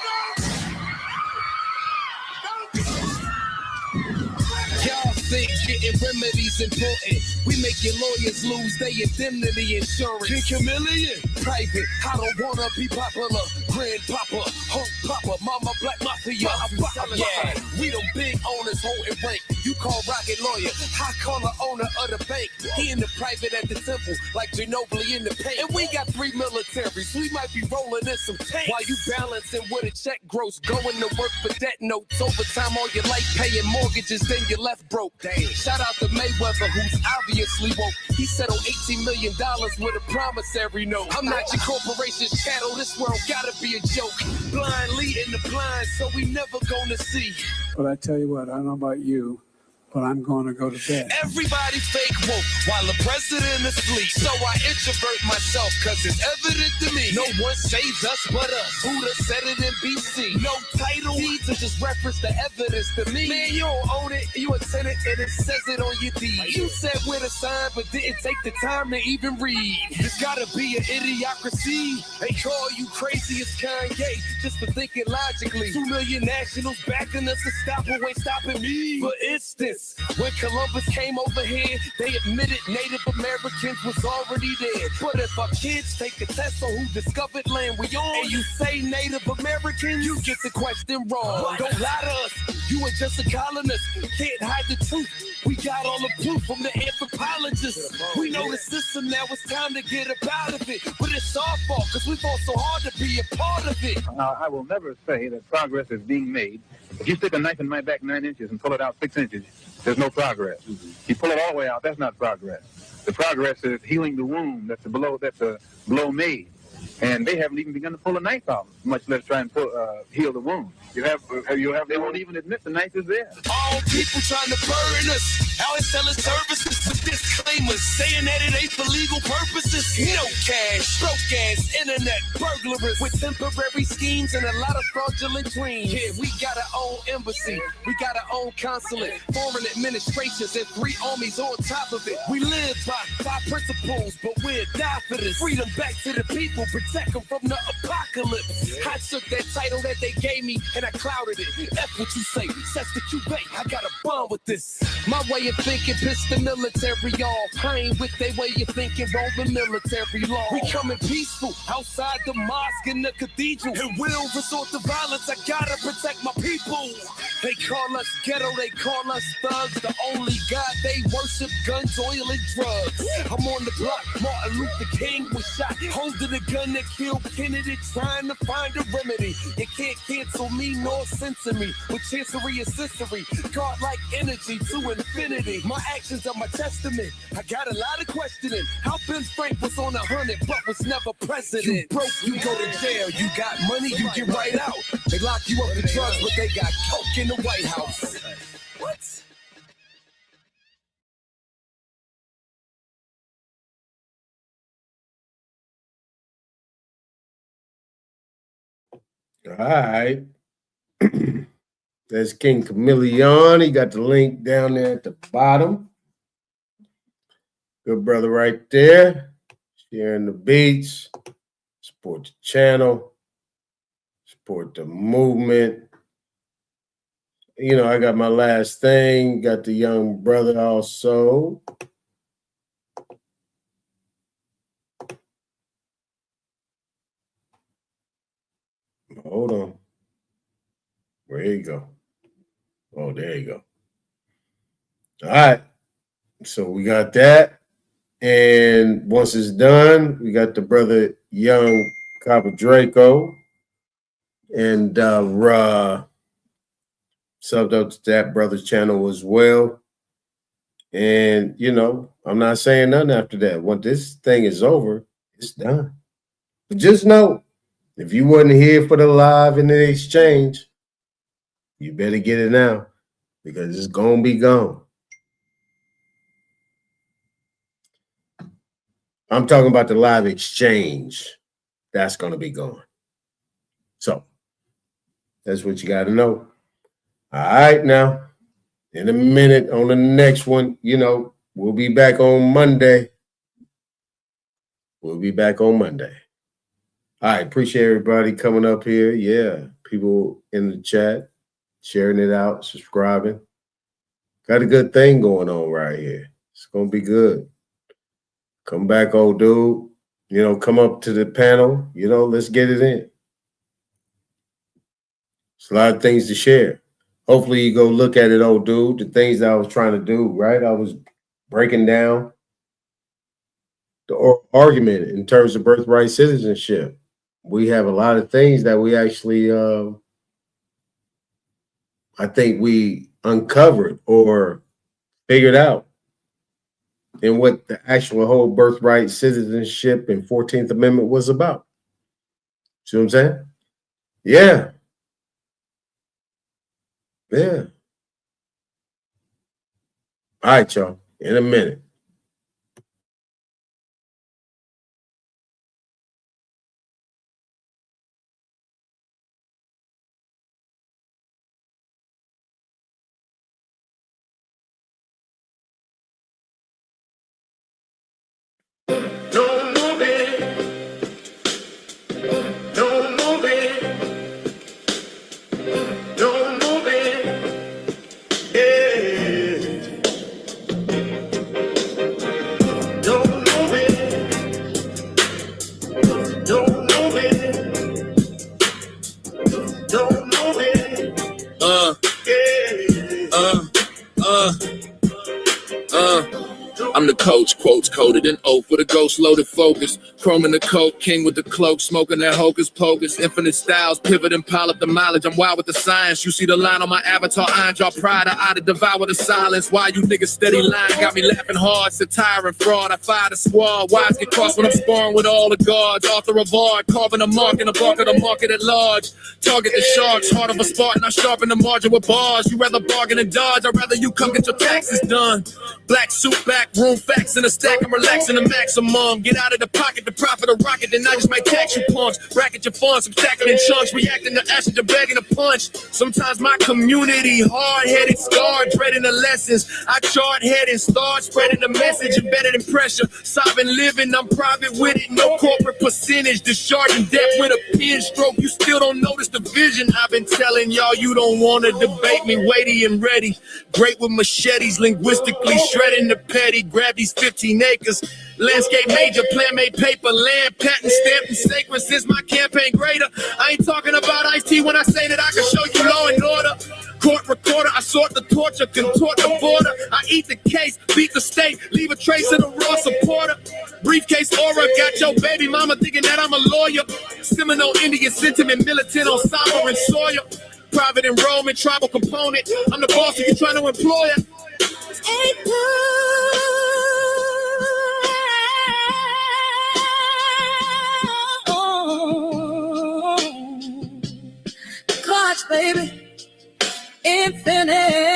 Speaker 21: Y'all think getting remedies important. We make your lawyers lose their indemnity insurance. King Chameleon, private. I don't wanna be popular. Grandpapa, Hulk Papa, Mama Black Mafia. Yeah, we them big owners holding rank. You call Rocket lawyer, I call the owner of the bank. He in the private at the temple, like Ginobili in the paint. And we got 3 militaries. We might be rolling in some tanks. While you balancing with a check gross, going to work for debt notes. Overtime all your life paying mortgages, then you left broke. Damn. Shout out to Mayweather, who's obviously woke. He settled $18 million with a promissory note. I'm not your corporation's chattel. This world gotta be a joke. Blind leading the blind, so we never gonna see.
Speaker 23: But I tell you what, I don't know about you, but I'm going to go to bed.
Speaker 21: Everybody fake woke while the president is asleep. So I introvert myself cause it's evident to me. No one saves us but us. Buddha said it in BC. No title deeds are just reference the evidence to me. Man, you don't own it. You a tenant and it says it on your deed. You said with a sign but didn't take the time to even read. There's gotta be an idiocracy. They call you crazy as Kanye just for thinking logically. 2 million nationals backing us to stop who ain't stopping me. For instance, when Columbus came over here, they admitted Native Americans was already there. But if our kids take a test on who discovered land we on, and you say Native Americans, you get the question wrong. Don't lie to us, you are just a colonist. Can't hide the truth. We got all the proof from the anthropologists. We know the system now, it's time to get up out of it. But it's our fault, because we fought so hard to be a part of it.
Speaker 24: Now, I will never say that progress is being made. If you stick a knife in my back 9 inches and pull it out 6 inches, there's no progress. You pull it all the way out, that's not progress. The progress is healing the wound that's a blow made. And they haven't even begun to pull a knife out, much less try and heal the wound. They won't even admit the knife is there.
Speaker 21: All people trying to burn us, out and selling services with disclaimers, saying that it ain't for legal purposes. No cash, broke ass, internet burglars with temporary schemes and a lot of fraudulent dreams. Yeah, we got our own embassy, we got our own consulate, foreign administrations, and 3 armies on top of it. We live by 5 principles, but we'll die for this. Freedom back to the people, protect them from the apocalypse. I took that title that they gave me and I clouded it. F what you say, sets the QB, I got a bond with this. My way of thinking pissed the military off. I ain't with their way of thinking, Roman military law. We coming peaceful outside the mosque and the cathedral, and we'll resort to violence. I gotta protect my people. They call us ghetto, they call us thugs. The only God they worship, guns, oil, and drugs. I'm on the block, Martin Luther King was shot, holding the gun that killed Kennedy, trying to find a remedy. You can't cancel me nor censor me, with chancery and sensory, caught like energy to infinity. My actions are my testament. I got a lot of questioning. How Ben Frank was on 100 but was never president. You broke, you go to jail. You got money, you get right out. They lock you up for drugs, but they got coke in the White House. What?
Speaker 1: All right. That's King Chameleon. He got the link down there at the bottom. Good brother right there. Sharing the beats. Support the channel. Support the movement. You know, I got my last thing. Got the young brother also. Hold on. Where you go? Oh, there you go. All right. So we got that. And once it's done, we got the brother Young Copper Draco. And subbed up to that brother's channel as well. And, you know, I'm not saying nothing after that. When this thing is over, it's done. But just know, if you wasn't here for the live and the exchange, you better get it now because it's going to be gone. I'm talking about the live exchange. That's going to be gone. So that's what you got to know. All right, now, in a minute on the next one, we'll be back on Monday. We'll be back on Monday. All right, appreciate everybody coming up here. Yeah, people in the chat, sharing it out, subscribing. Got a good thing going on right here. It's going to be good. Come back, old dude. Come up to the panel. Let's get it in. It's a lot of things to share. Hopefully you go look at it, old dude, the things that I was trying to do, right? I was breaking down the argument in terms of birthright citizenship. We have a lot of things that we actually, I think we uncovered or figured out in what the actual whole birthright citizenship and 14th Amendment was about. See what I'm saying? Yeah. Yeah. All right, y'all. In a minute.
Speaker 21: Don't move it. Don't move it. Don't move it. Yeah. Don't move it. Don't move it. Don't move it.
Speaker 22: I'm the coach, quotes coded in oak with a ghost loaded focus. Chrome in the coat, king with the cloak, smoking that hocus pocus. Infinite styles, pivot and pile up the mileage. I'm wild with the science. You see the line on my avatar, iron jaw pride. I to devour the silence. Why you niggas steady lying? Got me laughing hard, satire and fraud. I fire the squad. Wise get crossed when I'm sparring with all the guards. Author of art, carving a mark in the bark of the market at large. Target the sharks, heart of a Spartan. I sharpen the margin with bars. You rather bargain and dodge. I'd rather you come get your taxes done. Black suit back, room facts in a stack. I'm relaxing the maximum. Get out of the pocket, the profit of rocket. Then I just might tax you punks. Bracket your funds, I'm stacking in chunks. Reacting to actions, you're begging to punch. Sometimes my community, hard-headed, scarred, dreading the lessons. I chart head and start spreading the message. Embedded in pressure, sovereign living. I'm private with it, no corporate percentage. Discharging debt with a pen stroke. You still don't notice the vision. I've been telling y'all you don't want to debate me. Weighty and ready. Great with machetes, linguistically shredding the petty. Grab these 15 acres. Landscape major, plan made paper. Land patent stamped and sacred since my campaign greater. I ain't talking about Ice-T when I say that I can show you law and order. Court recorder, I sort the torture, contort the border. I eat the case, beat the state, leave a trace of the raw supporter. Briefcase aura, got your baby mama thinking that I'm a lawyer. Seminole Indian sentiment, militant on Summer and Sawyer. Private enrollment, tribal component. I'm the boss if you're trying to employ it.
Speaker 21: Clutch, baby. Infinite.